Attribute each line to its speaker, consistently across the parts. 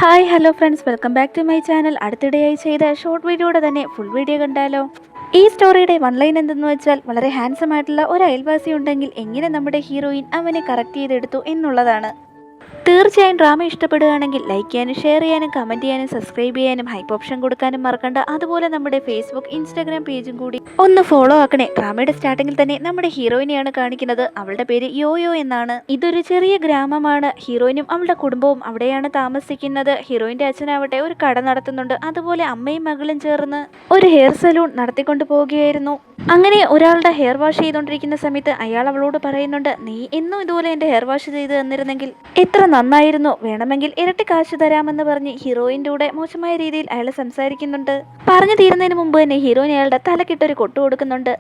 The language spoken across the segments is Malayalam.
Speaker 1: Hi hello friends, welcome back to my channel. അടുത്തിടെയായി ചെയ്ത ഷോർട്ട് വീഡിയോയുടെ തന്നെ ഫുൾ വീഡിയോ കണ്ടാലോ? ഈ സ്റ്റോറിയുടെ വൺ ലൈൻ എന്തെന്ന് വെച്ചാൽ, വളരെ ഹാൻസം ആയിട്ടുള്ള ഒരു അയൽവാസി ഉണ്ടെങ്കിൽ എങ്ങനെ നമ്മുടെ ഹീറോയിൻ അവനെ കറക്റ്റ് ചെയ്തെടുത്തു എന്നുള്ളതാണ്. തീർച്ചയായും ഡ്രാമ ഇഷ്ടപ്പെടുകയാണെങ്കിൽ ലൈക്ക് ചെയ്യാനും ഷെയർ ചെയ്യാനും കമൻറ്റ് ചെയ്യാനും സബ്സ്ക്രൈബ് ചെയ്യാനും ഹൈപ്പ് ഓപ്ഷൻ കൊടുക്കാനും മറക്കണ്ട. അതുപോലെ നമ്മുടെ ഫേസ്ബുക്ക് ഇൻസ്റ്റാഗ്രാം പേജും കൂടി ഒന്ന് ഫോളോ ആക്കണേ. ഡ്രാമയുടെ സ്റ്റാർട്ടിങ്ങിൽ തന്നെ നമ്മുടെ ഹീറോയിനെയാണ് കാണിക്കുന്നത്. അവളുടെ പേര് യോയോ എന്നാണ്. ഇതൊരു ചെറിയ ഗ്രാമമാണ്. ഹീറോയിനും അവളുടെ കുടുംബവും അവിടെയാണ് താമസിക്കുന്നത്. ഹീറോയിന്റെ അച്ഛനാവട്ടെ ഒരു കട നടത്തുന്നുണ്ട്. അതുപോലെ അമ്മയും മകളും ചേർന്ന് ഒരു ഹെയർ സലൂൺ നടത്തിക്കൊണ്ട് പോവുകയായിരുന്നു. അങ്ങനെ ഒരാളുടെ ഹെയർ വാഷ് ചെയ്തുകൊണ്ടിരിക്കുന്ന സമയത്ത് അയാൾ അവളോട് പറയുന്നുണ്ട്, നീ എന്നും ഇതുപോലെ എൻ്റെ ഹെയർ വാഷ് ചെയ്ത് തന്നിരുന്നെങ്കിൽ എത്ര നന്നായിരുന്നു, വേണമെങ്കിൽ ഇരട്ടി കാശ് തരാമെന്ന് പറഞ്ഞ് ഹീറോയിൻ്റെ കൂടെ മോശമായ രീതിയിൽ അയാൾ സംസാരിക്കുന്നുണ്ട്. പറഞ്ഞു തീരുന്നതിന് മുമ്പ് തന്നെ ഹീറോയിൻ അയാളുടെ തലക്കിട്ടൊരു കൊട്ടു കൊടുക്കുന്നുണ്ട്.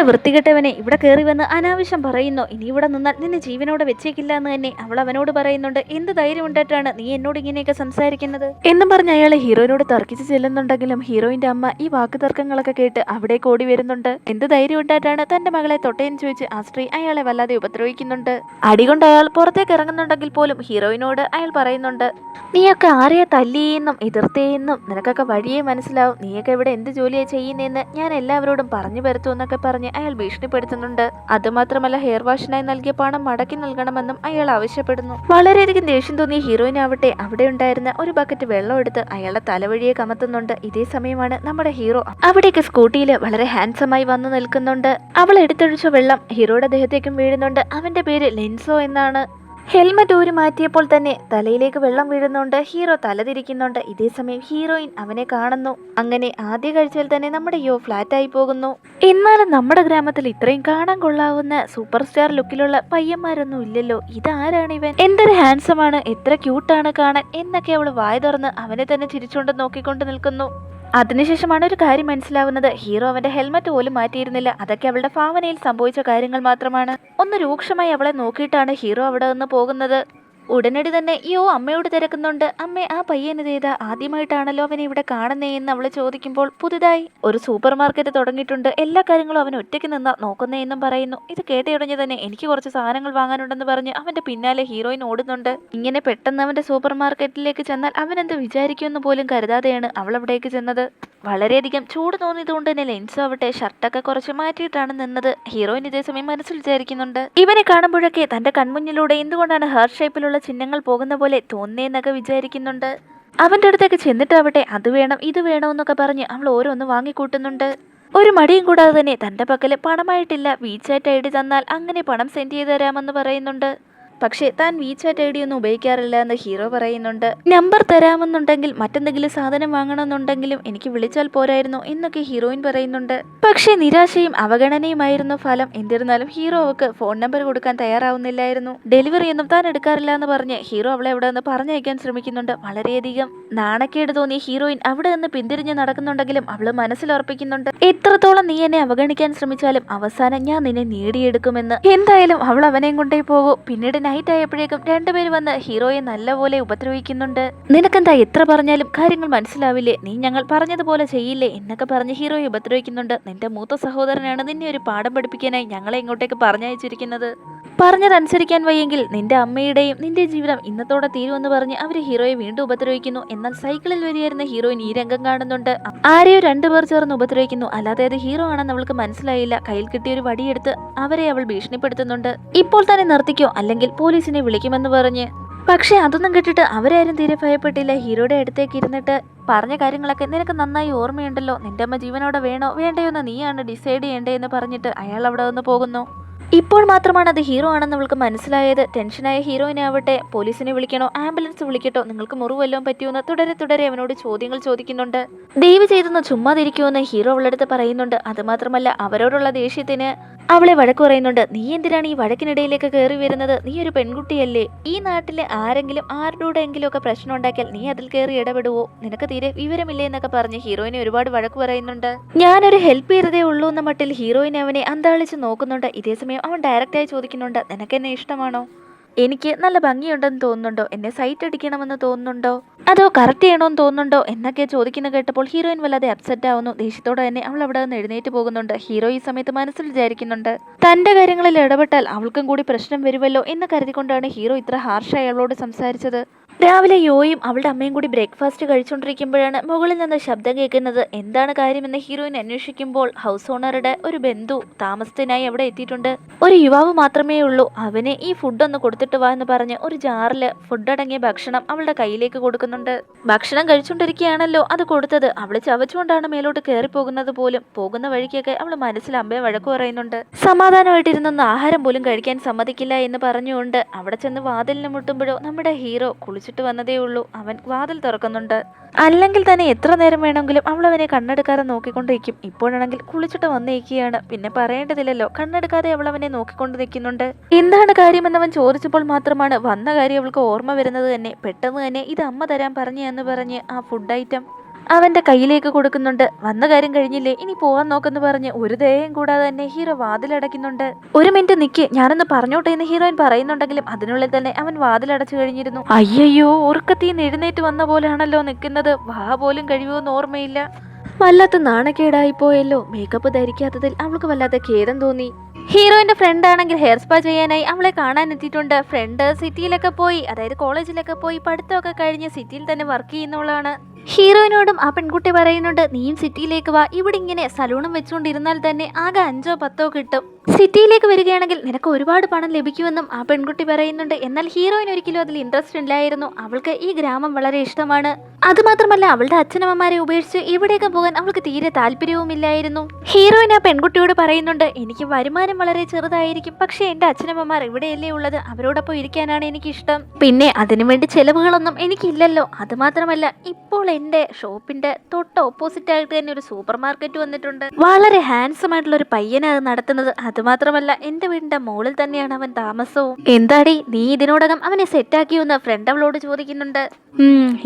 Speaker 1: വൃത്തികെട്ടവനെ, ഇവിടെ കയറി വന്ന് അനാവശ്യം പറയുന്നു. ഇനി ഇവിടെ നിന്നാൽ നിന്നെ ജീവനോടെ വെച്ചേക്കില്ല എന്ന് തന്നെ അവൾ അവനോട് പറയുന്നുണ്ട്. എന്ത് ധൈര്യം ഉണ്ടായിട്ടാണ് നീ എന്നോട് ഇങ്ങനെയൊക്കെ സംസാരിക്കുന്നത് എന്നും പറഞ്ഞ് അയാൾ ഹീറോയിനോട് തർക്കിച്ച് ചെല്ലുന്നുണ്ടെങ്കിലും ഹീറോയിന്റെ അമ്മ ഈ വാക്ക് തർക്കങ്ങളൊക്കെ കേട്ട് അവിടെ ഓടി വരുന്നുണ്ട്. എന്ത് ധൈര്യം ഉണ്ടായിട്ടാണ് തന്റെ മകളെ തൊട്ടേന്ന് ചോദിച്ച് ആ സ്ത്രീ അയാളെ വല്ലാതെ ഉപദ്രവിക്കുന്നുണ്ട്. അടികൊണ്ട് അയാൾ പുറത്തേക്ക് ഇറങ്ങുന്നുണ്ടെങ്കിൽ പോലും ഹീറോയിനോട് അയാൾ പറയുന്നുണ്ട്, നീയൊക്കെ ആരെയാ തല്ലിയെന്നും എതിർത്തേയെന്നും നിനക്കൊക്കെ വഴിയേ മനസ്സിലാവും. നീയൊക്കെ ഇവിടെ എന്ത് ജോലിയാ ചെയ്യുന്നതെന്ന് ഞാൻ എല്ലാവരോടും പറഞ്ഞു വരുത്തും എന്നൊക്കെ പറഞ്ഞ് അയാൾ ഭീഷണിപ്പെടുത്തുന്നുണ്ട്. അതുമാത്രമല്ല, ഹെയർ വാഷിനായി നൽകിയ പണം മടക്കി നൽകണമെന്നും അയാൾ ആവശ്യപ്പെടുന്നു. വളരെയധികം ദേഷ്യം തോന്നിയ ഹീറോയിൻ ആവട്ടെ അവിടെ ഉണ്ടായിരുന്ന ഒരു ബക്കറ്റ് വെള്ളം എടുത്ത് അയാളുടെ തലവഴിയെ കമത്തുന്നുണ്ട്. ഇതേ സമയമാണ് നമ്മുടെ ഹീറോ അവിടേക്ക് സ്കൂട്ടിയിൽ വളരെ ഹാൻഡ്സമായി വന്നു നിൽക്കുന്നുണ്ട്. അവൾ എടുത്തൊഴിച്ച വെള്ളം ഹീറോയുടെ ദേഹത്തേക്കും വീഴുന്നുണ്ട്. അവന്റെ പേര് ലെൻസോ എന്നാണ്. ഹെൽമറ്റ് ഊരി മാറ്റിയപ്പോൾ തന്നെ തലയിലേക്ക് വെള്ളം വീഴുന്നുണ്ട്. ഹീറോ തലതിരിക്കുന്നുണ്ട്. ഇതേ സമയം ഹീറോയിൻ അവനെ കാണുന്നു. അങ്ങനെ ആദ്യ കാഴ്ചയിൽ തന്നെ നമ്മുടെ ഫ്ലാറ്റായി പോകുന്നു. എന്നാലും നമ്മുടെ ഗ്രാമത്തിൽ ഇത്രയും കാണാൻ കൊള്ളാവുന്ന സൂപ്പർ സ്റ്റാർ ലുക്കിലുള്ള പയ്യന്മാരൊന്നും ഇല്ലല്ലോ. ഇതാരാണ് ഇവൻ? എന്തൊരു ഹാൻസമാണ്, എത്ര ക്യൂട്ടാണ് കാണാൻ എന്നൊക്കെ അവൾ വായ തുറന്ന് അവനെ തന്നെ ചിരിച്ചുകൊണ്ട് നോക്കിക്കൊണ്ട് നിൽക്കുന്നു. അതിനുശേഷമാണ് ഒരു കാര്യം മനസ്സിലാവുന്നത്. ഹീറോ അവന്റെ ഹെൽമറ്റ് പോലും മാറ്റിയിരുന്നില്ല. അതൊക്കെ അവളുടെ ഭാവനയിൽ സംഭവിച്ച കാര്യങ്ങൾ മാത്രമാണ്. ഒന്ന് രൂക്ഷമായി അവളെ നോക്കിയിട്ടാണ് ഹീറോ അവിടെ നിന്ന് പോകുന്നത്. ഉടനടി തന്നെ അമ്മയോട് തിരക്കുന്നുണ്ട്. അമ്മേ, ആ പയ്യനിതേതാ? ആദ്യമായിട്ടാണല്ലോ അവനെ ഇവിടെ കാണുന്നേ എന്ന് അവള് ചോദിക്കുമ്പോൾ, പുതുതായി ഒരു സൂപ്പർ മാർക്കറ്റ് തുടങ്ങിയിട്ടുണ്ട്, എല്ലാ കാര്യങ്ങളും അവൻ ഒറ്റയ്ക്ക് നിന്നാ നോക്കുന്നേ എന്നും പറയുന്നു. ഇത് കേട്ടയുടഞ്ഞ് തന്നെ എനിക്ക് കുറച്ച് സാധനങ്ങൾ വാങ്ങാനുണ്ടെന്ന് പറഞ്ഞ് അവന്റെ പിന്നാലെ ഹീറോയിൻ ഓടുന്നുണ്ട്. ഇങ്ങനെ പെട്ടെന്ന് അവന്റെ സൂപ്പർ മാർക്കറ്റിലേക്ക് ചെന്നാൽ അവൻ എന്ത് വിചാരിക്കുമെന്ന് പോലും കരുതാതെയാണ് അവൾ അവിടേക്ക് ചെന്നത്. വളരെയധികം ചൂട് തോന്നിയതുകൊണ്ട് തന്നെ ലെൻസ് ആവട്ടെ ഷർട്ടൊക്കെ കുറച്ച് മാറ്റിയിട്ടാണ് നിന്നത്. ഹീറോയിൻ ഇതേ സമയം മനസ്സിൽ വിചാരിക്കുന്നുണ്ട്, ഇവനെ കാണുമ്പോഴൊക്കെ തന്റെ കൺമുന്നിലൂടെ എന്തുകൊണ്ടാണ് ഹാർട്ട് ഷേപ്പിലുള്ള ചിഹ്നങ്ങൾ പോകുന്ന പോലെ തോന്നുന്നേന്നൊക്കെ വിചാരിക്കുന്നുണ്ട്. അവന്റെ അടുത്തേക്ക് ചെന്നിട്ടാവട്ടെ അത് വേണം ഇത് വേണമെന്നൊക്കെ പറഞ്ഞ് അവൾ ഓരോന്ന് വാങ്ങിക്കൂട്ടുന്നുണ്ട്. ഒരു മടിയും കൂടാതെ തന്നെ തന്റെ പക്കല് പണമായിട്ടില്ല, വീചാറ്റ് ഐഡി തന്നാൽ അങ്ങനെ പണം സെൻഡ് ചെയ്ത് തരാമെന്ന് പറയുന്നുണ്ട്. പക്ഷേ താൻ വീചാറ്റ് ഐഡി ഒന്നും ഉപയോഗിക്കാറില്ല എന്ന് ഹീറോ പറയുന്നുണ്ട്. നമ്പർ തരാമെന്നുണ്ടെങ്കിൽ മറ്റെന്തെങ്കിലും സാധനം വാങ്ങണമെന്നുണ്ടെങ്കിലും എനിക്ക് വിളിച്ചാൽ പോരായിരുന്നു എന്നൊക്കെ ഹീറോയിൻ പറയുന്നുണ്ട്. പക്ഷേ നിരാശയും അവഗണനയുമായിരുന്നു ഫലം. എന്നിരുന്നാലും ഹീറോ അവൾക്ക് ഫോൺ നമ്പർ കൊടുക്കാൻ തയ്യാറാവുന്നില്ലായിരുന്നു. ഡെലിവറി ഒന്നും താൻ എടുക്കാറില്ല എന്ന് പറഞ്ഞ് ഹീറോ അവളെ അവിടെ നിന്ന് പറഞ്ഞയക്കാൻ ശ്രമിക്കുന്നുണ്ട്. വളരെയധികം നാണക്കേട് തോന്നിയ ഹീറോയിൻ അവിടെ നിന്ന് പിന്തിരിഞ്ഞ് നടക്കുന്നുണ്ടെങ്കിലും അവള് മനസ്സിലുറപ്പിക്കുന്നുണ്ട്, എത്രത്തോളം നീ എന്നെ അവഗണിക്കാൻ ശ്രമിച്ചാലും അവസാനം ഞാൻ നിന്നെ നേടിയെടുക്കുമെന്ന്. എന്തായാലും അവൾ അവനെയും കൊണ്ടേ പോകൂ. പിന്നീട് നൈറ്റ് ആയപ്പോഴേക്കും രണ്ടുപേര് വന്ന് ഹീറോയെ നല്ലപോലെ ഉപദ്രവിക്കുന്നുണ്ട്. നിനക്കെന്താ എത്ര പറഞ്ഞാലും കാര്യങ്ങൾ മനസ്സിലാവില്ലേ? നീ ഞങ്ങൾ പറഞ്ഞതുപോലെ ചെയ്യില്ലേ എന്നൊക്കെ പറഞ്ഞ് ഹീറോയെ ഉപദ്രവിക്കുന്നുണ്ട്. നിന്റെ മൂത്ത സഹോദരനാണ് നിന്നെ ഒരു പാഠം പഠിപ്പിക്കാനായി ഞങ്ങളെ ഇങ്ങോട്ടേക്ക് പറഞ്ഞയച്ചിരിക്കുന്നത്. പറഞ്ഞതനുസരിക്കാൻ വയ്യെങ്കിൽ നിന്റെ അമ്മയുടെയും നിന്റെ ജീവിതം ഇന്നത്തോടെ തീരുമെന്ന് പറഞ്ഞ് അവര് ഹീറോയെ വീണ്ടും ഉപദ്രവിക്കുന്നു. എന്നാൽ സൈക്കിളിൽ വരികയായിരുന്ന ഹീറോയിൻ ഈ രംഗം കാണുന്നുണ്ട്. ആരെയോ രണ്ടുപേർ ചേർന്ന് ഉപദ്രവിക്കുന്നു. അല്ലാതെ അത് ഹീറോ ആണെന്ന് അവൾക്ക് മനസ്സിലായില്ല. കയ്യിൽ കിട്ടിയൊരു വടിയെടുത്ത് അവരെ അവൾ ഭീഷണിപ്പെടുത്തുന്നുണ്ട്. ഇപ്പോൾ തന്നെ നിർത്തിക്കോ, അല്ലെങ്കിൽ പോലീസിനെ വിളിക്കുമെന്ന് പറഞ്ഞ്. പക്ഷെ അതൊന്നും കേട്ടിട്ട് അവരാരും തീരെ ഭയപ്പെട്ടില്ല. ഹീറോയുടെ അടുത്തേക്ക് ഇരുന്നിട്ട് പറഞ്ഞ കാര്യങ്ങളൊക്കെ നിനക്ക് നന്നായി ഓർമ്മയുണ്ടല്ലോ, നിന്റെ അമ്മ ജീവനോടെ വേണോ വേണ്ടയോ എന്ന് നീയാണ് ഡിസൈഡ് ചെയ്യേണ്ടേ എന്ന് പറഞ്ഞിട്ട് അയാൾ അവിടെ നിന്ന് പോകുന്നു. ഇപ്പോൾ മാത്രമാണ് അത് ഹീറോ ആണെന്ന് അവൾക്ക് മനസ്സിലായത്. ടെൻഷനായ ഹീറോയിനാവട്ടെ പോലീസിനെ വിളിക്കണോ ആംബുലൻസ് വിളിക്കട്ടോ, നിങ്ങൾക്ക് മുറിവല്ലോ പറ്റുമെന്ന് തുടരെ അവനോട് ചോദ്യങ്ങൾ ചോദിക്കുന്നുണ്ട്. ദയവ് ചെയ്തൊന്ന് ചുമ്മാതിരിക്കുമെന്ന് ഹീറോ അവളടുത്ത് പറയുന്നുണ്ട്. അതുമാത്രമല്ല അവരോടുള്ള ദേഷ്യത്തിന് അവളെ വഴക്ക് പറയുന്നുണ്ട്. നീ എന്തിനാണ് ഈ വഴക്കിനിടയിലേക്ക് കയറി വരുന്നത്? നീ ഒരു പെൺകുട്ടിയല്ലേ? ഈ നാട്ടിലെ ആരെങ്കിലും ആരുടെയെങ്കിലും ഒക്കെ പ്രശ്നം ഉണ്ടാക്കിയാൽ നീ അതിൽ കയറി ഇടപെടുവോ? നിനക്ക് തീരെ വിവരമില്ലേ എന്നൊക്കെ പറഞ്ഞ് ഹീറോയിനെ ഒരുപാട് വഴക്ക് പറയുന്നുണ്ട്. ഞാനൊരു ഹെൽപ്പ് ചെയ്തതേ ഉള്ളൂ എന്ന മട്ടിൽ ഹീറോയിൻ അവനെ അന്താളിച്ച് നോക്കുന്നുണ്ട്. ഇതേസമയം അവൻ ഡയറക്റ്റായി ചോദിക്കുന്നുണ്ട്, നിനക്ക് എന്നെ ഇഷ്ടമാണോ? എനിക്ക് നല്ല ഭംഗിയുണ്ടെന്ന് തോന്നുന്നുണ്ടോ? എന്നെ സൈറ്റ് അടിക്കണമെന്ന് തോന്നുന്നുണ്ടോ? അതോ കറക്റ്റ് ചെയ്യണമെന്ന് തോന്നുന്നുണ്ടോ എന്നൊക്കെ ചോദിക്കുന്ന കേട്ടപ്പോൾ ഹീറോയിൻ വല്ലാതെ അപ്സെറ്റ് ആവുന്നു. ദേഷ്യത്തോടെ തന്നെ അവൾ അവിടെ നിന്ന് എഴുന്നേറ്റ് പോകുന്നുണ്ട്. ഹീറോ ഈ സമയത്ത് മനസ്സിൽ വിചാരിക്കുന്നുണ്ട്, തന്റെ കാര്യങ്ങളിൽ ഇടപെട്ടാൽ അവൾക്കും കൂടി പ്രശ്നം വരുമല്ലോ എന്ന് കരുതിക്കൊണ്ടാണ് ഹീറോ ഇത്ര ഹാർഷായി അവളോട് സംസാരിച്ചത്. രാവിലെ യോയും അവളുടെ അമ്മയും കൂടി ബ്രേക്ക്ഫാസ്റ്റ് കഴിച്ചുകൊണ്ടിരിക്കുമ്പോഴാണ് മുകളിൽ നിന്ന് ശബ്ദം കേൾക്കുന്നത്. എന്താണ് കാര്യമെന്ന് ഹീറോയിൻ അന്വേഷിക്കുമ്പോൾ ഹൗസ് ഓണറുടെ ഒരു ബന്ധു താമസത്തിനായി അവിടെ എത്തിയിട്ടുണ്ട്. ഒരു യുവാവ് മാത്രമേ ഉള്ളൂ. അവന് ഈ ഫുഡ് ഒന്ന് കൊടുത്തിട്ട് വാ എന്ന് പറഞ്ഞ് ഒരു ജാറില് ഫുഡ് അടങ്ങിയ ഭക്ഷണം അവളുടെ കയ്യിലേക്ക് കൊടുക്കുന്നുണ്ട്. ഭക്ഷണം കഴിച്ചുകൊണ്ടിരിക്കുകയാണല്ലോ അത് കൊടുത്തത്. അവള് ചവച്ചുകൊണ്ടാണ് മേലോട്ട് കയറി പോകുന്നത് പോലും. പോകുന്ന വഴിക്കൊക്കെ അവള് മനസ്സിൽ അമ്മയെ വഴക്കു പറയുന്നുണ്ട്. സമാധാനമായിട്ടിരുന്നൊന്ന് ആഹാരം പോലും കഴിക്കാൻ സമ്മതിക്കില്ല എന്ന് പറഞ്ഞുകൊണ്ട് അവിടെ ചെന്ന് വാതിലിന് മുട്ടുമ്പോഴോ നമ്മുടെ ഹീറോ കുളിച്ചിട്ട് വന്നതേ ഉള്ളൂ. അവൻ വാതിൽ തുറക്കുന്നുണ്ട്. അല്ലെങ്കിൽ തന്നെ എത്ര നേരം വേണമെങ്കിലും അവൾ അവനെ കണ്ണെടുക്കാതെ നോക്കിക്കൊണ്ടിരിക്കും. ഇപ്പോഴാണെങ്കിൽ കുളിച്ചിട്ട് വന്നിരിക്കുകയാണ്. പിന്നെ പറയേണ്ടതില്ലല്ലോ, കണ്ണെടുക്കാതെ അവൾ അവനെ നോക്കിക്കൊണ്ട് നിൽക്കുന്നുണ്ട്. എന്താണ് കാര്യമെന്ന് അവൻ ചോദിച്ചപ്പോൾ മാത്രമാണ് വന്ന കാര്യം അവൾക്ക് ഓർമ്മ വരുന്നത് തന്നെ. പെട്ടെന്ന് തന്നെ ഇത് അമ്മ തരാൻ പറഞ്ഞു എന്ന് പറഞ്ഞ് ആ ഫുഡ് ഐറ്റം അവന്റെ കയ്യിലേക്ക് കൊടുക്കുന്നുണ്ട്. വന്ന കാര്യം കഴിഞ്ഞില്ലേ, ഇനി പോവാൻ നോക്കെന്ന് പറഞ്ഞ് ഒരു ദയം കൂടാതെ തന്നെ ഹീറോ വാതിലടയ്ക്കുന്നുണ്ട്. ഒരു മിനിറ്റ് നിക്ക്, ഞാനൊന്ന് പറഞ്ഞോട്ടെ എന്ന് ഹീറോയിൻ പറയുന്നുണ്ടെങ്കിലും അതിനുള്ളിൽ തന്നെ അവൻ വാതിലടച്ചു കഴിഞ്ഞിരുന്നു. അയ്യോ, ഉറക്കത്തീന്ന് എഴുന്നേറ്റ് വന്ന പോലെയാണല്ലോ നിൽക്കുന്നത്. വാ പോലും കഴിയുമെന്ന് ഓർമ്മയില്ല. വല്ലാത്ത നാണക്കേടായി പോയല്ലോ. മേക്കപ്പ് ധരിക്കാത്തതിൽ അവൾക്ക് വല്ലാത്ത ഖേദം തോന്നി. ഹീറോയിന്റെ ഫ്രണ്ട് ആണെങ്കിൽ ഹെയർ സ്പാ ചെയ്യാനായി അവളെ കാണാൻ എത്തിയിട്ടുണ്ട്. ഫ്രണ്ട് സിറ്റിയിലൊക്കെ പോയി, അതായത് കോളേജിലൊക്കെ പോയി പഠിത്തമൊക്കെ കഴിഞ്ഞ് സിറ്റിയിൽ തന്നെ വർക്ക് ചെയ്യുന്നവളാണ്. ഹീറോയിനോടും ആ പെൺകുട്ടി പറയുന്നുണ്ട്, നീയും സിറ്റിയിലേക്ക് വാ. ഇവിടെ ഇങ്ങനെ സലൂണും വെച്ചുകൊണ്ടിരുന്നാൽ തന്നെ ആകെ 5-10 കിട്ടും. സിറ്റിയിലേക്ക് വരികയാണെങ്കിൽ നിനക്ക് ഒരുപാട് പണം ലഭിക്കുമെന്നും ആ പെൺകുട്ടി പറയുന്നുണ്ട്. എന്നാൽ ഹീറോയിൻ ഒരിക്കലും അതിൽ ഇൻട്രസ്റ്റ് ഇല്ലായിരുന്നു. അവൾക്ക് ഈ ഗ്രാമം വളരെ ഇഷ്ടമാണ്. അതുമാത്രമല്ല അവളുടെ അച്ഛനമ്മമാരെ ഉപേക്ഷിച്ച് ഇവിടേക്ക് പോകാൻ അവൾക്ക് തീരെ താല്പര്യവുമില്ലായിരുന്നു. ഹീറോയിൻ ആ പെൺകുട്ടിയോട് പറയുന്നുണ്ട്, എനിക്ക് വരുമാനം വളരെ ചെറുതായിരിക്കും, പക്ഷേ എന്റെ അച്ഛനമ്മമാർ ഇവിടെയല്ലേ ഉള്ളത്, അവരോടൊപ്പം ഇരിക്കാനാണ് എനിക്ക് ഇഷ്ടം. പിന്നെ അതിനുവേണ്ടി ചെലവുകളൊന്നും എനിക്കില്ലല്ലോ. അതുമാത്രമല്ല ഇപ്പോൾ എന്റെ ഷോപ്പിന്റെ തൊട്ട് ഓപ്പോസിറ്റ് ആയിട്ട് തന്നെ ഒരു സൂപ്പർ മാർക്കറ്റ് വന്നിട്ടുണ്ട്. വളരെ ഹാൻസം ആയിട്ടുള്ള ഒരു പയ്യനാണ് അത് നടത്തുന്നത്. അതുമാത്രമല്ല എന്റെ വീടിന്റെ മുകളിൽ തന്നെയാണ് അവൻ താമസവും. എന്താടി നീ ഇതിനോടകം അവനെ സെറ്റാക്കിയെന്ന് ഫ്രണ്ട് അവളോട് ചോദിക്കുന്നുണ്ട്.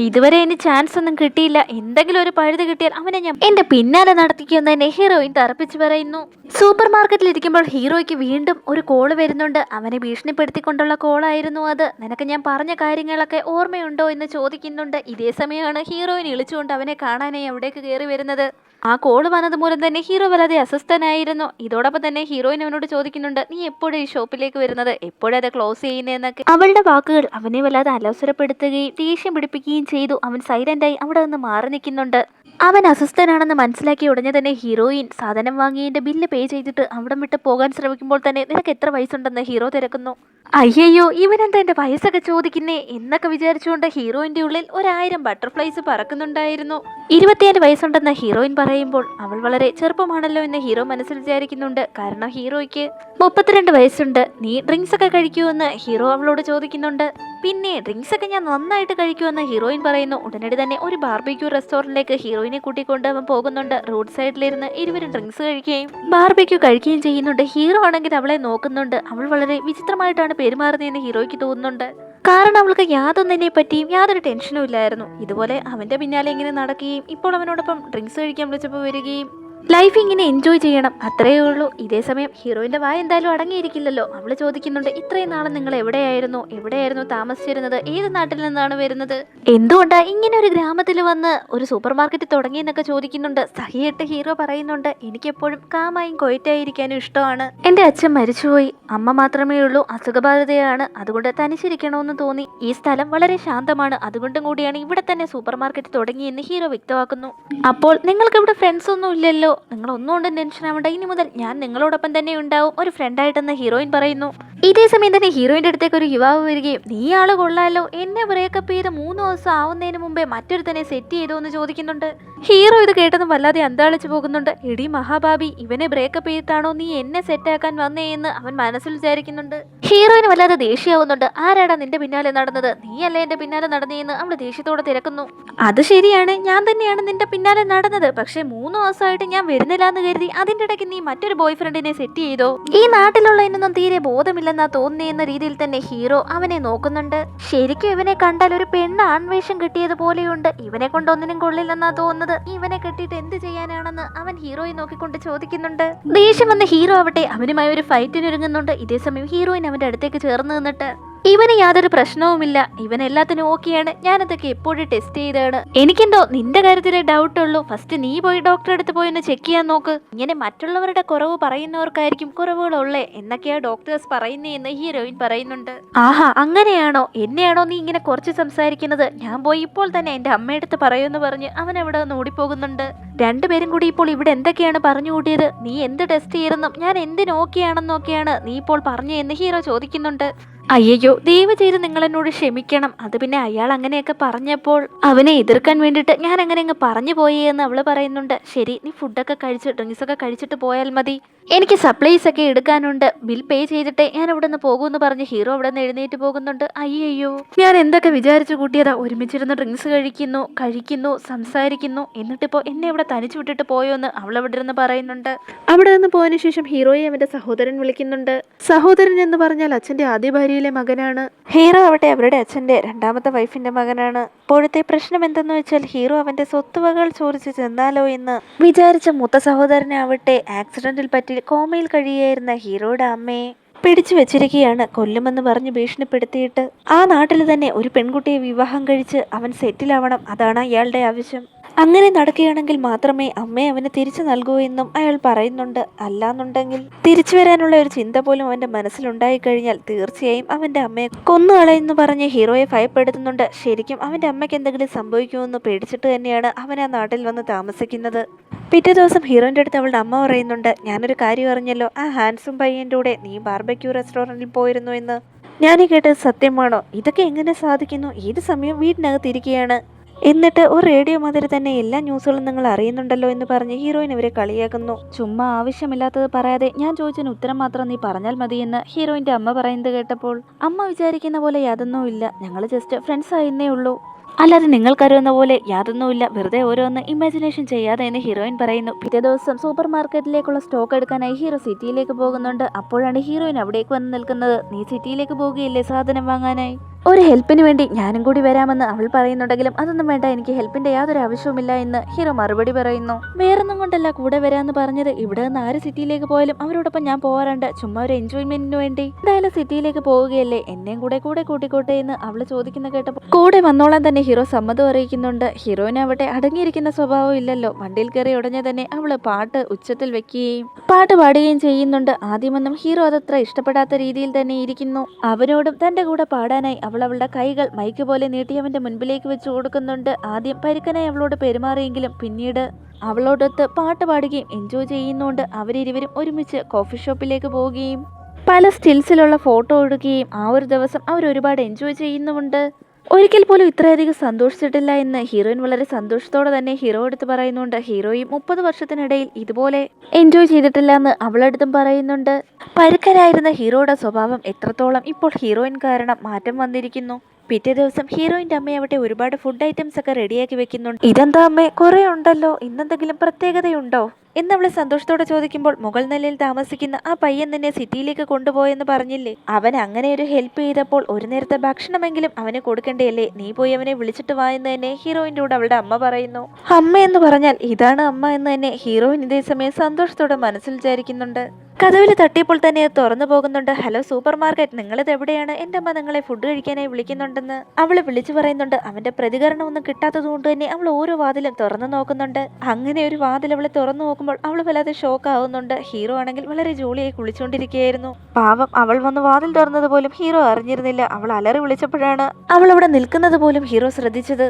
Speaker 1: ഇതുവരെ ഇനി ചാൻസ് ഒന്നും കിട്ടിയില്ല. എന്തെങ്കിലും ഒരു പഴുത് കിട്ടിയാൽ അവനെ ഞാൻ എന്റെ പിന്നാലെ നടത്തിക്കുമെന്ന് തന്നെ ഹീറോയിൻ തറപ്പിച്ച് പറയുന്നു. സൂപ്പർ മാർക്കറ്റിൽ ഇരിക്കുമ്പോൾ ഹീറോയ്ക്ക് വീണ്ടും ഒരു കോള് വരുന്നുണ്ട്. അവനെ ഭീഷണിപ്പെടുത്തിക്കൊണ്ടുള്ള കോളായിരുന്നു അത്. നിനക്ക് ഞാൻ പറഞ്ഞ കാര്യങ്ങളൊക്കെ ഓർമ്മയുണ്ടോ എന്ന് ചോദിക്കുന്നുണ്ട്. ഇതേ സമയമാണ് ഹീറോയിൻ ഇളിച്ചുകൊണ്ട് അവനെ കാണാനായി അവിടേക്ക് കയറി വരുന്നത്. ആ കോള് വന്നത് മൂലം തന്നെ ഹീറോ വല്ലാതെ അസ്വസ്ഥനായിരുന്നു. ഇതോടൊപ്പം തന്നെ ഹീറോയിൻ അവനോട് ചോദിക്കുന്നുണ്ട്, നീ എപ്പോഴും ഈ ഷോപ്പിലേക്ക് വരുന്നത്, എപ്പോഴത് ക്ലോസ് ചെയ്യുന്നതെന്നൊക്കെ. അവളുടെ വാക്കുകൾ അവനെ വല്ലാതെ അലോസരപ്പെടുത്തുകയും ദേഷ്യം പിടിപ്പിക്കുകയും ചെയ്തു. അവൻ സൈലന്റായി അവിടെ നിന്ന് മാറി നിൽക്കുന്നുണ്ട്. അവൻ അസ്വസ്ഥനാണെന്ന് മനസ്സിലാക്കിയ ഉടനെ തന്നെ ഹീറോയിൻ സാധനം വാങ്ങിയതിന്റെ ബില്ല് പേ ചെയ്തിട്ട് അവിടം വിട്ട് പോകാൻ ശ്രമിക്കുമ്പോൾ തന്നെ നിനക്ക് എത്ര വയസ്സുണ്ടെന്ന് ഹീറോ തിരക്കുന്നു. അയ്യോ, ഇവനെന്താ എന്റെ വയസ്സൊക്കെ ചോദിക്കുന്നേ എന്നൊക്കെ വിചാരിച്ചുകൊണ്ട് ഹീറോയിന്റെ ഉള്ളിൽ 1000 ബട്ടർഫ്ലൈസ് പറക്കുന്നുണ്ടായിരുന്നു. 27 വയസ്സുണ്ടെന്ന് ഹീറോയിൻ പറയുമ്പോൾ അവൾ വളരെ ചെറുപ്പമാണല്ലോ എന്ന് ഹീറോ മനസ്സിൽ വിചാരിക്കുന്നുണ്ട്. കാരണം ഹീറോയ്ക്ക് 32 വയസ്സുണ്ട്. നീ ഡ്രിങ്ക്സ് ഒക്കെ കഴിക്കുമെന്ന് ഹീറോ അവളോട് ചോദിക്കുന്നുണ്ട്. പിന്നെ ഡ്രിങ്ക്സ് ഒക്കെ ഞാൻ നന്നായിട്ട് കഴിക്കുമെന്ന് ഹീറോയിൻ പറയുന്നു. ഉടനടി തന്നെ ഒരു ബാർബിക്യൂ റെസ്റ്റോറന്റിലേക്ക് ഹീറോയിനെ കൂട്ടിക്കൊണ്ട് അവൻ പോകുന്നുണ്ട്. റോഡ് സൈഡിലിരുന്ന് ഇരുവരും ഡ്രിങ്ക്സ് കഴിക്കുകയും ബാർബിക്യൂ കഴിക്കുകയും ചെയ്യുന്നുണ്ട്. ഹീറോ ആണെങ്കിൽ അവളെ നോക്കുന്നുണ്ട്. അവൾ വളരെ വിചിത്രമായിട്ടാണ് പെരുമാറുന്നതെന്ന് ഹീറോയ്ക്ക് തോന്നുന്നുണ്ട്. കാരണം അവൾക്ക് യാതൊന്നിനെ പറ്റിയും യാതൊരു ടെൻഷനും ഇല്ലായിരുന്നു. ഇതുപോലെ അവന്റെ പിന്നാലെ ഇങ്ങനെ നടക്കുകയും ഇപ്പോൾ അവനോടൊപ്പം ഡ്രിങ്ക്സ് കഴിക്കാൻ വിളിച്ചപ്പോൾ വരികയും ലൈഫ് ഇങ്ങനെ എൻജോയ് ചെയ്യണം, അത്രയേ ഉള്ളൂ. ഇതേ സമയം ഹീറോയിന്റെ വായ എന്തായാലും അടങ്ങിയിരിക്കില്ലല്ലോ. അവള് ചോദിക്കുന്നുണ്ട്, ഇത്രയും നാളെ നിങ്ങൾ എവിടെയായിരുന്നു താമസിച്ചിരുന്നത്, ഏത് നാട്ടിൽ നിന്നാണ് വരുന്നത്, എന്തുകൊണ്ടാ ഇങ്ങനെ ഒരു ഗ്രാമത്തിൽ വന്ന് ഒരു സൂപ്പർ മാർക്കറ്റ് തുടങ്ങിയെന്നൊക്കെ ചോദിക്കുന്നുണ്ട്. സഹിയായിട്ട് ഹീറോ പറയുന്നുണ്ട്, എനിക്കെപ്പോഴും കാമായും കൊയറ്റായിരിക്കാനും ഇഷ്ടമാണ്. എന്റെ അച്ഛൻ മരിച്ചുപോയി, അമ്മ മാത്രമേ ഉള്ളൂ, അസുഖബാധിതയാണ്, അതുകൊണ്ട് തനിച്ചിരിക്കണമെന്ന് തോന്നി. ഈ സ്ഥലം വളരെ ശാന്തമാണ്, അതുകൊണ്ടും കൂടിയാണ് ഇവിടെ തന്നെ സൂപ്പർ മാർക്കറ്റ് തുടങ്ങിയെന്ന് ഹീറോ വ്യക്തമാക്കുന്നു. അപ്പോൾ നിങ്ങൾക്ക് ഇവിടെ ഫ്രണ്ട്സ് ഒന്നും ഇല്ലല്ലോ, നിങ്ങൾ ഒന്നുകൊണ്ടും ടെൻഷൻ ആവണ്ട, ഇനി മുതൽ ഞാൻ നിങ്ങളോടൊപ്പം തന്നെ ഉണ്ടാവും ഒരു ഫ്രണ്ടായിട്ടെന്ന് ഹീറോയിൻ പറയുന്നു. ഇതേ സമയം തന്നെ ഹീറോയിന്റെ അടുത്തേക്ക് ഒരു യുവാവ് വരികയും, നീ ആള് കൊള്ളാലോ, എന്നെ ബ്രേക്കപ്പ് ചെയ്ത് 3 ദിവസം ആവുന്നതിന് മുമ്പേ മറ്റൊരു തന്നെ സെറ്റ് ചെയ്തോ എന്ന് ചോദിക്കുന്നുണ്ട്. ഹീറോ ഇത് കേട്ടതും വല്ലാതെ അന്താളിച്ചു പോകുന്നുണ്ട്. എടി മഹാഭാബി, ഇവനെ ബ്രേക്കപ്പ് ചെയ്തിട്ടാണോ നീ എന്നെ സെറ്റാക്കാൻ വന്നേ എന്ന് അവൻ മനസ്സിൽ വിചാരിക്കുന്നുണ്ട്. ഹീറോയിന് വല്ലാതെ ദേഷ്യമാവുന്നുണ്ട്. ആരാടാ നിന്റെ പിന്നാലെ നടന്നത്, നീയല്ലേ എന്റെ പിന്നാലെ നടന്നേന്ന് അവള് ദേഷ്യത്തോടെ തിരക്കുന്നു. അത് ശരിയാണ്, ഞാൻ തന്നെയാണ് നിന്റെ പിന്നാലെ നടന്നത്, പക്ഷെ 3 ദിവസമായിട്ട് ഞാൻ വരുന്നില്ല എന്ന് കരുതി അതിന്റെ ഇടയ്ക്ക് നീ മറ്റൊരു ബോയ് ഫ്രണ്ടിനെ സെറ്റ് ചെയ്തോ. ഈ നാട്ടിലുള്ളതിനൊന്നും തീരെ ബോധമില്ലെന്നാ തോന്നുന്ന രീതിയിൽ തന്നെ ഹീറോ അവനെ നോക്കുന്നുണ്ട്. ശരിക്കും ഇവനെ കണ്ടാൽ ഒരു പെണ്ണ് ആൺവേഷം കിട്ടിയതുപോലെയുണ്ട്. ഇവനെ കൊണ്ട് ഒന്നിനും കൊള്ളില്ലെന്നാ തോന്നുന്നത്. ഇവനെ കെട്ടിയിട്ട് എന്ത് ചെയ്യാനാണെന്ന് അവൻ ഹീറോയെ നോക്കിക്കൊണ്ട് ചോദിക്കുന്നുണ്ട്. ദേഷ്യം വന്ന ഹീറോ ആവട്ടെ അവനുമായി ഒരു ഫൈറ്റിന് ഒരുങ്ങുന്നുണ്ട്. ഇതേ സമയം ഹീറോയിൻ അവന്റെ അടുത്തേക്ക് ചേർന്ന് നിന്നിട്ട്, ഇവന് യാതൊരു പ്രശ്നവുമില്ല, ഇവൻ എല്ലാത്തിനും ഓക്കെയാണ്, ഞാനതൊക്കെ എപ്പോഴും ടെസ്റ്റ് ചെയ്താണ്. എനിക്കെന്തോ നിന്റെ കാര്യത്തിലെ ഡൗട്ട് ഉള്ളൂ. ഫസ്റ്റ് നീ പോയി ഡോക്ടറെ അടുത്ത് പോയി ഒന്ന് ചെക്ക് ചെയ്യാൻ നോക്ക്. ഇങ്ങനെ മറ്റുള്ളവരുടെ കുറവ് പറയുന്നവർക്കായിരിക്കും കുറവുകളുള്ളേ എന്നൊക്കെയാ ഡോക്ടേഴ്സ് പറയുന്നതെന്ന് ഹീറോയിൻ പറയുന്നുണ്ട്. ആഹാ, അങ്ങനെയാണോ? എന്നെയാണോ നീ ഇങ്ങനെ കുറച്ച് സംസാരിക്കുന്നത്? ഞാൻ പോയി ഇപ്പോൾ തന്നെ എന്റെ അമ്മയടുത്ത് പറയുമെന്ന് പറഞ്ഞ് അവൻ അവിടെ നിന്ന് ഓടിപ്പോകുന്നുണ്ട്. രണ്ടുപേരും കൂടി ഇപ്പോൾ ഇവിടെ എന്തൊക്കെയാണ് പറഞ്ഞു കൂട്ടിയത്? നീ എന്ത് ടെസ്റ്റ് ചെയ്തെന്നും ഞാൻ എന്തിന് ഓക്കെയാണെന്നൊക്കെയാണ് നീ ഇപ്പോൾ പറഞ്ഞു എന്ന് ഹീറോ ചോദിക്കുന്നുണ്ട്. അയ്യോ, ദയവ് ചെയ്ത് നിങ്ങൾ എന്നോട് ക്ഷമിക്കണം. അത് പിന്നെ അയാൾ അങ്ങനെയൊക്കെ പറഞ്ഞപ്പോൾ അവനെ എതിർക്കാൻ വേണ്ടിയിട്ട് ഞാൻ അങ്ങനെ അങ്ങ് പറഞ്ഞു പോയേ എന്ന് അവള് പറയുന്നുണ്ട്. ശരി, നീ ഫുഡൊക്കെ കഴിച്ച് ഡ്രിങ്ക്സ് ഒക്കെ കഴിച്ചിട്ട് പോയാൽ മതി. എനിക്ക് സപ്ലൈസ് ഒക്കെ എടുക്കാനുണ്ട്. ബിൽ പേ ചെയ്തിട്ടേ ഞാൻ ഇവിടെ നിന്ന് പോകുമെന്ന് പറഞ്ഞ് ഹീറോ അവിടെ നിന്ന് എഴുന്നേറ്റ് പോകുന്നുണ്ട്. അയ്യോ, ഞാൻ എന്തൊക്കെ വിചാരിച്ചു കൂട്ടിയതാ. ഒരുമിച്ചിരുന്ന് ഡ്രിങ്ക്സ് കഴിക്കുന്നു സംസാരിക്കുന്നു, എന്നിട്ടിപ്പോ എന്നെ ഇവിടെ തനിച്ചു വിട്ടിട്ട് പോയോ എന്ന് അവൾ അവിടെ ഇരുന്ന് പറയുന്നുണ്ട്. അവിടെ നിന്ന് പോയതിനു ശേഷം ഹീറോയെ അവന്റെ സഹോദരൻ വിളിക്കുന്നുണ്ട്. സഹോദരൻ എന്ന് പറഞ്ഞാൽ അച്ഛന്റെ ആദ്യ ഭാര്യയിലെ മകനാണ്. ഹീറോ ആവട്ടെ അവരുടെ അച്ഛന്റെ രണ്ടാമത്തെ വൈഫിന്റെ മകനാണ്. ഇപ്പോഴത്തെ പ്രശ്നം എന്തെന്ന് വെച്ചാൽ ഹീറോ അവന്റെ സ്വത്തുവകൾ ചോദിച്ചു ചെന്നാലോ എന്ന് വിചാരിച്ച മൂത്ത സഹോദരനാവട്ടെ ആക്സിഡന്റിൽ പറ്റി കോമയിൽ കഴിയായിരുന്ന ഹീറോയുടെ അമ്മയെ പിടിച്ചു വെച്ചിരിക്കുകയാണ്. കൊല്ലുമെന്ന് പറഞ്ഞ് ഭീഷണിപ്പെടുത്തിയിട്ട് ആ നാട്ടിൽ തന്നെ ഒരു പെൺകുട്ടിയെ വിവാഹം കഴിച്ച് അവൻ സെറ്റിലാവണം, അതാണ് അയാളുടെ ആവശ്യം. അങ്ങനെ നടക്കുകയാണെങ്കിൽ മാത്രമേ അമ്മയെ അവന് തിരിച്ചു നൽകൂ എന്നും അയാൾ പറയുന്നുണ്ട്. അല്ലാന്നുണ്ടെങ്കിൽ തിരിച്ചു വരാനുള്ള ഒരു ചിന്ത പോലും അവന്റെ മനസ്സിലുണ്ടായി കഴിഞ്ഞാൽ തീർച്ചയായും അവന്റെ അമ്മയെ കൊന്നുകളയെന്ന് പറഞ്ഞ് ഹീറോയെ ഭയപ്പെടുത്തുന്നുണ്ട്. ശരിക്കും അവന്റെ അമ്മയ്ക്ക് എന്തെങ്കിലും സംഭവിക്കുമെന്ന് പേടിച്ചിട്ട് തന്നെയാണ് അവൻ ആ നാട്ടിൽ വന്ന് താമസിക്കുന്നത്. പിറ്റേ ദിവസം ഹീറോയിൻ്റെ അടുത്ത് അവളുടെ അമ്മ പറയുന്നുണ്ട്, ഞാനൊരു കാര്യം അറിഞ്ഞല്ലോ, ആ ഹാൻസും പയ്യൻ്റെ കൂടെ നീ ബാർബക്യൂ റെസ്റ്റോറൻറ്റിൽ പോയിരുന്നു എന്ന്. ഞാനീ കേട്ടത് സത്യമാണോ? ഇതൊക്കെ എങ്ങനെ സാധിക്കുന്നു? ഏത് സമയം വീടിനകത്തിരിക്കുകയാണ്, എന്നിട്ട് ഒരു റേഡിയോ മാതിരി തന്നെ എല്ലാ ന്യൂസുകളും നിങ്ങൾ അറിയുന്നുണ്ടല്ലോ എന്ന് പറഞ്ഞ് ഹീറോയിൻ ഇവരെ കളിയാക്കുന്നു. ചുമ്മാ ആവശ്യമില്ലാത്തത് പറയാതെ ഞാൻ ചോദിച്ചതിന് ഉത്തരം മാത്രം നീ പറഞ്ഞാൽ മതിയെന്ന് ഹീറോയിൻ്റെ അമ്മ പറയുന്നത് കേട്ടപ്പോൾ അമ്മ വിചാരിക്കുന്ന പോലെ യാതൊന്നുമില്ല, ഞങ്ങൾ ജസ്റ്റ് ഫ്രണ്ട്സ് ആയിരുന്നേ ഉള്ളൂ, അല്ലാതെ നിങ്ങൾക്കറിയുന്ന പോലെ യാതൊന്നുമില്ല, വെറുതെ ഓരോന്ന് ഇമാജിനേഷൻ ചെയ്യാതെ എന്ന് ഹീറോയിൻ പറയുന്നു. പിറ്റേ ദിവസം സൂപ്പർ മാർക്കറ്റിലേക്കുള്ള സ്റ്റോക്ക് എടുക്കാനായി ഹീറോ സിറ്റിയിലേക്ക് പോകുന്നുണ്ട്. അപ്പോഴാണ് ഹീറോയിൻ അവിടേക്ക് വന്ന് നിൽക്കുന്നത്. നീ സിറ്റിയിലേക്ക് പോകുകയില്ലേ സാധനം വാങ്ങാനായി? ഒരു ഹെൽപ്പിന് വേണ്ടി ഞാനും കൂടി വരാമെന്ന് അവൾ പറയുന്നുണ്ടെങ്കിലും അതൊന്നും വേണ്ട, എനിക്ക് ഹെൽപ്പിന്റെ യാതൊരു ആവശ്യവുമില്ല എന്ന് ഹീറോ മറുപടി പറയുന്നു. വേറൊന്നും കൊണ്ടല്ല കൂടെ വരാമെന്ന് പറഞ്ഞത്. ഇവിടെ നിന്ന് ആര് സിറ്റിയിലേക്ക് പോയാലും അവരോടൊപ്പം ഞാൻ പോകാറുണ്ട്, ചുമ്മാ ഒരു എൻജോയ്മെന്റിന് വേണ്ടി. എന്തായാലും സിറ്റിയിലേക്ക് പോവുകയല്ലേ, എന്നെയും കൂടെ കൂട്ടിക്കോട്ടെ എന്ന് അവള് ചോദിക്കുന്ന കേട്ടപ്പോൾ കൂടെ വന്നോളാൻ തന്നെ ഹീറോ സമ്മതം അറിയിക്കുന്നുണ്ട്. ഹീറോയിന് അവിടെ അടങ്ങിയിരിക്കുന്ന സ്വഭാവം ഇല്ലല്ലോ. വണ്ടിയിൽ കയറി ഉടനെ തന്നെ അവള് പാട്ട് ഉച്ചത്തിൽ വെക്കുകയും പാട്ട് പാടുകയും ചെയ്യുന്നുണ്ട്. ആദ്യമൊന്നും ഹീറോ അതത്ര ഇഷ്ടപ്പെടാത്ത രീതിയിൽ തന്നെ ഇരിക്കുന്നു. അവനോടും തന്റെ കൂടെ പാടാനായി അവൾ അവളുടെ കൈകൾ മൈക്ക് പോലെ നീട്ടി അവന്റെ മുൻപിലേക്ക് വെച്ച് കൊടുക്കുന്നുണ്ട്. ആദ്യം പരുക്കനായി അവളോട് പെരുമാറിയെങ്കിലും പിന്നീട് അവളോടൊത്ത് പാട്ട് പാടുകയും എൻജോയ് ചെയ്യുന്നുണ്ട്. അവരിരുവരും ഒരുമിച്ച് കോഫി ഷോപ്പിലേക്ക് പോവുകയും പല സ്റ്റിൽസിലുള്ള ഫോട്ടോ എടുക്കുകയും ആ ഒരു ദിവസം അവർ ഒരുപാട് എൻജോയ് ചെയ്യുന്നുമുണ്ട്. ഒരിക്കൽ പോലും ഇത്രയധികം സന്തോഷിച്ചിട്ടില്ല എന്ന് ഹീറോയിൻ വളരെ സന്തോഷത്തോടെ തന്നെ ഹീറോ അടുത്ത് പറയുന്നുണ്ട്. ഹീറോയും 30 വർഷത്തിനിടയിൽ ഇതുപോലെ എൻജോയ് ചെയ്തിട്ടില്ല എന്ന് അവളടുത്തും പറയുന്നുണ്ട്. പരുക്കനായിരുന്ന ഹീറോയുടെ സ്വഭാവം എത്രത്തോളം ഇപ്പോൾ ഹീറോയിൻ കാരണം മാറ്റം വന്നിരിക്കുന്നു. പിറ്റേ ദിവസം ഹീറോയിൻ്റെ അമ്മയാവട്ടെ ഒരുപാട് ഫുഡ് ഐറ്റംസ് ഒക്കെ റെഡിയാക്കി വെക്കുന്നുണ്ട്. ഇതെന്താ അമ്മേ, കുറെ ഉണ്ടല്ലോ, ഇന്നെന്തെങ്കിലും പ്രത്യേകതയുണ്ടോ എന്നവള് സന്തോഷത്തോടെ ചോദിക്കുമ്പോൾ മുകൾ നിലയിൽ താമസിക്കുന്ന ആ പയ്യൻ നിന്നെ സിറ്റിയിലേക്ക് കൊണ്ടുപോയെന്ന് പറഞ്ഞില്ലേ, അവൻ അങ്ങനെ ഒരു ഹെൽപ്പ് ചെയ്തപ്പോൾ ഒരു നേരത്തെ ഭക്ഷണമെങ്കിലും അവന് കൊടുക്കണ്ടേയല്ലേ, നീ പോയി അവനെ വിളിച്ചിട്ട് വാ എന്ന് തന്നെ ഹീറോയിൻ്റെ കൂടെ അവളുടെ അമ്മ പറയുന്നു. അമ്മ എന്ന് പറഞ്ഞാൽ ഇതാണ് അമ്മ എന്ന് തന്നെ ഹീറോയിൻ ഇതേ സമയം സന്തോഷത്തോടെ മനസ്സിൽ വിചാരിക്കുന്നുണ്ട്. കഥവിൽ തട്ടിയപ്പോൾ തന്നെ അത് തുറന്നു പോകുന്നുണ്ട്. ഹലോ സൂപ്പർ മാർക്കറ്റ്, നിങ്ങളിത് എവിടെയാണ്? എൻ്റെ അമ്മ നിങ്ങളെ ഫുഡ് കഴിക്കാനായി വിളിക്കുന്നുണ്ടെന്ന് അവള് വിളിച്ചു പറയുന്നുണ്ട്. അവന്റെ പ്രതികരണം ഒന്നും കിട്ടാത്തത് കൊണ്ട് തന്നെ അവൾ ഓരോ വാതിലും തുറന്നു നോക്കുന്നുണ്ട്. അങ്ങനെ ഒരു വാതിൽ അവളെ തുറന്നു നോക്കുമ്പോൾ അവൾ വല്ലാതെ ഷോക്ക് ആവുന്നുണ്ട്. ഹീറോ ആണെങ്കിൽ വളരെ ജോളിയായി കുളിച്ചുകൊണ്ടിരിക്കുകയായിരുന്നു. പാവം, അവൾ വന്ന് വാതിൽ തുറന്നത് പോലും ഹീറോ അറിഞ്ഞിരുന്നില്ല. അവൾ അലറി വിളിച്ചപ്പോഴാണ് അവൾ അവിടെ നിൽക്കുന്നത് പോലും ഹീറോ ശ്രദ്ധിച്ചത്.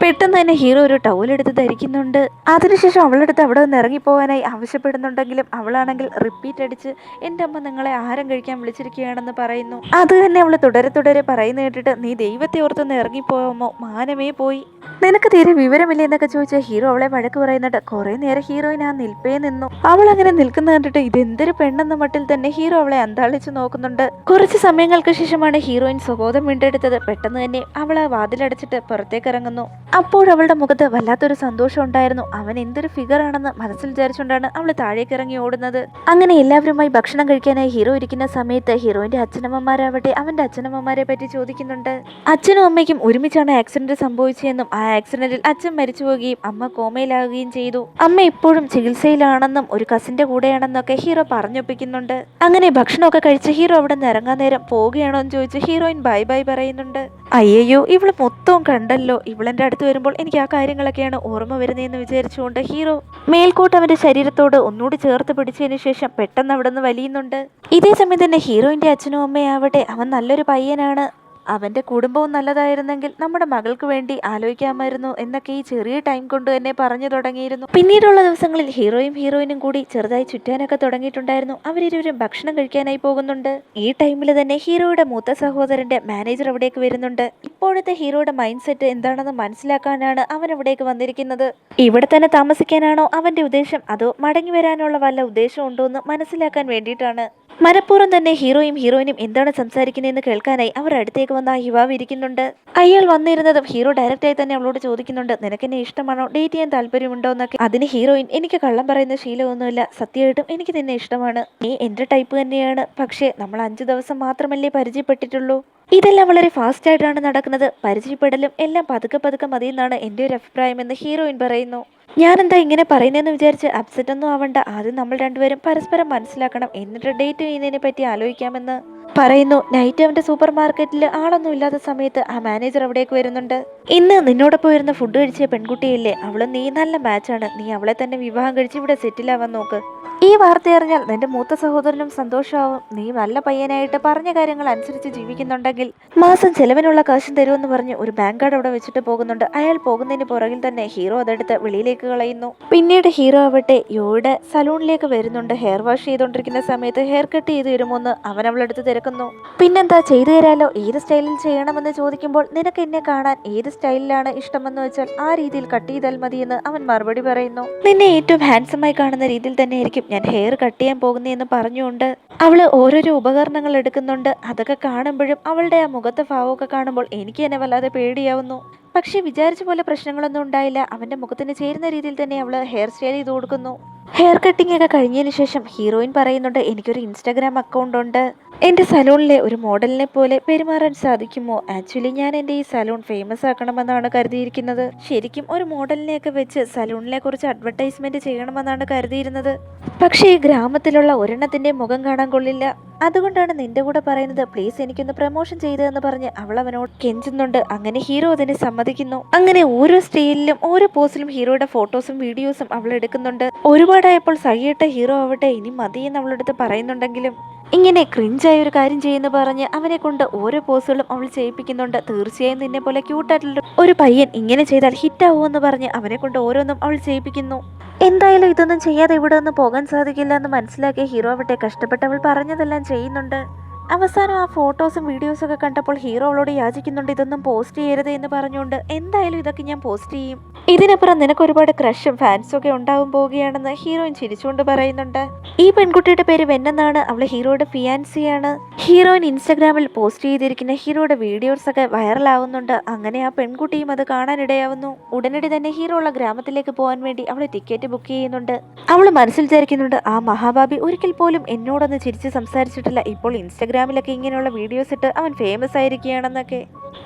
Speaker 1: പെട്ടെന്ന് തന്നെ ഹീറോ ഒരു ടൗലെടുത്ത് ധരിക്കുന്നുണ്ട്. അതിനുശേഷം അവളെടുത്ത് അവിടെ നിന്ന് ഇറങ്ങിപ്പോവാനായി ആവശ്യപ്പെടുന്നുണ്ടെങ്കിലും അവളാണെങ്കിൽ റിപ്പീറ്റ് അടിച്ച് എൻ്റെ അമ്മ നിങ്ങളെ ആഹാരം കഴിക്കാൻ വിളിച്ചിരിക്കുകയാണെന്ന് പറയുന്നു. അത് തന്നെ അവൾ തുടരെ പറയുന്ന കേട്ടിട്ട് നീ ദൈവത്തെ ഓർത്തൊന്ന് ഇറങ്ങിപ്പോവാമോ, മാനമേ പോയി, നിനക്ക് തീരെ വിവരമില്ല എന്നൊക്കെ ചോദിച്ച ഹീറോ അവളെ വഴക്ക് പറയുന്നുണ്ട്. കുറെ നേരം ഹീറോയിൻ ആ നിൽപ്പേ നിന്നു. അവൾ അങ്ങനെ നിൽക്കുന്ന കണ്ടിട്ട് ഇതെന്തൊരു പെണ്ണെന്ന മട്ടിൽ തന്നെ ഹീറോ അവളെ അന്താളിച്ചു നോക്കുന്നുണ്ട്. കുറച്ച് സമയങ്ങൾക്ക് ശേഷമാണ് ഹീറോയിൻ സ്വബോധം വീണ്ടെടുത്തത്. പെട്ടെന്ന് തന്നെ അവൾ ആ വാതിലടച്ചിട്ട് പുറത്തേക്ക് ഇറങ്ങുന്നു. അപ്പോഴവളുടെ മുഖത്ത് വല്ലാത്തൊരു സന്തോഷം ഉണ്ടായിരുന്നു. അവൻ എന്തൊരു ഫിഗർ ആണെന്ന് മനസ്സിൽ വിചാരിച്ചുകൊണ്ടാണ് അവൾ താഴേക്ക് ഇറങ്ങി ഓടുന്നത്. അങ്ങനെ എല്ലാവരുമായി ഭക്ഷണം കഴിക്കാനായി ഹീറോ ഇരിക്കുന്ന സമയത്ത് ഹീറോയിന്റെ അച്ഛനമ്മമാരാവട്ടെ അവന്റെ അച്ഛനമ്മമാരെ പറ്റി ചോദിക്കുന്നുണ്ട്. അച്ഛനും അമ്മയ്ക്കും ഒരുമിച്ചാണ് ആക്സിഡന്റ് സംഭവിച്ചതെന്നും ആ ആക്സിഡന്റിൽ അച്ഛൻ മരിച്ചു പോവുകയും അമ്മ കോമയിലാവുകയും ചെയ്തു. അമ്മ ഇപ്പോഴും ചികിത്സയിലാണെന്നും ഒരു കസിന്റെ കൂടെയാണെന്നൊക്കെ ഹീറോ പറഞ്ഞൊപ്പിക്കുന്നുണ്ട്. അങ്ങനെ ഭക്ഷണമൊക്കെ കഴിച്ച് ഹീറോ അവിടെ നിന്ന് ഇറങ്ങാൻ നേരം പോവുകയാണോ എന്ന് ചോദിച്ച് ഹീറോയിൻ ബൈ ബൈ പറയുന്നുണ്ട്. അയ്യോ, ഇവള് മൊത്തവും കണ്ടല്ലോ. ഇവളെന്റെ അടുത്ത് വരുമ്പോൾ എനിക്ക് ആ കാര്യങ്ങളൊക്കെയാണ് ഓർമ്മ വരുന്നതെന്ന് വിചാരിച്ചുകൊണ്ട് ഹീറോ മേൽക്കോട്ട് അവന്റെ ശരീരത്തോട് ഒന്നുകൂടി ചേർത്ത് പിടിച്ചതിന് ശേഷം പെട്ടെന്ന് അവിടെ നിന്ന് വലിയുന്നുണ്ട്. ഇതേ സമയം തന്നെ ഹീറോയിന്റെ അച്ഛനും അമ്മയാവട്ടെ അവൻ നല്ലൊരു പയ്യനാണ്, അവന്റെ കുടുംബവും നല്ലതായിരുന്നെങ്കിൽ നമ്മുടെ മകൾക്ക് വേണ്ടി ആലോചിക്കാമായിരുന്നു എന്നൊക്കെ ഈ ചെറിയ ടൈം കൊണ്ട് തന്നെ പറഞ്ഞു തുടങ്ങിയിരുന്നു. പിന്നീടുള്ള ദിവസങ്ങളിൽ ഹീറോയിനും കൂടി ചെറുതായി ചുറ്റാനൊക്കെ തുടങ്ങിയിട്ടുണ്ടായിരുന്നു. അവരിരുവരും ഭക്ഷണം കഴിക്കാനായി പോകുന്നുണ്ട്. ഈ ടൈമിൽ തന്നെ ഹീറോയുടെ മൂത്ത സഹോദരന്റെ മാനേജർ അവിടേക്ക് വരുന്നുണ്ട്. ഇപ്പോഴത്തെ ഹീറോയുടെ മൈൻഡ് സെറ്റ് എന്താണെന്ന് മനസ്സിലാക്കാനാണ് അവൻ അവിടേക്ക് വന്നിരിക്കുന്നത്. ഇവിടെ തന്നെ താമസിക്കാനാണോ അവന്റെ ഉദ്ദേശം, അതോ മടങ്ങി വരാനുള്ള വല്ല ഉദ്ദേശം ഉണ്ടോ എന്ന് മനസ്സിലാക്കാൻ വേണ്ടിയിട്ടാണ്. മനഃപൂർവ്വം തന്നെ ഹീറോയിനും എന്താണ് സംസാരിക്കുന്നതെന്ന് കേൾക്കാനായി അവർ അടുത്തേക്ക് വന്ന ആ യുവാവ് ഇരിക്കുന്നുണ്ട്. അയാൾ വന്നിരുന്നതും ഹീറോ ഡയറക്റ്റായി തന്നെ അവളോട് ചോദിക്കുന്നുണ്ട്, നിനക്കെന്നെ ഇഷ്ടമാണോ, ഡേറ്റ് ചെയ്യാൻ താല്പര്യമുണ്ടോ എന്നൊക്കെ. അതിന് ഹീറോയിൻ, എനിക്ക് കള്ളം പറയുന്ന ശീലമൊന്നുമില്ല, സത്യമായിട്ടും എനിക്ക് നിന്നെ ഇഷ്ടമാണ്, നീ എന്റെ ടൈപ്പ് തന്നെയാണ്, പക്ഷേ നമ്മൾ 5 ദിവസം മാത്രമല്ലേ പരിചയപ്പെട്ടിട്ടുള്ളൂ. ഇതെല്ലാം വളരെ ഫാസ്റ്റ് ആയിട്ടാണ് നടക്കുന്നത്, പരിചയപ്പെടലും എല്ലാം പതുക്കെ പതുക്കെ മതിയെന്നാണ് എൻ്റെ ഒരു അഭിപ്രായമെന്ന് ഹീറോയിൻ പറയുന്നു. ഞാനെന്താ ഇങ്ങനെ പറയുന്നതെന്ന് വിചാരിച്ച് അപ്സെറ്റ് ഒന്നും ആവണ്ട, ആദ്യം നമ്മൾ രണ്ടുപേരും പരസ്പരം മനസ്സിലാക്കണം, എന്നിട്ട് ഡേറ്റ് ചെയ്യുന്നതിനെ പറ്റി ആലോചിക്കാമെന്ന് പറയുന്നു. നൈറ്റ് അവന്റെ സൂപ്പർ മാർക്കറ്റിൽ ആളൊന്നും ഇല്ലാത്ത സമയത്ത് ആ മാനേജർ അവിടേക്ക് വരുന്നുണ്ട്. ഇന്ന് നിന്നോടൊപ്പം വരുന്ന ഫുഡ് കഴിച്ച പെൺകുട്ടിയില്ലേ, അവളും നീ നല്ല മാച്ചാണ്, നീ അവളെ തന്നെ വിവാഹം കഴിച്ച് ഇവിടെ സെറ്റിലാവാൻ നോക്ക്. ഈ വാർത്ത അറിഞ്ഞാൽ നിന്റെ മൂത്ത സഹോദരനും സന്തോഷമാവും. നീ നല്ല പയ്യനായിട്ട് പറഞ്ഞ കാര്യങ്ങൾ അനുസരിച്ച് ജീവിക്കുന്നുണ്ടെങ്കിൽ മാസം ചെലവിനുള്ള കാശും തരുമെന്ന് പറഞ്ഞ് ഒരു ബാങ്ക് കാർഡ് അവിടെ വെച്ചിട്ട് പോകുന്നുണ്ട്. അയാൾ പോകുന്നതിന് പുറകിൽ തന്നെ ഹീറോ അതെടുത്ത് വെളിയിലേക്ക് കളയുന്നു. പിന്നീട് ഹീറോ ആവട്ടെ യോയുടെ സലൂണിലേക്ക് വരുന്നുണ്ട്. ഹെയർ വാഷ് ചെയ്തുകൊണ്ടിരിക്കുന്ന സമയത്ത് ഹെയർ കട്ട് ചെയ്ത് തരുമോന്ന് അവൻ അവളെടുത്ത് തിരക്കുന്നു. പിന്നെന്താ, ചെയ്തു തരാലോ, ഏത് സ്റ്റൈലിൽ ചെയ്യണമെന്ന് ചോദിക്കുമ്പോൾ നിനക്ക് എന്നെ കാണാൻ ഏത് സ്റ്റൈലിലാണ് ഇഷ്ടമെന്ന് വെച്ചാൽ ആ രീതിയിൽ കട്ട് ചെയ്താൽ മതിയെന്ന് അവൻ മറുപടി പറയുന്നു. നിന്നെ ഏറ്റവും ഹാൻഡ്സമായി കാണുന്ന രീതിയിൽ തന്നെ ആയിരിക്കും ഞാൻ ഹെയർ കട്ട് ചെയ്യാൻ പോകുന്നതെന്ന് പറഞ്ഞുകൊണ്ട് അവള് ഓരോരോ ഉപകരണങ്ങൾ എടുക്കുന്നുണ്ട്. അതൊക്കെ കാണുമ്പോഴും അവളുടെ ആ മുഖത്തെ ഭാവമൊക്കെ കാണുമ്പോൾ എനിക്ക് തന്നെ വല്ലാതെ പേടിയാവുന്നു. പക്ഷെ വിചാരിച്ച പോലെ പ്രശ്നങ്ങളൊന്നും ഉണ്ടായില്ല. അവന്റെ മുഖത്തിന് ചേരുന്ന രീതിയിൽ തന്നെ അവള് ഹെയർ സ്റ്റൈൽ ചെയ്ത് കൊടുക്കുന്നു. ഹെയർ കട്ടിംഗ് ഒക്കെ കഴിഞ്ഞതിന് ശേഷം ഹീറോയിൻ പറയുന്നുണ്ട്, എനിക്കൊരു ഇൻസ്റ്റാഗ്രാം അക്കൗണ്ട് ഉണ്ട്, എൻ്റെ സലൂണിലെ ഒരു മോഡലിനെ പോലെ പെരുമാറാൻ സാധിക്കുമോ? ആക്ച്വലി ഞാൻ എൻ്റെ ഈ സലൂൺ ഫേമസ് ആക്കണമെന്നാണ് കരുതിയിരിക്കുന്നത്. ശരിക്കും ഒരു മോഡലിനെയൊക്കെ വെച്ച് സലൂണിനെ കുറിച്ച് അഡ്വർടൈസ്മെന്റ് ചെയ്യണമെന്നാണ് കരുതിയിരുന്നത്. പക്ഷേ ഈ ഗ്രാമത്തിലുള്ള ഒരെണ്ണത്തിന്റെ മുഖം കാണാൻ കൊള്ളില്ല. അതുകൊണ്ടാണ് നിന്റെ കൂടെ പറയുന്നത്, പ്ലീസ് എനിക്കൊന്ന് പ്രൊമോഷൻ ചെയ്തതെന്ന് പറഞ്ഞ് അവൾ അവനോട് കെഞ്ചുന്നുണ്ട്. അങ്ങനെ ഹീറോ അതിനെ സമ്മതിക്കുന്നു. അങ്ങനെ ഓരോ സ്റ്റൈലിലും ഓരോ പോസ്റ്റിലും ഹീറോയുടെ ഫോട്ടോസും വീഡിയോസും അവൾ എടുക്കുന്നുണ്ട്. ഒരുപാടായപ്പോൾ സഹിയിട്ട ഹീറോ ആവട്ടെ ഇനി മതിയെന്ന് അവളെടുത്ത് പറയുന്നുണ്ടെങ്കിലും ഇങ്ങനെ ക്രിഞ്ചായ ഒരു കാര്യം ചെയ്യുന്ന പറഞ്ഞ് അവനെ കൊണ്ട് ഓരോ പോസുകളും അവൾ ചെയ്യിപ്പിക്കുന്നുണ്ട്. തീർച്ചയായും നിന്നെ പോലെ ക്യൂട്ടായിട്ടുള്ള ഒരു പയ്യൻ ഇങ്ങനെ ചെയ്താൽ ഹിറ്റാവുമെന്ന് പറഞ്ഞ് അവനെ കൊണ്ട് ഓരോന്നും അവൾ ചെയ്യിപ്പിക്കുന്നു. എന്തായാലും ഇതൊന്നും ചെയ്യാതെ ഇവിടെ ഒന്നും പോകാൻ സാധിക്കില്ല എന്ന് മനസ്സിലാക്കിയ ഹീറോ ആവട്ടെ കഷ്ടപ്പെട്ട് അവൾ പറഞ്ഞതെല്ലാം ചെയ്യുന്നുണ്ട്. അവസാനം ആ ഫോട്ടോസും വീഡിയോസും ഒക്കെ കണ്ടപ്പോൾ ഹീറോ അവളോട് യാചിക്കുന്നുണ്ട്, ഇതൊന്നും പോസ്റ്റ് ചെയ്യരുത് എന്ന് പറഞ്ഞുകൊണ്ട്. എന്തായാലും ഇതൊക്കെ ഞാൻ പോസ്റ്റ് ചെയ്യും, ഇതിനപ്പുറം നിനക്ക് ഒരുപാട് ക്രഷും ഫാൻസും ഒക്കെ ഉണ്ടാവാൻ പോവുകയാണെന്ന് ഹീറോയിൻ ചിരിച്ചുകൊണ്ട് പറയുന്നുണ്ട്. ഈ പെൺകുട്ടിയുടെ പേര് വെന്നെന്നാണ്, അവള് ഹീറോയുടെ ഫിയാൻസിയാണ്. ഹീറോയിൻ ഇൻസ്റ്റാഗ്രാമിൽ പോസ്റ്റ് ചെയ്തിരിക്കുന്ന ഹീറോയുടെ വീഡിയോസ് ഒക്കെ വൈറലാവുന്നുണ്ട്. അങ്ങനെ ആ പെൺകുട്ടിയും അത് കാണാനിടയാവുന്നു. ഉടനടി തന്നെ ഹീറോ ഉള്ള ഗ്രാമത്തിലേക്ക് പോകാൻ വേണ്ടി അവള് ടിക്കറ്റ് ബുക്ക് ചെയ്യുന്നുണ്ട്. അവള് മനസ്സിൽ വിചാരിക്കുന്നുണ്ട്, ആ മഹാബാബി ഒരിക്കൽ പോലും എന്നോടൊന്ന് ചിരിച്ച് സംസാരിച്ചിട്ടില്ല, ഇപ്പോൾ ഇൻസ്റ്റാഗ്രാമിലൊക്കെ ഇങ്ങനെയുള്ള വീഡിയോസ് ഇട്ട് അവൻ ഫേമസ് ആയിരിക്കുകയാണെന്നൊക്കെ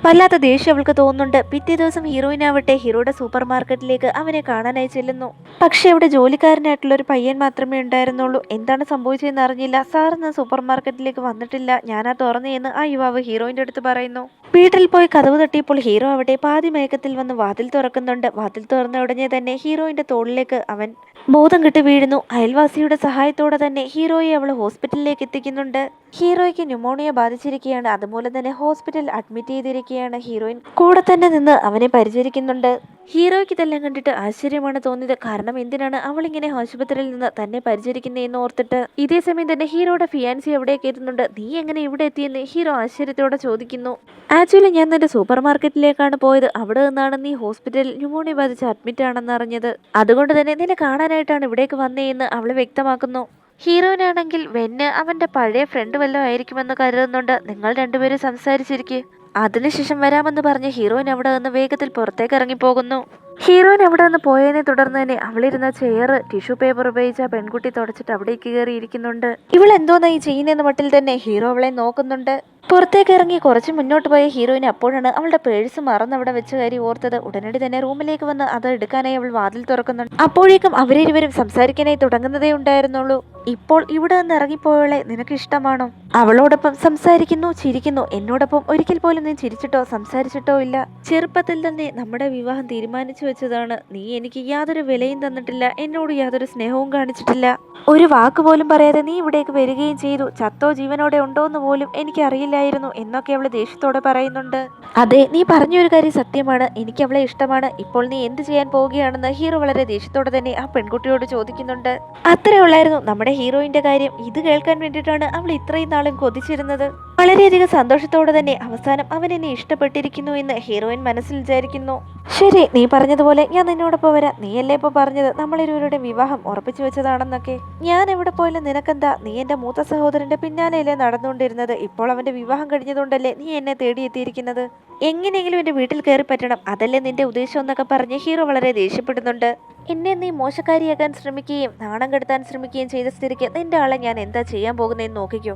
Speaker 1: വല്ലാത്ത ദേഷ്യം അവൾക്ക് തോന്നുന്നുണ്ട്. പിറ്റേ ദിവസം ഹീറോയിനാവട്ടെ ഹീറോയുടെ സൂപ്പർ മാർക്കറ്റിലേക്ക് അവനെ കാണാനായി ചെല്ലുന്നു. പക്ഷെ അവിടെ ജോലിക്കാരനായിട്ടുള്ള ഒരു പയ്യൻ മാത്രമേ ഉണ്ടായിരുന്നുള്ളൂ. എന്താണ് സംഭവിച്ചതെന്ന് അറിഞ്ഞില്ല. സാറിന്ന് സൂപ്പർ മാർക്കറ്റിലേക്ക് വന്നിട്ടില്ല, ഞാനാ തുറന്നേന്ന് ആ യുവാവ് ഹീറോയിന്റെ അടുത്ത് പറയുന്നു. വീട്ടിൽ പോയി കതവ് തട്ടിയപ്പോൾ ഹീറോ അവിടെ പാതി മയക്കത്തിൽ വന്ന് വാതിൽ തുറക്കുന്നുണ്ട്. വാതിൽ തുറന്ന ഉടനെ തന്നെ ഹീറോയിന്റെ തോളിലേക്ക് അവൻ ബോധം കെട്ട് വീഴുന്നു. അയൽവാസിയുടെ സഹായത്തോടെ തന്നെ ഹീറോയെ അവൾ ഹോസ്പിറ്റലിലേക്ക് എത്തിക്കുന്നുണ്ട്. ഹീറോയ്ക്ക് ന്യൂമോണിയ ബാധിച്ചിരിക്കുകയാണ്. അതുപോലെ തന്നെ ഹോസ്പിറ്റലിൽ അഡ്മിറ്റ് ചെയ്തിരിക്കുകയാണ്. ഹീറോയിൻ കൂടെ തന്നെ നിന്ന് അവനെ പരിചരിക്കുന്നുണ്ട്. ഹീറോയ്ക്ക് ഇതെല്ലാം കണ്ടിട്ട് ആശ്ചര്യമാണ് തോന്നിയത്. കാരണം എന്തിനാണ് അവളിങ്ങനെ ആശുപത്രിയിൽ നിന്ന് തന്നെ പരിചരിക്കുന്നതെന്ന് ഓർത്തിട്ട്. ഇതേ സമയം തന്നെ ഹീറോയുടെ ഫിയാൻസി എവിടേക്ക് എത്തുന്നുണ്ട്. നീ എങ്ങനെ ഇവിടെ എത്തിയെന്ന് ഹീറോ ആശ്ചര്യത്തോടെ ചോദിക്കുന്നു. ആക്ച്വലി ഞാൻ നിന്റെ സൂപ്പർ മാർക്കറ്റിലേക്കാണ് പോയത്, അവിടെ നിന്നാണ് നീ ഹോസ്പിറ്റലിൽ ന്യൂമോണിയ ബാധിച്ച് അഡ്മിറ്റ് ആണെന്ന് അറിഞ്ഞത്. അതുകൊണ്ട് തന്നെ നിന്നെ കാണാനായിട്ടാണ് ഇവിടേക്ക് വന്നതെന്ന് അവള് വ്യക്തമാക്കുന്നു. ഹീറോയിനാണെങ്കിൽ വെന്ന് അവന്റെ പഴയ ഫ്രണ്ട് വല്ലതും ആയിരിക്കുമെന്ന് കരുതുന്നുണ്ട്. നിങ്ങൾ രണ്ടുപേരും സംസാരിച്ചിരിക്കെ അതിനുശേഷം വരാമെന്ന് പറഞ്ഞ് ഹീറോയിൻ അവിടെ നിന്ന് വേഗത്തിൽ പുറത്തേക്ക് ഇറങ്ങിപ്പോകുന്നു. ഹീറോയിൻ അവിടെ നിന്ന് പോയതിനെ തുടർന്ന് തന്നെ അവളിരുന്ന ചെയർ ടിഷ്യൂ പേപ്പർ ഉപയോഗിച്ച പെൺകുട്ടി തുടച്ചിട്ട് അവിടേക്ക് കയറിയിരിക്കുന്നുണ്ട്. ഇവളെന്തോന്നാ ഈ ചെയ്യുന്നെന്ന മട്ടിൽ തന്നെ ഹീറോ അവളെ നോക്കുന്നുണ്ട്. പുറത്തേക്ക് ഇറങ്ങി കുറച്ച് മുന്നോട്ട് പോയ ഹീറോയിൻ അപ്പോഴാണ് അവളുടെ പേഴ്സ് മറന്നവിടെ വെച്ച കാര്യം ഓർത്തത്. ഉടനടി തന്നെ റൂമിലേക്ക് വന്ന് അത് എടുക്കാനായി അവൾ വാതിൽ തുറക്കുന്നുണ്ട്. അപ്പോഴേക്കും അവരിരുവരും സംസാരിക്കാനായി തുടങ്ങുന്നതേ ഉണ്ടായിരുന്നുള്ളൂ. ഇപ്പോൾ ഇവിടെ നിന്ന് ഇറങ്ങിപ്പോയവളെ നിനക്ക് ഇഷ്ടമാണോ? അവളോടൊപ്പം സംസാരിക്കുന്നു, ചിരിക്കുന്നു. എന്നോടൊപ്പം ഒരിക്കൽ പോലും നീ ചിരിച്ചിട്ടോ സംസാരിച്ചിട്ടോ ഇല്ല. ചെറുപ്പത്തിൽ തന്നെ നമ്മുടെ വിവാഹം തീരുമാനിച്ചു വെച്ചതാണ്. നീ എനിക്ക് യാതൊരു വിലയും തന്നിട്ടില്ല, എന്നോട് യാതൊരു സ്നേഹവും കാണിച്ചിട്ടില്ല. ഒരു വാക്ക് പോലും പറയാതെ നീ ഇവിടേക്ക് വരികയും ചെയ്തു. ചത്തോ ജീവനോടെ ഉണ്ടോന്ന് പോലും എനിക്ക് അറിയില്ലായിരുന്നു എന്നൊക്കെ അവള് ദേഷ്യത്തോടെ പറയുന്നുണ്ട്. അതെ, നീ പറഞ്ഞൊരു കാര്യം സത്യമാണ്. എനിക്ക് അവളെ ഇഷ്ടമാണ്. ഇപ്പോൾ നീ എന്ത് ചെയ്യാൻ പോവുകയാണെന്ന് ഹീറോ വളരെ ദേഷ്യത്തോടെ തന്നെ ആ പെൺകുട്ടിയോട് ചോദിക്കുന്നുണ്ട്. അത്രേ ഉള്ളായിരുന്നു നമ്മുടെ ഹീറോയിന്റെ കാര്യം. ഇത് കേൾക്കാൻ വേണ്ടിയിട്ടാണ് അവൾ ഇത്രയും നാളും കൊതിച്ചിരുന്നത്. വളരെയധികം സന്തോഷത്തോടെ തന്നെ അവസാനം അവൻ എന്നെ ഇഷ്ടപ്പെട്ടിരിക്കുന്നു എന്ന് ഹീറോയിൻ മനസ്സിൽ വിചാരിക്കുന്നു. ശരി, നീ പറഞ്ഞതുപോലെ ഞാൻ നിന്നോടൊപ്പം വരാം. നീയല്ലേ ഇപ്പൊ പറഞ്ഞത് നമ്മളിരുവരുടെ വിവാഹം ഉറപ്പിച്ചു വെച്ചതാണെന്നൊക്കെ. ഞാൻ എവിടെ പോയാലും നിനക്കെന്താ? നീ എന്റെ മൂത്ത സഹോദരന്റെ പിന്നാലെയല്ലേ നടന്നുകൊണ്ടിരുന്നത്? ഇപ്പോൾ അവന്റെ വിവാഹം കഴിഞ്ഞതുകൊണ്ടല്ലേ നീ എന്നെ തേടിയെത്തിയിരിക്കുന്നത്? എങ്ങനെയെങ്കിലും എന്റെ വീട്ടിൽ കയറി പറ്റണം, അതല്ലേ നിന്റെ ഉദ്ദേശം എന്നൊക്കെ പറഞ്ഞ് ഹീറോ വളരെ ദേഷ്യപ്പെടുന്നുണ്ട്. എന്നെ നീ മോശക്കാരിയാക്കാൻ ശ്രമിക്കുകയും നാണം കെടുത്താൻ ശ്രമിക്കുകയും ചെയ്ത സ്ഥിതിക്ക് നിന്റെ ആളെ ഞാൻ എന്താ ചെയ്യാൻ പോകുന്നതെന്ന് നോക്കിക്കോ.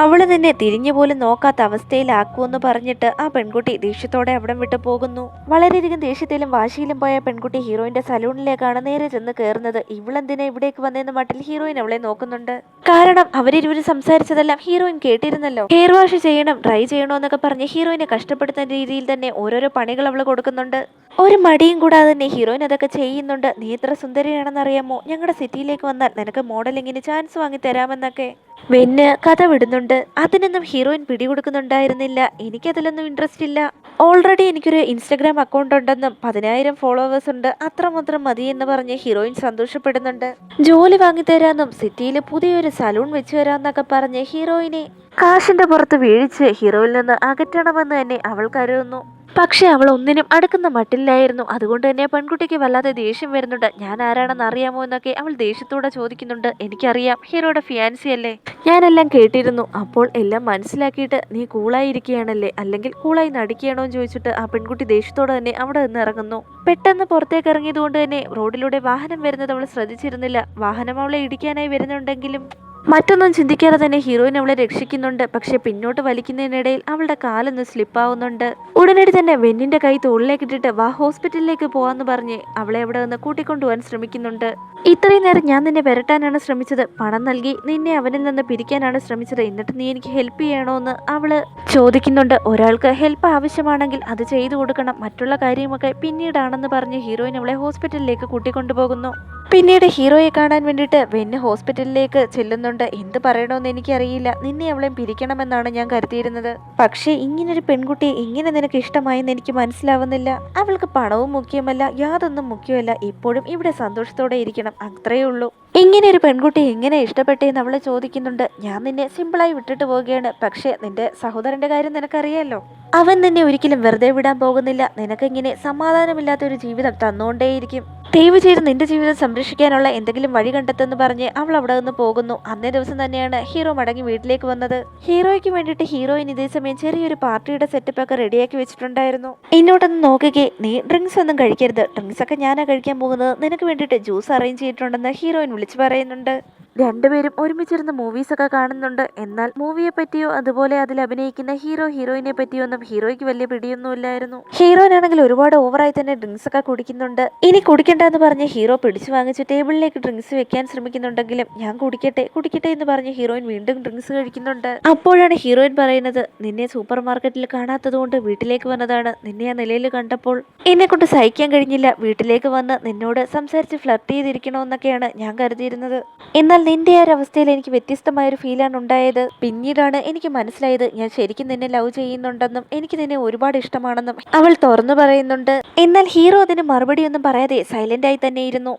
Speaker 1: അവള് നിന്നെ തിരിഞ്ഞു പോലും നോക്കാത്ത അവസ്ഥയിലാക്കുമെന്ന് പറഞ്ഞിട്ട് ആ പെൺകുട്ടി ദേഷ്യത്തോടെ അവിടം വിട്ടു പോകുന്നു. വളരെയധികം ദേഷ്യത്തിലും വാശിയിലും പോയ പെൺകുട്ടി ഹീറോയിന്റെ സലൂണിലേക്കാണ് നേരെ ചെന്ന് കയറുന്നത്. ഇവളെന്തിനാ ഇവിടേക്ക് വന്നതെന്ന് മട്ടിൽ ഹീറോയിൻ അവളെ നോക്കുന്നുണ്ട്. കാരണം അവരിരുവരും സംസാരിച്ചതെല്ലാം ഹീറോയിൻ കേട്ടിരുന്നല്ലോ. ഹെയർ വാഷ് ചെയ്യണം, ഡ്രൈ ചെയ്യണോ എന്നൊക്കെ പറഞ്ഞ് ഹീറോയിനെ കഷ്ടപ്പെടുത്തുന്ന രീതിയിൽ തന്നെ ഓരോരോ പണികൾ അവള് കൊടുക്കുന്നുണ്ട്. ഒരു മടിയും കൂടാതെ തന്നെ ഹീറോയിൻ അതൊക്കെ ചെയ്യുന്നുണ്ട്. നീ ഇത്ര സുന്ദരിയാണെന്നറിയാമോ? ഞങ്ങളുടെ സിറ്റിയിലേക്ക് വന്നാൽ നിനക്ക് മോഡലിങ്ങിന് ചാൻസ് വാങ്ങി തരാമെന്നൊക്കെ വെന്ന് കഥ വിടുന്നുണ്ട്. അതിനൊന്നും ഹീറോയിൻ പിടികൊടുക്കുന്നുണ്ടായിരുന്നില്ല. എനിക്കതിലൊന്നും ഇൻട്രസ്റ്റ് ഇല്ല. ഓൾറെഡി എനിക്കൊരു ഇൻസ്റ്റഗ്രാം അക്കൗണ്ട് ഉണ്ടെന്നും 10,000 ഫോളോവേഴ്സ് ഉണ്ട്, അത്രമാത്രം മതി എന്ന് പറഞ്ഞ് ഹീറോയിൻ സന്തോഷപ്പെടുന്നുണ്ട്. ജോലി വാങ്ങിത്തരാമെന്നും സിറ്റിയിൽ പുതിയൊരു സലൂൺ വെച്ച് തരാമെന്നൊക്കെ പറഞ്ഞ് ഹീറോയിനെ കാശിന്റെ പുറത്ത് വീഴിച്ച് ഹീറോയിൽ നിന്ന് അകറ്റണമെന്ന് തന്നെ അവൾ കരുതുന്നു. പക്ഷെ അവൾ ഒന്നിനും അടുക്കുന്ന മട്ടില്ലായിരുന്നു. അതുകൊണ്ട് തന്നെ പെൺകുട്ടിക്ക് വല്ലാതെ ദേഷ്യം വരുന്നുണ്ട്. ഞാൻ ആരാണെന്ന് അറിയാമോ എന്നൊക്കെ അവൾ ദേഷ്യത്തോടെ ചോദിക്കുന്നുണ്ട്. എനിക്കറിയാം, ഹീറോയുടെ ഫിയാൻസി അല്ലേ, ഞാനെല്ലാം കേട്ടിരുന്നു. അപ്പോൾ എല്ലാം മനസ്സിലാക്കിയിട്ട് നീ കൂളായിരിക്കുകയാണല്ലേ, അല്ലെങ്കിൽ കൂളായി നടിക്കുകയാണോ എന്ന് ചോദിച്ചിട്ട് ആ പെൺകുട്ടി ദേഷ്യത്തോടെ തന്നെ അവിടെ നിന്ന് ഇറങ്ങുന്നു. പെട്ടെന്ന് പുറത്തേക്ക് ഇറങ്ങിയത് കൊണ്ട് തന്നെ റോഡിലൂടെ വാഹനം വരുന്നത് അവൾ ശ്രദ്ധിച്ചിരുന്നില്ല. വാഹനം അവളെ ഇടിക്കാനായി വരുന്നുണ്ടെങ്കിലും മറ്റൊന്നും ചിന്തിക്കാതെ തന്നെ ഹീറോയിൻ അവളെ രക്ഷിക്കുന്നുണ്ട്. പക്ഷെ പിന്നോട്ട് വലിക്കുന്നതിനിടയിൽ അവളുടെ കാലൊന്ന് സ്ലിപ്പാവുന്നുണ്ട്. ഉടനടി തന്നെ വെന്നിന്റെ കൈ തോളിലേക്ക് ഇട്ടിട്ട് വാ ഹോസ്പിറ്റലിലേക്ക് പോവാന്ന് പറഞ്ഞ് അവളെ അവിടെ നിന്ന് കൂട്ടിക്കൊണ്ടുപോകാൻ ശ്രമിക്കുന്നുണ്ട്. ഇത്രയും നേരം ഞാൻ നിന്നെ വരട്ടാനാണ് ശ്രമിച്ചത്, പണം നൽകി നിന്നെ അവനിൽ നിന്ന് പിരിക്കാനാണ് ശ്രമിച്ചത്, എന്നിട്ട് നീ എനിക്ക് ഹെൽപ്പ് ചെയ്യണോ എന്ന് അവള് ചോദിക്കുന്നുണ്ട്. ഒരാൾക്ക് ഹെൽപ്പ് ആവശ്യമാണെങ്കിൽ അത് ചെയ്തു കൊടുക്കണം, മറ്റുള്ള കാര്യമൊക്കെ പിന്നീടാണെന്ന് പറഞ്ഞ് ഹീറോയിൻ അവളെ ഹോസ്പിറ്റലിലേക്ക് കൂട്ടിക്കൊണ്ടുപോകുന്നു. പിന്നീട് ഹീറോയെ കാണാൻ വേണ്ടിയിട്ട് വെന്ന് ഹോസ്പിറ്റലിലേക്ക് ചെല്ലുന്നുണ്ട്. എന്ത് പറയണമെന്ന് എനിക്കറിയില്ല, നിന്നെ അവളെ പിരിക്കണമെന്നാണ് ഞാൻ കരുതിയിരുന്നത്. പക്ഷേ ഇങ്ങനൊരു പെൺകുട്ടിയെ എങ്ങനെ നിനക്ക് ഇഷ്ടമായെന്ന് എനിക്ക് മനസ്സിലാവുന്നില്ല. അവൾക്ക് പണവും മുഖ്യമല്ല, യാതൊന്നും മുഖ്യമല്ല, ഇപ്പോഴും ഇവിടെ സന്തോഷത്തോടെ ഇരിക്കണം, അത്രയേ ഉള്ളൂ. ഇങ്ങനെ ഒരു പെൺകുട്ടി എങ്ങനെ ഇഷ്ടപ്പെട്ടേന്ന് അവളെ ചോദിക്കുന്നുണ്ട്. ഞാൻ നിന്നെ സിമ്പിളായി വിട്ടിട്ട് പോവുകയാണ്, പക്ഷേ നിന്റെ സഹോദരന്റെ കാര്യം നിനക്കറിയാലോ, അവൻ നിന്നെ ഒരിക്കലും വെറുതെ വിടാൻ പോകുന്നില്ല. നിനക്കിങ്ങനെ സമാധാനമില്ലാത്തൊരു ജീവിതം തന്നുകൊണ്ടേയിരിക്കും. ദയവ് ചെയ്ത് നിന്റെ ജീവിതം സംരക്ഷിക്കാനുള്ള എന്തെങ്കിലും വഴി കണ്ടെത്തെന്ന് പറഞ്ഞ് അവൾ അവിടെ നിന്ന് പോകുന്നു. അന്നേ ദിവസം തന്നെയാണ് ഹീറോ മടങ്ങി വീട്ടിലേക്ക് വന്നത്. ഹീറോയ്ക്ക് വേണ്ടിയിട്ട് ഹീറോയിൻ ഇതേ സമയം ചെറിയൊരു പാർട്ടിയുടെ സെറ്റപ്പ് ഒക്കെ റെഡിയാക്കി വെച്ചിട്ടുണ്ടായിരുന്നു. ഇന്നോട്ടൊന്ന് നോക്കുകയെ, നീ ഡ്രിങ്ക്സ് ഒന്നും കഴിക്കരുത്, ഡ്രിങ്ക്സ് ഒക്കെ ഞാനാ കഴിക്കാൻ പോകുന്നത്, നിനക്ക് വേണ്ടിയിട്ട് ജ്യൂസ് അറേഞ്ച് ചെയ്തിട്ടുണ്ടെന്ന് ഹീറോയിൻ വിളിച്ചു പറയുന്നുണ്ട്. രണ്ടുപേരും ഒരുമിച്ചിരുന്ന് മൂവീസൊക്കെ കാണുന്നുണ്ട്. എന്നാൽ മൂവിയെ പറ്റിയോ അതുപോലെ അതിൽ അഭിനയിക്കുന്ന ഹീറോ ഹീറോയിനെ പറ്റിയോ ഒന്നും ഹീറോയ്ക്ക് വലിയ പിടിയൊന്നുമില്ലായിരുന്നു. ഹീറോയിനാണെങ്കിൽ ഒരുപാട് ഓവറായി തന്നെ ഡ്രിങ്ക്സ് ഒക്കെ കുടിക്കുന്നുണ്ട്. ഇനി കുടിക്കണ്ടെന്ന് പറഞ്ഞ് ഹീറോ പിടിച്ചു വാങ്ങിച്ച് ടേബിളിലേക്ക് ഡ്രിങ്ക്സ് വെക്കാൻ ശ്രമിക്കുന്നുണ്ടെങ്കിലും ഞാൻ കുടിക്കട്ടെ കുടിക്കട്ടെ എന്ന് പറഞ്ഞ് ഹീറോയിൻ വീണ്ടും ഡ്രിങ്ക്സ് കഴിക്കുന്നുണ്ട്. അപ്പോഴാണ് ഹീറോയിൻ പറയുന്നത്, നിന്നെ സൂപ്പർ മാർക്കറ്റിൽ കാണാത്തത് കൊണ്ട് വീട്ടിലേക്ക് വന്നതാണ്. നിന്നെ ആ നിലയിൽ കണ്ടപ്പോൾ എന്നെ കൊണ്ട് സഹിക്കാൻ കഴിഞ്ഞില്ല. വീട്ടിലേക്ക് വന്ന് നിന്നോട് സംസാരിച്ച് ഫ്ലർട്ട് ചെയ്തിരിക്കണമെന്നൊക്കെയാണ് ഞാൻ കരുതിയിരുന്നത്. എന്നാൽ നിന്റെ ആ ഒരു അവസ്ഥയിൽ എനിക്ക് വ്യത്യസ്തമായൊരു ഫീലാണ് ഉണ്ടായത്. പിന്നീടാണ് എനിക്ക് മനസ്സിലായത് ഞാൻ ശരിക്കും നിന്നെ ലവ് ചെയ്യുന്നുണ്ടെന്നും എനിക്ക് നിന്നെ ഒരുപാട് ഇഷ്ടമാണെന്നും അവൾ തുറന്നു പറയുന്നുണ്ട്. എന്നാൽ ഹീറോ അതിന് മറുപടി ഒന്നും പറയാതെ സൈലന്റ് ആയി തന്നെ ഇരുന്നു.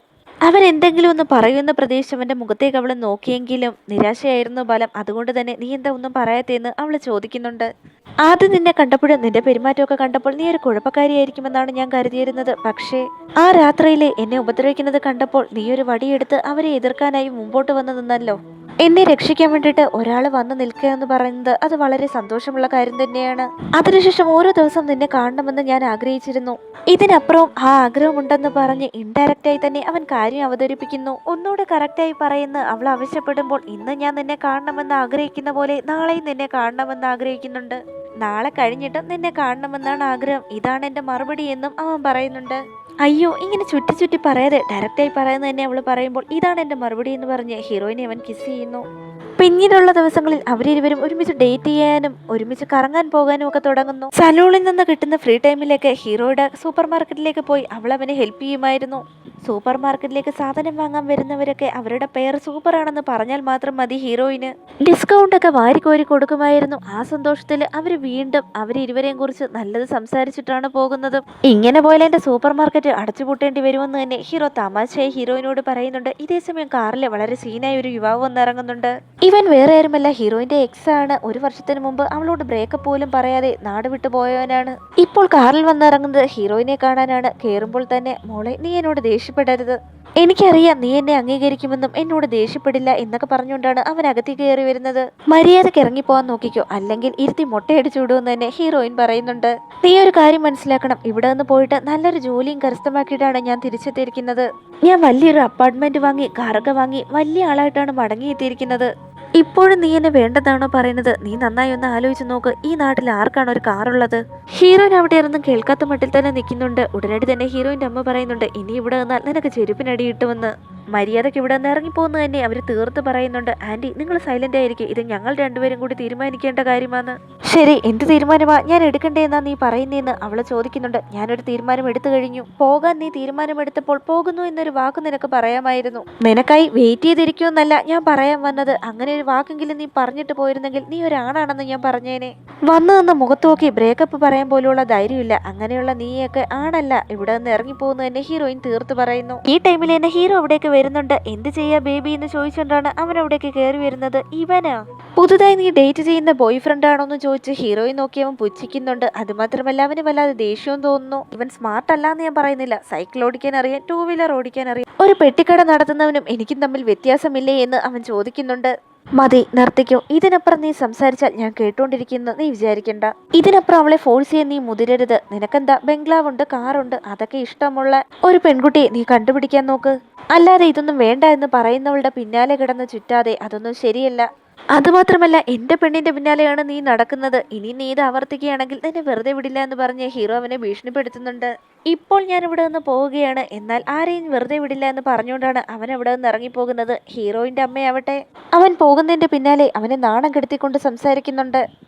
Speaker 1: അവൻ എന്തെങ്കിലും ഒന്ന് പറയുമെന്ന് പ്രതീക്ഷിച്ച് അവന്റെ മുഖത്തേക്ക് അവൾ നോക്കിയെങ്കിലും നിരാശയായിരുന്നു ബലം. അതുകൊണ്ട് തന്നെ നീ എന്താ ഒന്നും പറയാത്തേന്ന് അവൾ ചോദിക്കുന്നുണ്ട്. ആദ്യം നിന്നെ കണ്ടപ്പോഴും നിന്റെ പെരുമാറ്റമൊക്കെ കണ്ടപ്പോൾ നീ ഒരു കുഴപ്പക്കാരിയായിരിക്കുമെന്നാണ് ഞാൻ കരുതിയിരുന്നത്. പക്ഷേ ആ രാത്രിയിലെ എന്നെ ഉപദ്രവിക്കുന്നത് കണ്ടപ്പോൾ നീ ഒരു വടിയെടുത്ത് അവരെ എതിർക്കാനായി മുമ്പോട്ട് വന്നു നിന്നല്ലോ. എന്നെ രക്ഷിക്കാൻ വേണ്ടിയിട്ട് ഒരാൾ വന്ന് നിൽക്കുക എന്ന് പറയുന്നത് അത് വളരെ സന്തോഷമുള്ള കാര്യം തന്നെയാണ്. അതിനുശേഷം ഓരോ ദിവസം നിന്നെ കാണണമെന്ന് ഞാൻ ആഗ്രഹിച്ചിരുന്നു. ഇതിനപ്പുറവും ആ ആഗ്രഹമുണ്ടെന്ന് പറഞ്ഞ് ഇൻഡയറക്റ്റായി തന്നെ അവൻ കാര്യം അവതരിപ്പിക്കുന്നു. ഒന്നുകൂടെ കറക്റ്റായി പറയുന്ന അവൾ ആവശ്യപ്പെടുമ്പോൾ ഇന്ന് ഞാൻ നിന്നെ കാണണമെന്ന് ആഗ്രഹിക്കുന്ന പോലെ നാളെയും നിന്നെ കാണണമെന്ന് ആഗ്രഹിക്കുന്നുണ്ട്. നാളെ കഴിഞ്ഞിട്ടും നിന്നെ കാണണമെന്നാണ് ആഗ്രഹം. ഇതാണ് എൻ്റെ മറുപടി എന്നും അവൻ പറയുന്നുണ്ട്. അയ്യോ, ഇങ്ങനെ ചുറ്റി ചുറ്റി പറയാതെ ഡയറക്റ്റായി പറയുന്നത് തന്നെ അവൾ പറയുമ്പോൾ ഇതാണ് എൻ്റെ മറുപടി എന്ന് പറഞ്ഞ് ഹീറോയിനെ അവൻ കിസ് ചെയ്യുന്നു. പിന്നീടുള്ള ദിവസങ്ങളിൽ അവരിരുവരും ഒരുമിച്ച് ഡേറ്റ് ചെയ്യാനും ഒരുമിച്ച് കറങ്ങാൻ പോകാനും ഒക്കെ തുടങ്ങുന്നു. സലൂണിൽ നിന്ന് കിട്ടുന്ന ഫ്രീ ടൈമിലേക്ക് ഹീറോയുടെ സൂപ്പർ മാർക്കറ്റിലേക്ക് പോയി അവൾ അവനെ ഹെൽപ്പ് ചെയ്യുമായിരുന്നു. സൂപ്പർ മാർക്കറ്റിലേക്ക് സാധനം വാങ്ങാൻ വരുന്നവരൊക്കെ അവരുടെ പേര് സൂപ്പർ ആണെന്ന് പറഞ്ഞാൽ മാത്രം മതി ഹീറോയിന് ഡിസ്കൗണ്ട് ഒക്കെ വാരിക്കോരി കൊടുക്കുമായിരുന്നു. ആ സന്തോഷത്തിൽ അവർ വീണ്ടും അവരിരുവരെയും കുറിച്ച് നല്ലത് സംസാരിച്ചിട്ടാണ് പോകുന്നത്. ഇങ്ങനെ പോയാൽ എന്റെ സൂപ്പർ മാർക്കറ്റ് അടച്ചുപൂട്ടേണ്ടി വരുമെന്ന് തന്നെ ഹീറോ തമാശയായി ഹീറോയിനോട് പറയുന്നുണ്ട്. ഇതേസമയം കാറിൽ വളരെ സീനായ ഒരു യുവാവ് വന്നിറങ്ങുന്നുണ്ട്. ഇവൻ വേറെ ആരുമല്ല, ഹീറോയിന്റെ എക്സ് ആണ്. ഒരു വർഷത്തിന് മുമ്പ് അവളോട് ബ്രേക്കപ്പ് പോലും പറയാതെ നാട് വിട്ടു പോയവനാണ്. ഇപ്പോൾ കാറിൽ വന്നിറങ്ങുന്നത് ഹീറോയിനെ കാണാനാണ്. കേറുമ്പോൾ തന്നെ മോളെ, നീ എന്നോട് ദേഷ്യപ്പെടരുത്, എനിക്കറിയാം നീ എന്നെ അംഗീകരിക്കുമെന്നും എന്നോട് ദേഷ്യപ്പെടില്ല എന്നൊക്കെ പറഞ്ഞുകൊണ്ടാണ് അവൻ അകത്തേക്ക് കയറി വരുന്നത്. മര്യാദക്ക് ഇറങ്ങിപ്പോവാൻ നോക്കിക്കോ, അല്ലെങ്കിൽ ഇരുത്തി മുട്ടയടിച്ചു വിടുമെന്ന് തന്നെ ഹീറോയിൻ പറയുന്നുണ്ട്. നീ ഒരു കാര്യം മനസ്സിലാക്കണം, ഇവിടെ നിന്ന് പോയിട്ട് നല്ലൊരു ജോലിയും കരസ്ഥമാക്കിയിട്ടാണ് ഞാൻ തിരിച്ചെത്തിയിരിക്കുന്നത്. ഞാൻ വലിയൊരു അപ്പാർട്ട്മെന്റ് വാങ്ങി കാറൊക്കെ വാങ്ങി വലിയ ആളായിട്ടാണ് മടങ്ങിയെത്തിയിരിക്കുന്നത്. ഇപ്പോഴും നീ എന്നെ വേണ്ടതാണോ പറയുന്നത്? നീ നന്നായി ഒന്ന് ആലോചിച്ച് നോക്ക്, ഈ നാട്ടിൽ ആർക്കാണ് ഒരു കാറുള്ളത്? ഹീറോയിൻ അവിടെ ഇരുന്നും കേൾക്കാത്ത മട്ടിൽ തന്നെ നിൽക്കുന്നുണ്ട്. ഉടനടി തന്നെ ഹീറോയിന്റെ അമ്മ പറയുന്നുണ്ട്, ഇനി ഇവിടെ നിന്നാൽ നിനക്ക് ചെരുപ്പിനടി കിട്ടുമെന്ന്. മര്യാദയ്ക്ക് ഇവിടെ നിന്ന് ഇറങ്ങിപ്പോകുന്നത് തന്നെ അവർ തീർത്ത് പറയുന്നുണ്ട്. ആന്റി, നിങ്ങൾ സൈലന്റ് ആയിരിക്കും, ഇത് ഞങ്ങൾ രണ്ടുപേരും കൂടി തീരുമാനിക്കേണ്ട കാര്യമാണ്. ശരി, എന്ത് തീരുമാനമാ ഞാൻ എടുക്കണ്ടേ എന്നാ നീ പറയുന്നതെന്ന് അവള് ചോദിക്കുന്നുണ്ട്. ഞാനൊരു തീരുമാനം എടുത്തു കഴിഞ്ഞു. പോകാൻ നീ തീരുമാനമെടുത്തപ്പോൾ പോകുന്നു എന്നൊരു വാക്ക് നിനക്ക് പറയാമായിരുന്നു. നിനക്കായി വെയിറ്റ് ചെയ്തിരിക്കുമെന്നല്ല ഞാൻ പറയാൻ വന്നത്. അങ്ങനെ ഒരു വാക്കെങ്കിലും നീ പറഞ്ഞിട്ട് പോയിരുന്നെങ്കിൽ നീ ഒരാണാണെന്ന് ഞാൻ പറഞ്ഞേനെ. വന്നു നിന്ന് മുഖത്ത് നോക്കി ബ്രേക്കപ്പ് പറയാൻ പോലുള്ള ധൈര്യമില്ല. അങ്ങനെയുള്ള നീയൊക്കെ ആണല്ല. ഇവിടെ നിന്ന് ഇറങ്ങിപ്പോകുന്നു തന്നെ ഹീറോയിൻ തീർത്ത് പറയുന്നു. ഈ ടൈമിൽ തന്നെ ഹീറോ അവിടേക്ക് വരുന്നുണ്ട്. എന്ത് ചെയ്യാ ബേബി എന്ന് ചോദിച്ചുകൊണ്ടാണ് അവൻ അവിടേക്ക് കയറി വരുന്നത്. ഇവനാ പുതുതായി നീ ഡേറ്റ് ചെയ്യുന്ന ബോയ് ഫ്രണ്ട് ആണോന്ന് ചോദിച്ച് ഹീറോയിൻ നോക്കി അവൻ പുച്ഛിക്കുന്നുണ്ട്. അതുമാത്രമല്ല അവന് വല്ലാതെ ദേഷ്യവും തോന്നുന്നു. ഇവൻ സ്മാർട്ട് അല്ലാന്ന് ഞാൻ പറയുന്നില്ല, സൈക്കിൾ ഓടിക്കാൻ അറിയാം, ടൂ വീലർ ഓടിക്കാൻ അറിയാം. ഒരു പെട്ടിക്കട നടത്തുന്നവനും എനിക്കും തമ്മിൽ വ്യത്യാസമില്ലേ എന്ന് അവൻ ചോദിക്കുന്നുണ്ട്. മതി, നിർത്തിക്കോ. ഇതിനപ്പുറം നീ സംസാരിച്ചാൽ ഞാൻ കേട്ടോണ്ടിരിക്കുന്നു നീ വിചാരിക്കണ്ട. ഇതിനപ്പുറം അവളെ ഫോഴ്സ് ചെയ്യാൻ നീ മുതിരരുത്. നിനക്കെന്താ ബംഗ്ലാവുണ്ട്, കാറുണ്ട്, അതൊക്കെ ഇഷ്ടമുള്ള ഒരു പെൺകുട്ടിയെ നീ കണ്ടുപിടിക്കാൻ നോക്ക്. അല്ലാതെ ഇതൊന്നും വേണ്ട എന്ന് പറയുന്നവളുടെ പിന്നാലെ കിടന്ന് ചുറ്റാതെ, അതൊന്നും ശരിയല്ല. അതുമാത്രമല്ല എന്റെ പെണ്ണിന്റെ പിന്നാലെയാണ് നീ നടക്കുന്നത്. ഇനി നീ ഇത് ആവർത്തിക്കുകയാണെങ്കിൽ നിന്നെ വെറുതെ വിടില്ല എന്ന് പറഞ്ഞ് ഹീറോ അവനെ ഭീഷണിപ്പെടുത്തുന്നുണ്ട്. ഇപ്പോൾ ഞാൻ ഇവിടെ നിന്ന് പോവുകയാണ്, എന്നാൽ ആരെയും വെറുതെ വിടില്ല എന്ന് പറഞ്ഞുകൊണ്ടാണ് അവൻ അവിടെ നിന്ന് ഇറങ്ങിപ്പോകുന്നത്. ഹീറോയിന്റെ അമ്മയാവട്ടെ അവൻ പോകുന്നതിന്റെ പിന്നാലെ അവനെ നാണം കെടുത്തിക്കൊണ്ട് സംസാരിക്കുന്നുണ്ട്.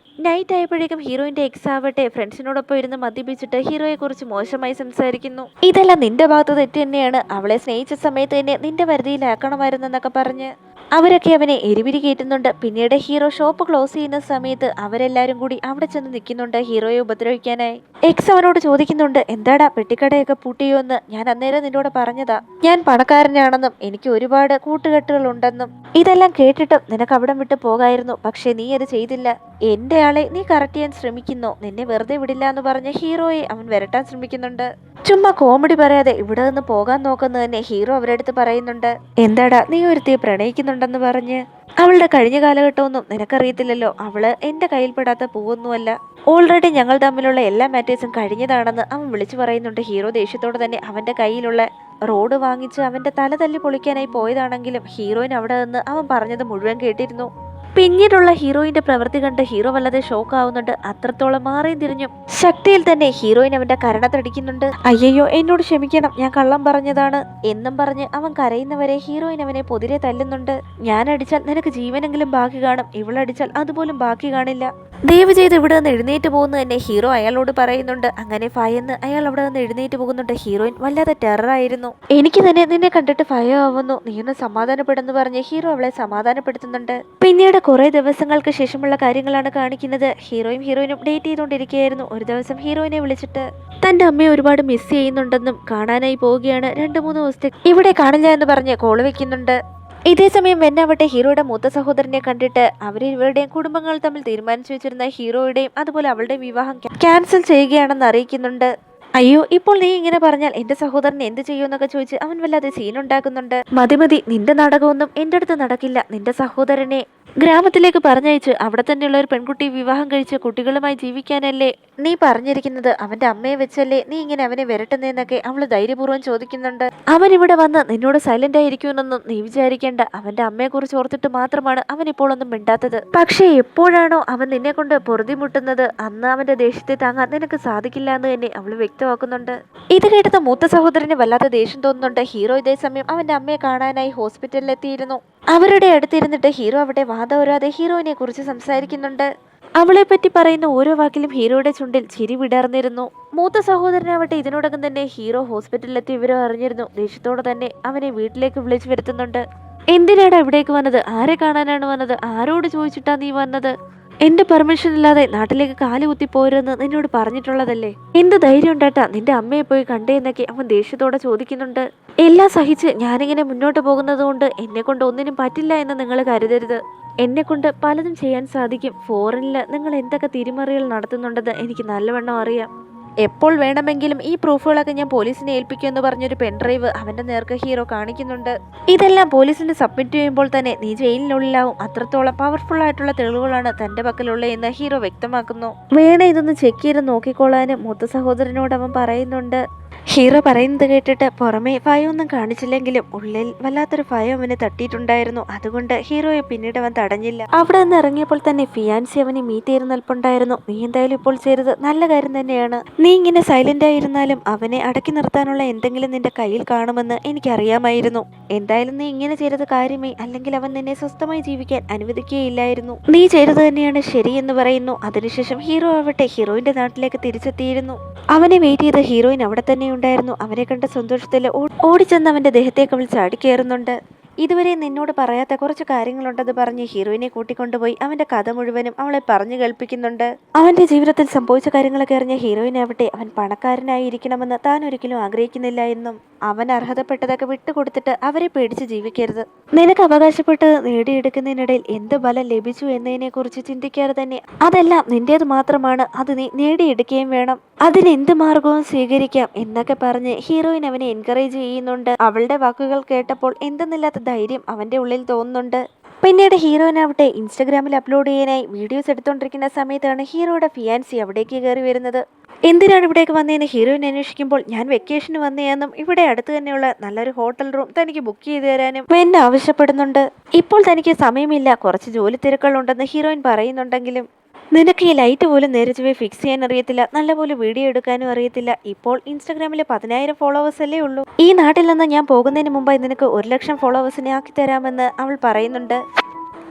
Speaker 1: നൈറ്റ് ആയപ്പോഴേക്കും ഹീറോയിന്റെ എക്സ് ആവട്ടെ ഫ്രണ്ട്സിനോടൊപ്പം ഇരുന്ന് മദ്യപിച്ചിട്ട് ഹീറോയെ കുറിച്ച് മോശമായി സംസാരിക്കുന്നു. ഇതെല്ലാം നിന്റെ ഭാഗത്ത് തെറ്റ് തന്നെയാണ്. അവളെ സ്നേഹിച്ച സമയത്ത് തന്നെ നിന്റെ പരിധിയിലാക്കണമായിരുന്നെന്നൊക്കെ പറഞ്ഞ് അവരൊക്കെ അവനെ എരിപിരി കയറ്റുന്നുണ്ട്. പിന്നീട് ഹീറോ ഷോപ്പ് ക്ലോസ് ചെയ്യുന്ന സമയത്ത് അവരെല്ലാരും കൂടി അവിടെ ചെന്ന് നിൽക്കുന്നുണ്ട് ഹീറോയെ ഉപദ്രവിക്കാനായി. എക്സ് അവനോട് ചോദിക്കുന്നുണ്ട്, എന്താടാ പെട്ടിക്കടയൊക്കെ പൂട്ടിയോ എന്ന്? ഞാൻ അന്നേരം നിന്നോട് പറഞ്ഞതാ ഞാൻ പണക്കാരനാണെന്നും എനിക്ക് ഒരുപാട് കൂട്ടുകെട്ടുകൾ ഉണ്ടെന്നും. ഇതെല്ലാം കേട്ടിട്ടും നിനക്ക് അവിടം വിട്ട് പോകായിരുന്നു, പക്ഷെ നീ അത് ചെയ്തില്ല. എന്റെ ആളെ നീ കറക്റ്റ് ചെയ്യാൻ ശ്രമിക്കുന്നു, നിന്നെ വെറുതെ വിടില്ല എന്ന് പറഞ്ഞ് ഹീറോയെ അവൻ വരട്ടാൻ ശ്രമിക്കുന്നുണ്ട്. ചുമ്മാ കോമഡി പറയാതെ ഇവിടെ നിന്ന് പോകാൻ നോക്കുന്നത് തന്നെ ഹീറോ അവരടുത്ത് പറയുന്നുണ്ട്. എന്താടാ നീ ഒരുത്തിയെ പ്രണയിക്കുന്നുണ്ടെന്ന് പറഞ്ഞ്? അവളുടെ കഴിഞ്ഞ കാലഘട്ടമൊന്നും നിനക്കറിയത്തില്ലല്ലോ. അവള് എന്റെ കയ്യിൽപ്പെടാത്ത പൂവൊന്നുമല്ല. ഓൾറെഡി ഞങ്ങൾ തമ്മിലുള്ള എല്ലാ മാറ്റേഴ്സും കഴിഞ്ഞതാണെന്ന് അവൻ വിളിച്ചു പറയുന്നുണ്ട്. ഹീറോ ദേഷ്യത്തോടെ തന്നെ അവന്റെ കയ്യിലുള്ള റോഡ് വാങ്ങിച്ച് അവന്റെ തല തല്ലി പൊളിക്കാനായി പോയതാണെങ്കിലും ഹീറോയിൻ അവിടെ നിന്ന് അവൻ പറഞ്ഞത് മുഴുവൻ കേട്ടിരുന്നു. പിന്നീടുള്ള ഹീറോയിന്റെ പ്രവൃത്തി കണ്ട് ഹീറോ വല്ലാതെ ഷോക്ക് ആവുന്നുണ്ട്. അത്രത്തോളം മാറിയും തിരിഞ്ഞും ശക്തിയിൽ തന്നെ ഹീറോയിൻ അവന്റെ കരണത്തടിക്കുന്നുണ്ട്. അയ്യോ എന്നോട് ക്ഷമിക്കണം, ഞാൻ കള്ളം പറഞ്ഞതാണ് എന്നും പറഞ്ഞ് അവൻ കരയുന്നവരെ ഹീറോയിൻ അവനെ പൊതിരെ തല്ലുന്നുണ്ട്. ഞാൻ അടിച്ചാൽ നിനക്ക് ജീവനെങ്കിലും ബാക്കി കാണും, ഇവളടിച്ചാൽ അതുപോലും ബാക്കി കാണില്ല. ദയവ് ചെയ്ത് ഇവിടെ നിന്ന് എഴുന്നേറ്റ് പോകുന്നു തന്നെ ഹീറോ അയാളോട് പറയുന്നുണ്ട്. അങ്ങനെ ഭയന്ന് അയാൾ അവിടെ നിന്ന് എഴുന്നേറ്റ് പോകുന്നുണ്ട്. ഹീറോയിൻ വല്ലാതെ ടെററായിരുന്നു. എനിക്ക് തന്നെ നിന്നെ കണ്ടിട്ട് ഭയമാവുന്നു, നീ ഒന്ന് സമാധാനപ്പെടുന്നു പറഞ്ഞ് ഹീറോ അവളെ സമാധാനപ്പെടുത്തുന്നുണ്ട്. പിന്നീട് കുറെ ദിവസങ്ങൾക്ക് ശേഷമുള്ള കാര്യങ്ങളാണ് കാണിക്കുന്നത്. ഹീറോയിനും ഡേറ്റ് ചെയ്തുകൊണ്ടിരിക്കുകയായിരുന്നു. ഒരു ദിവസം ഹീറോയിനെ വിളിച്ചിട്ട് തന്റെ അമ്മയെ ഒരുപാട് മിസ് ചെയ്യുന്നുണ്ടെന്നും കാണാനായി പോവുകയാണ്, 2-3 ദിവസത്തെ ഇവിടെ കാണില്ല എന്ന് പറഞ്ഞ് കോള് വെക്കുന്നുണ്ട്. ഇതേസമയം വെന്നാവട്ടെ ഹീറോയുടെ മൂത്ത സഹോദരനെ കണ്ടിട്ട് ഇവരുടെയും കുടുംബങ്ങൾ തമ്മിൽ തീരുമാനിച്ചു വെച്ചിരുന്ന ഹീറോയുടെയും അതുപോലെ അവളുടെയും വിവാഹം ക്യാൻസൽ ചെയ്യുകയാണെന്ന് അറിയിക്കുന്നുണ്ട്. അയ്യോ, ഇപ്പോൾ നീ ഇങ്ങനെ പറഞ്ഞാൽ എന്റെ സഹോദരൻ എന്ത് ചെയ്യുമെന്നൊക്കെ ചോദിച്ച് അവൻ വല്ലാതെ സീനുണ്ടാക്കുന്നുണ്ട്. മതി മതി, നിന്റെ നാടകമൊന്നും എന്റെ അടുത്ത് നടക്കില്ല. നിന്റെ സഹോദരനെ ഗ്രാമത്തിലേക്ക് പറഞ്ഞയച്ച് അവിടെ തന്നെയുള്ള ഒരു പെൺകുട്ടി വിവാഹം കഴിച്ച് കുട്ടികളുമായി ജീവിക്കാനല്ലേ നീ പറഞ്ഞിരിക്കുന്നത്? അവന്റെ അമ്മയെ വെച്ചല്ലേ നീ ഇങ്ങനെ അവനെ വരട്ടുന്നതെന്നൊക്കെ അവള് ധൈര്യപൂർവ്വം ചോദിക്കുന്നുണ്ട്. അവൻ ഇവിടെ വന്ന് നിന്നോട് സൈലന്റ് ആയിരിക്കുമെന്നൊന്നും നീ വിചാരിക്കേണ്ട. അവന്റെ അമ്മയെ കുറിച്ച് ഓർത്തിട്ട് മാത്രമാണ് അവൻ ഇപ്പോൾ ഒന്നും മിണ്ടാത്തത്. പക്ഷേ എപ്പോഴാണോ അവൻ നിന്നെ കൊണ്ട് പൊറുതിമുട്ടുന്നത് അന്ന് അവന്റെ ദേഷ്യത്തെ താങ്ങാൻ നിനക്ക് സാധിക്കില്ല എന്ന് തന്നെ അവള് വ്യക്തമാക്കുന്നുണ്ട്. ഇത് കേട്ടത് മൂത്ത സഹോദരന് വല്ലാത്ത ദേഷ്യം തോന്നുന്നുണ്ട്. ഹീറോ ഇതേ സമയം അവന്റെ അമ്മയെ കാണാനായി ഹോസ്പിറ്റലിൽ എത്തിയിരുന്നു. അവരുടെ അടുത്തിരുന്നിട്ട് ഹീറോ അവിടെ വാദോരാതെ ഹീറോയിനെ കുറിച്ച് സംസാരിക്കുന്നുണ്ട്. അവളെ പറ്റി പറയുന്ന ഓരോ വാക്കിലും ഹീറോയുടെ ചുണ്ടിൽ ചിരി വിടർന്നിരുന്നു. മൂത്ത സഹോദരനാവട്ടെ ഇതിനോടകം തന്നെ ഹീറോ ഹോസ്പിറ്റലിലെത്തി വിവരം അറിഞ്ഞിരുന്നു. ദേഷ്യത്തോടെ തന്നെ അവനെ വീട്ടിലേക്ക് വിളിച്ചു വരുത്തുന്നുണ്ട്. എന്തിനാണ് ഇവിടേക്ക് വന്നത്? ആരെ കാണാനാണ് വന്നത്? ആരോട് ചോദിച്ചിട്ടാ നീ വന്നത്? എന്റെ പെർമിഷൻ ഇല്ലാതെ നാട്ടിലേക്ക് കാല് കുത്തി പോരെന്ന് നിന്നോട് പറഞ്ഞിട്ടുള്ളതല്ലേ? എന്ത് ധൈര്യം ഉണ്ടാട്ടാ നിന്റെ അമ്മയെ പോയി കണ്ടേ എന്നൊക്കെ അവൻ ദേഷ്യത്തോടെ ചോദിക്കുന്നുണ്ട്. എല്ലാം സഹിച്ച് ഞാനിങ്ങനെ മുന്നോട്ട് പോകുന്നത് കൊണ്ട് എന്നെ കൊണ്ട് ഒന്നിനും പറ്റില്ല എന്ന് നിങ്ങൾ കരുതരുത്. എന്നെ കൊണ്ട് പലതും ചെയ്യാൻ സാധിക്കും. ഫോറിനിൽ നിങ്ങൾ എന്തൊക്കെ തിരിമറികൾ നടത്തുന്നുണ്ടെന്ന് എനിക്ക് നല്ലവണ്ണം അറിയാം. എപ്പോൾ വേണമെങ്കിലും ഈ പ്രൂഫുകളൊക്കെ ഞാൻ പോലീസിനെ ഏൽപ്പിക്കുമെന്ന് പറഞ്ഞൊരു പെൻഡ്രൈവ് അവന്റെ നേർക്ക് ഹീറോ കാണിക്കുന്നുണ്ട്. ഇതെല്ലാം പോലീസിന് സബ്മിറ്റ് ചെയ്യുമ്പോൾ തന്നെ നീ ജയിലിനുള്ളിലാവും. അത്രത്തോളം പവർഫുൾ ആയിട്ടുള്ള തെളിവുകളാണ് തന്റെ പക്കലുള്ള എന്ന് ഹീറോ വ്യക്തമാക്കുന്നു. വേണേ ഇതൊന്ന് ചെക്ക് ചെയ്ത് നോക്കിക്കോളാനും മൂത്ത സഹോദരനോട് അവൻ പറയുന്നുണ്ട്. ഹീറോ പറയുന്നത് കേട്ടിട്ട് പുറമെ ഭയമൊന്നും കാണിച്ചില്ലെങ്കിലും ഉള്ളിൽ വല്ലാത്തൊരു ഭയം അവനെ തട്ടിയിട്ടുണ്ടായിരുന്നു. അതുകൊണ്ട് ഹീറോയെ പിന്നീട് അവൻ തടഞ്ഞില്ല. അവിടെ നിന്ന് ഇറങ്ങിയപ്പോൾ തന്നെ ഫിയാൻസി അവനെ മീറ്റ് ചെയ്ത് നിൽപ്പുണ്ടായിരുന്നു. നീ എന്തായാലും ഇപ്പോൾ ചെയ്തത് നല്ല കാര്യം തന്നെയാണ്. നീ ഇങ്ങനെ സൈലന്റ് ആയിരുന്നാലും അവനെ അടക്കി നിർത്താനുള്ള എന്തെങ്കിലും നിന്റെ കയ്യിൽ കാണുമെന്ന് എനിക്കറിയാമായിരുന്നു. എന്തായാലും നീ ഇങ്ങനെ ചെയ്തത് കാര്യമേ, അല്ലെങ്കിൽ അവൻ നിന്നെ സ്വസ്ഥമായി ജീവിക്കാൻ അനുവദിക്കുകയില്ലായിരുന്നു. നീ ചെയ്തത് തന്നെയാണ് ശരിയെന്ന് പറയുന്നു. അതിനുശേഷം ഹീറോ ആവട്ടെ ഹീറോയിന്റെ നാട്ടിലേക്ക് തിരിച്ചെത്തിയിരുന്നു. അവനെ വെയിറ്റ് ചെയ്ത് ഹീറോയിൻ അവിടെ തന്നെ ഉണ്ടായിരുന്നു. അവനെ കണ്ട സന്തോഷത്തിൽ ഓടിച്ചെന്ന് അവന്റെ ദേഹത്തേക്ക് അവൾ ചാടിക്കയറുന്നുണ്ട്. ഇതുവരെ നിന്നോട് പറയാത്ത കുറച്ച് കാര്യങ്ങളുണ്ടെന്ന് പറഞ്ഞ് ഹീറോയിനെ കൂട്ടിക്കൊണ്ടുപോയി അവന്റെ കഥ മുഴുവനും അവളെ പറഞ്ഞു കേൾപ്പിക്കുന്നുണ്ട്. അവന്റെ ജീവിതത്തിൽ സംഭവിച്ച കാര്യങ്ങളൊക്കെ അറിഞ്ഞ ഹീറോയിനാവട്ടെ അവൻ പണക്കാരനായിരിക്കണമെന്ന് താൻ ഒരിക്കലും ആഗ്രഹിക്കുന്നില്ല എന്നും അവൻ അർഹതപ്പെട്ടതൊക്കെ വിട്ടുകൊടുത്തിട്ട് അവരെ പേടിച്ച് ജീവിക്കരുത്. നിനക്ക് അവകാശപ്പെട്ടത് നേടിയെടുക്കുന്നതിനിടയിൽ എന്ത് ബലം ലഭിച്ചു എന്നതിനെ കുറിച്ച് ചിന്തിക്കാതെ തന്നെ അതെല്ലാം നിന്റേത് മാത്രമാണ്. അത് നീ നേടിയെടുക്കുകയും വേണം. അതിന് എന്ത് മാർഗവും സ്വീകരിക്കാം എന്നൊക്കെ പറഞ്ഞ് ഹീറോയിൻ അവനെ എൻകറേജ് ചെയ്യുന്നുണ്ട്. അവളുടെ വാക്കുകൾ കേട്ടപ്പോൾ എന്തെന്നില്ലാത്ത ധൈര്യം അവന്റെ ഉള്ളിൽ തോന്നുന്നുണ്ട്. പിന്നീട് ഹീറോയിനാവട്ടെ ഇൻസ്റ്റഗ്രാമിൽ അപ്ലോഡ് ചെയ്യാനായി വീഡിയോസ് എടുത്തുകൊണ്ടിരിക്കുന്ന സമയത്താണ് ഹീറോയുടെ ഫിയാൻസി അവിടേക്ക് കയറി വരുന്നത്. എന്തിനാണ് ഇവിടേക്ക് വന്നതെന്ന് ഹീറോയിൻ അന്വേഷിക്കുമ്പോൾ ഞാൻ വെക്കേഷന് വന്നതെന്നും ഇവിടെ അടുത്ത് തന്നെയുള്ള നല്ലൊരു ഹോട്ടൽ റൂം തനിക്ക് ബുക്ക് ചെയ്തു തരാനും വെൻ ആവശ്യപ്പെടുന്നുണ്ട്. ഇപ്പോൾ തനിക്ക് സമയമില്ല, കുറച്ച് ജോലി തിരക്കുകളുണ്ടെന്ന് ഹീറോയിൻ പറയുന്നുണ്ടെങ്കിലും നിനക്ക് ഈ ലൈറ്റ് പോലും നേരെ ചൊവ്വേ ഫിക്സ് ചെയ്യാൻ അറിയത്തില്ല, നല്ലപോലെ വീഡിയോ എടുക്കാനും അറിയത്തില്ല. ഇപ്പോൾ ഇൻസ്റ്റഗ്രാമിൽ 10,000 ഫോളോവേഴ്സ് അല്ലേ ഉള്ളൂ. ഈ നാട്ടിൽ നിന്ന് ഞാൻ പോകുന്നതിന് മുമ്പായി നിനക്ക് 1,00,000 ഫോളോവേഴ്സിനെ ആക്കി തരാമെന്ന് അവൾ പറയുന്നുണ്ട്.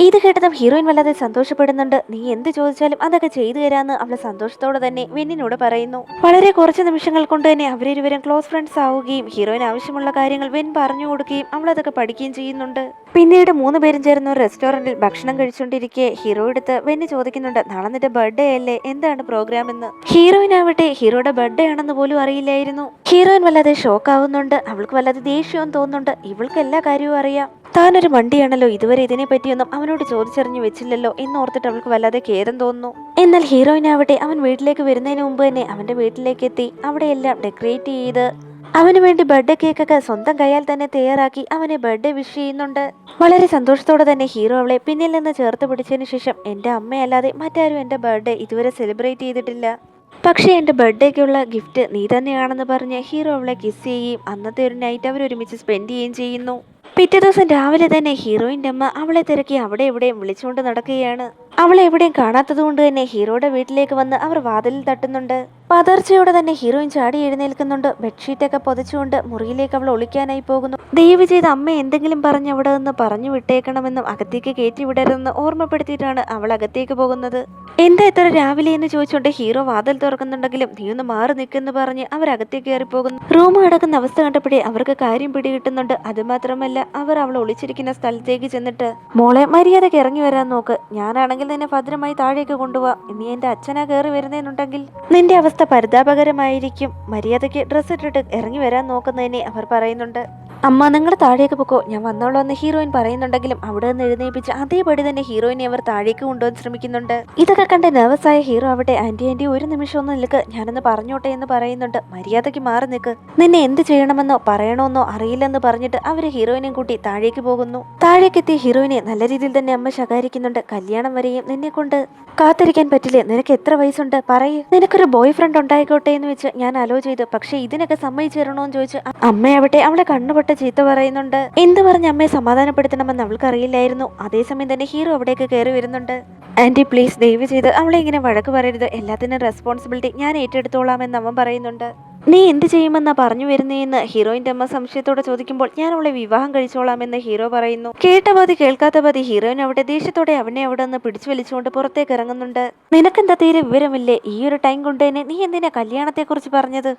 Speaker 1: ഇത് കേട്ടതും ഹീറോയിൻ വല്ലാതെ സന്തോഷപ്പെടുന്നുണ്ട്. നീ എന്ത് ചോദിച്ചാലും അതൊക്കെ ചെയ്തു തരാമെന്ന് അവൾ സന്തോഷത്തോടെ തന്നെ വെന്നിനോട് പറയുന്നു. വളരെ കുറച്ച് നിമിഷങ്ങൾ കൊണ്ട് തന്നെ അവരിരുവരും ക്ലോസ് ഫ്രണ്ട്സ് ആവുകയും ഹീറോയിന് ആവശ്യമുള്ള കാര്യങ്ങൾ വെൻ പറഞ്ഞു കൊടുക്കുകയും അവൾ അതൊക്കെ പഠിക്കുകയും ചെയ്യുന്നുണ്ട്. പിന്നീട് 3 പേരും ചേർന്ന് ഒരു റെസ്റ്റോറന്റിൽ ഭക്ഷണം കഴിച്ചുകൊണ്ടിരിക്കെ ഹീറോ എടുത്ത് വെന്ന് ചോദിക്കുന്നുണ്ട്, നാളെ നിന്റെ ബർത്ത്ഡേ അല്ലേ, എന്താണ് പ്രോഗ്രാം എന്ന്. ഹീറോയിനാവട്ടെ ഹീറോയുടെ ബർത്ത്ഡേ ആണെന്ന് പോലും അറിയില്ലായിരുന്നു. ഹീറോയിൻ വല്ലാതെ ഷോക്ക് ആവുന്നുണ്ട്. അവൾക്ക് വല്ലാതെ ദേഷ്യവും തോന്നുന്നുണ്ട്. ഇവൾക്ക് എല്ലാ കാര്യവും അറിയാം. താനൊരു മണ്ടിയാണല്ലോ, ഇതുവരെ ഇതിനെ പറ്റിയൊന്നും അവനോട് ചോദിച്ചറിഞ്ഞു വെച്ചില്ലല്ലോ എന്നോർത്തിട്ട് അവൾക്ക് വല്ലാതെ ഖേദം തോന്നുന്നു. എന്നാൽ ഹീറോയിനാവട്ടെ അവൻ വീട്ടിലേക്ക് വരുന്നതിന് മുമ്പ് തന്നെ അവന്റെ വീട്ടിലേക്ക് എത്തി അവിടെയെല്ലാം ഡെക്കറേറ്റ് ചെയ്ത് അവന് വേണ്ടി ബർത്ത്ഡേ കേക്കൊക്കെ സ്വന്തം കയ്യാൽ തന്നെ തയ്യാറാക്കി അവനെ ബർത്ത്ഡേ വിഷ് ചെയ്യുന്നുണ്ട്. വളരെ സന്തോഷത്തോടെ തന്നെ ഹീറോ അവളെ പിന്നിൽ നിന്ന് ചേർത്ത് പിടിച്ചതിന് ശേഷം, എന്റെ അമ്മയല്ലാതെ മറ്റാരും എന്റെ ബർത്ത്ഡേ ഇതുവരെ സെലിബ്രേറ്റ് ചെയ്തിട്ടില്ല, പക്ഷേ എൻ്റെ ബർത്ത്ഡേക്കുള്ള ഗിഫ്റ്റ് നീ തന്നെയാണെന്ന് പറഞ്ഞ് ഹീറോ അവളെ കിസ് ചെയ്യുകയും അന്നത്തെ ഒരു നൈറ്റ് അവർ ഒരുമിച്ച് സ്പെൻഡ് ചെയ്യുകയും ചെയ്യുന്നു. പിറ്റേ ദിവസം രാവിലെ തന്നെ ഹീറോയിൻ്റെ അമ്മ അവളെ തിരക്കി അവിടെ എവിടെയും വിളിച്ചുകൊണ്ട് നടക്കുകയാണ്. അവളെ എവിടെയും കാണാത്തത് കൊണ്ട് തന്നെ ഹീറോയുടെ വീട്ടിലേക്ക് വന്ന് അവർ വാതിലിൽ തട്ടുന്നുണ്ട്. പതർച്ചയോടെ തന്നെ ഹീറോയിൻ ചാടി എഴുന്നേൽക്കുന്നുണ്ട്. ബെഡ്ഷീറ്റൊക്കെ പൊതച്ചുകൊണ്ട് മുറിയിലേക്ക് അവൾ ഒളിക്കാനായി പോകുന്നു. ദയവ് ചെയ്ത് അമ്മ എന്തെങ്കിലും പറഞ്ഞ് അവിടെ നിന്ന് പറഞ്ഞു വിട്ടേക്കണമെന്നും അകത്തേക്ക് കയറ്റി വിടരുതെന്ന് ഓർമ്മപ്പെടുത്തിയിട്ടാണ് അവൾ അകത്തേക്ക് പോകുന്നത്. എന്താ ഇത്ര രാവിലെ എന്ന് ചോദിച്ചുകൊണ്ട് ഹീറോ വാതിൽ തുറക്കുന്നുണ്ടെങ്കിലും നീ ഒന്ന് മാറി നിൽക്കെന്ന് പറഞ്ഞ് അവരകത്തേക്ക് കയറി പോകുന്നു. റൂം അടക്കുന്ന അവസ്ഥ കണ്ടപ്പോഴേ അവർക്ക് കാര്യം പിടികിട്ടുന്നുണ്ട്. അതുമാത്രമല്ല അവർ അവൾ ഒളിച്ചിരിക്കുന്ന സ്ഥലത്തേക്ക് ചെന്നിട്ട്, മോളെ മര്യാദയ്ക്ക് ഇറങ്ങി വരാൻ നോക്ക്, ഞാനാണെങ്കിൽ നിന്നെ ഭദ്രമായി താഴേക്ക് കൊണ്ടുപോവാം. ഇനി എന്റെ അച്ഛനാ കയറി വരുന്നതെന്നുണ്ടെങ്കിൽ നിന്റെ അവസ്ഥ പരിതാപകരമായിരിക്കും. മര്യാദയ്ക്ക് ഡ്രസ്സ് ഇട്ടിട്ട് ഇറങ്ങി വരാൻ നോക്കുന്നതിനെ അവർ പറയുന്നുണ്ട്. അമ്മ നിങ്ങൾ താഴേക്ക് പൊക്കോ, ഞാൻ വന്നോളൂ എന്ന് ഹീറോയിൻ പറയുന്നുണ്ടെങ്കിലും അവിടെ നിന്ന് എഴുന്നേൽപ്പിച്ച് അതേപടി തന്നെ ഹീറോയിനെ അവർ താഴേക്ക് കൊണ്ടുപോകാൻ ശ്രമിക്കുന്നുണ്ട്. ഇതൊക്കെ കണ്ട് നെർവസ് ആയ ഹീറോ അവിടെ ആന്റി ഒരു നിമിഷം ഒന്ന് നിൽക്ക്, ഞാനൊന്ന് പറഞ്ഞോട്ടെ എന്ന് പറയുന്നുണ്ട്. മര്യാദയ്ക്ക് മാറി നിൽക്ക്, നിന്നെ എന്ത് ചെയ്യണമെന്നോ പറയണമെന്നോ അറിയില്ലെന്ന് പറഞ്ഞിട്ട് അവര് ഹീറോയിനെയും കൂട്ടി താഴേക്ക് പോകുന്നു. താഴേക്കെത്തിയ ഹീറോയിനെ നല്ല രീതിയിൽ തന്നെ അമ്മ ശകാരിക്കുന്നുണ്ട്. കല്യാണം വരെയും നിന്നെ കൊണ്ട് കാത്തിരിക്കാൻ പറ്റില്ലേ, നിനക്ക് എത്ര വയസ്സുണ്ട് പറയൂ, നിനക്കൊരു ബോയ് ഫ്രണ്ട് ഉണ്ടായിക്കോട്ടെ എന്ന് വെച്ച് ഞാൻ അലോ ചെയ്തു, പക്ഷെ ഇതിനൊക്കെ സമ്മതിച്ചു തരണോന്ന് ചോദിച്ചു അമ്മയാവട്ടെ അവളെ കണ്ണുപൊട്ട ചീത്ത പറയുന്നുണ്ട്. എന്ത് പറഞ്ഞ് അമ്മയെ സമാധാനപ്പെടുത്തണമെന്ന് അവൾക്ക് അറിയില്ലായിരുന്നു. അതേസമയം തന്നെ ഹീറോ അവിടേക്ക് കയറി വരുന്നുണ്ട്. ആന്റി പ്ലീസ് ദയവ് ചെയ്ത് അവളെ ഇങ്ങനെ വഴക്ക് പറയരുത്, എല്ലാത്തിനും റെസ്പോൺസിബിലിറ്റി ഞാൻ ഏറ്റെടുത്തോളാമെന്ന് അവൻ പറയുന്നുണ്ട്. നീ എന്ത് ചെയ്യുമെന്നാ പറഞ്ഞു വരുന്നേന്ന് ഹീറോയിന്റെ അമ്മ സംശയത്തോടെ ചോദിക്കുമ്പോൾ ഞാൻ അവളെ വിവാഹം കഴിച്ചോളാമെന്ന് ഹീറോ പറയുന്നു. കേട്ട പാതി കേൾക്കാത്ത പാതി ഹീറോയിൻ അവിടെ ദേഷ്യത്തോടെ അവനെ അവിടെ നിന്ന് പിടിച്ചു വലിച്ചുകൊണ്ട് പുറത്തേക്ക് ഇറങ്ങുന്നുണ്ട്. നിനക്കെന്താ തീരെ വിവരമില്ലേ, ഈ ഒരു ടൈം കൊണ്ട് തന്നെ നീ എന്തിനാ കല്യാണത്തെ കുറിച്ച് പറഞ്ഞത്?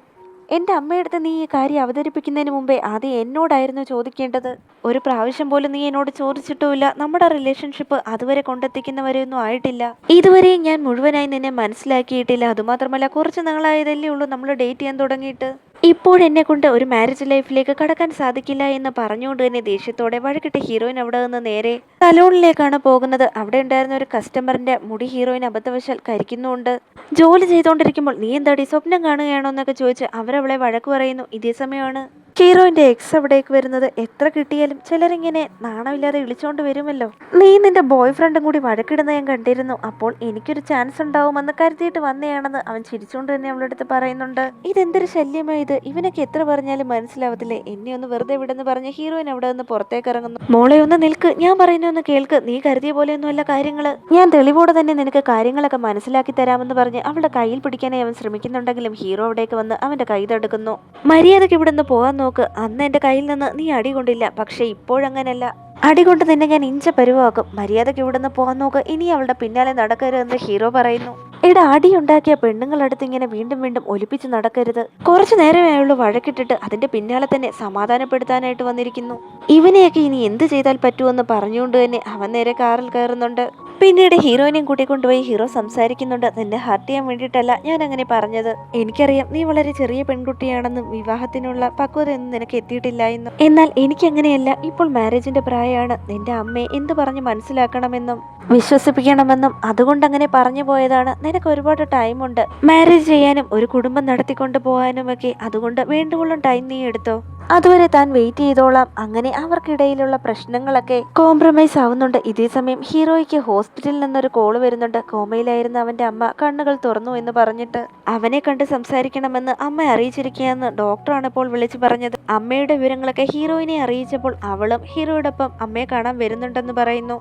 Speaker 1: എന്റെ അമ്മയടുത്ത് നീ ഈ കാര്യം അവതരിപ്പിക്കുന്നതിന് മുമ്പേ ആദ്യം എന്നോടായിരുന്നു ചോദിക്കേണ്ടത്. ഒരു പ്രാവശ്യം പോലും നീ എന്നോട് ചോദിച്ചിട്ടുമില്ല. നമ്മുടെ റിലേഷൻഷിപ്പ് അതുവരെ കൊണ്ടെത്തിക്കുന്നവരെയൊന്നും ആയിട്ടില്ല. ഇതുവരെയും ഞാൻ മുഴുവനായി നിന്നെ മനസ്സിലാക്കിയിട്ടില്ല. അതുമാത്രമല്ല കുറച്ച് നാളായതല്ലേ ഉള്ളൂ നമ്മൾ ഡേറ്റ് ചെയ്യാൻ തുടങ്ങിയിട്ട്. ഇപ്പോഴെന്നെ കൊണ്ട് ഒരു മാരേജ് ലൈഫിലേക്ക് കടക്കാൻ സാധിക്കില്ല എന്ന് പറഞ്ഞുകൊണ്ട് തന്നെ ദേഷ്യത്തോടെ വഴക്കിട്ട് ഹീറോയിൻ അവിടെ നിന്ന് നേരെ സലൂണിലേക്കാണ് പോകുന്നത്. അവിടെ ഉണ്ടായിരുന്ന ഒരു കസ്റ്റമറിന്റെ മുടി ഹീറോയിൻ അബദ്ധവശാൽ കരിക്കുന്നുണ്ട്. ജോലി ചെയ്തുകൊണ്ടിരിക്കുമ്പോൾ നീ എന്താടി സ്വപ്നം കാണുകയാണോ എന്നൊക്കെ ചോദിച്ച് അവരവളെ വഴക്ക് പറയുന്നു. ഇതേ സമയമാണ് ഹീറോയിന്റെ എക്സ് അവിടേക്ക് വരുന്നത്. എത്ര കിട്ടിയാലും ചിലരിങ്ങനെ നാണമില്ലാതെ വിളിച്ചോണ്ട് വരുമല്ലോ. നീ നിന്റെ ബോയ് ഫ്രണ്ടും കൂടി വഴക്കിടുന്ന ഞാൻ കണ്ടിരുന്നു, അപ്പോൾ എനിക്കൊരു ചാൻസ് ഉണ്ടാവുമെന്ന് കരുതിയിട്ട് വന്നയാണെന്ന് അവൻ ചിരിച്ചുകൊണ്ട് തന്നെ അവളുടെ അടുത്ത് പറയുന്നുണ്ട്. ഇതെന്തൊരു ശല്യമായത്, ഇവനൊക്കെ എത്ര പറഞ്ഞാലും മനസ്സിലാവത്തില്ലേ, എന്നെ ഒന്ന് വെറുതെ വിടെന്ന് പറഞ്ഞ് ഹീറോയിൻ അവിടെ നിന്ന് പുറത്തേക്ക് ഇറങ്ങുന്നു. മോളെ ഒന്ന് നിൽക്ക്, ഞാൻ പറയുന്നൊന്ന് കേൾക്ക്, നീ കരുതിയ പോലെയൊന്നുമല്ല കാര്യങ്ങള്, ഞാൻ തെളിവോടെ തന്നെ നിനക്ക് കാര്യങ്ങളൊക്കെ മനസ്സിലാക്കി തരാമെന്ന് പറഞ്ഞ് അവളുടെ കയ്യിൽ പിടിക്കാനായി അവൻ ശ്രമിക്കുന്നുണ്ടെങ്കിലും ഹീറോ അവിടേക്ക് വന്ന് അവന്റെ കൈ തടുക്കുന്നു. മര്യാദയ്ക്ക് ഇവിടെ നിന്ന് പോകാൻ നോക്ക്, അന്ന് എന്റെ കയ്യിൽ നിന്ന് നീ അടി കൊണ്ടില്ല, പക്ഷെ ഇപ്പോഴങ്ങനല്ല, അടികൊണ്ട് നിന്നെ ഞാൻ ഇഞ്ച പരുവാക്കും, മര്യാദയ്ക്ക് ഇവിടുന്ന് പോകാൻ നോക്ക്, ഇനി അവളുടെ പിന്നാലെ നടക്കരുതെന്ന് ഹീറോ പറയുന്നു. ഇവിടെ അടിയുണ്ടാക്കിയ പെണ്ണുങ്ങളടുത്ത് ഇങ്ങനെ വീണ്ടും വീണ്ടും ഒലിപ്പിച്ച് നടക്കരുത്. കുറച്ചു നേരമേ അയാള് വഴക്കിട്ടിട്ട് അതിന്റെ പിന്നാലെ തന്നെ സമാധാനപ്പെടുത്താനായിട്ട് വന്നിരിക്കുന്നു. ഇവനെയൊക്കെ ഇനി എന്ത് ചെയ്താൽ പറ്റുമെന്ന് പറഞ്ഞുകൊണ്ട് തന്നെ അവൻ നേരെ കാറിൽ കയറുന്നുണ്ട്. പിന്നീട് ഹീറോയിനെയും കൂട്ടിക്കൊണ്ടുപോയി ഹീറോ സംസാരിക്കുന്നുണ്ട്. നിന്നെ ഹർട്ട് ചെയ്യാൻ വേണ്ടിയിട്ടല്ല ഞാൻ അങ്ങനെ പറഞ്ഞത്, എനിക്കറിയാം നീ വളരെ ചെറിയ പെൺകുട്ടിയാണെന്നും വിവാഹത്തിനുള്ള പക്വതയൊന്നും നിനക്ക് എത്തിയിട്ടില്ല എന്നും. എന്നാൽ എനിക്കങ്ങനെയല്ല, ഇപ്പോൾ മാരേജിന്റെ പ്രായമാണ്, നിന്റെ അമ്മയെ എന്ത് പറഞ്ഞ് മനസ്സിലാക്കണമെന്നും വിശ്വസിപ്പിക്കണമെന്നും അതുകൊണ്ട് അങ്ങനെ പറഞ്ഞു പോയതാണ്. നിനക്ക് ഒരുപാട് ടൈമുണ്ട് മാരേജ് ചെയ്യാനും ഒരു കുടുംബം നടത്തിക്കൊണ്ട് പോകാനുമൊക്കെ, അതുകൊണ്ട് വേണ്ടുവോളം ടൈം നീ എടുത്തോ, അതുവരെ താൻ വെയിറ്റ് ചെയ്തോളാം. അങ്ങനെ അവർക്കിടയിലുള്ള പ്രശ്നങ്ങളൊക്കെ കോംപ്രമൈസ് ആവുന്നുണ്ട്. ഇതേ സമയം ഹീറോയ്ക്ക് ഹോസ്പിറ്റലിൽ നിന്നൊരു കോള് വരുന്നുണ്ട്. കോമയിലായിരുന്ന അവന്റെ അമ്മ കണ്ണുകൾ തുറന്നു എന്ന് പറഞ്ഞിട്ട് അവനെ കണ്ട് സംസാരിക്കണമെന്ന് അമ്മ അറിയിച്ചിരിക്കുകയെന്ന് ഡോക്ടറാണ് ഇപ്പോൾ വിളിച്ചു പറഞ്ഞത്. അമ്മയുടെ വിവരങ്ങളൊക്കെ ഹീറോയിനെ അറിയിച്ചപ്പോൾ അവളും ഹീറോയോടൊപ്പം അമ്മയെ കാണാൻ വരുന്നുണ്ടെന്ന് പറയുന്നു.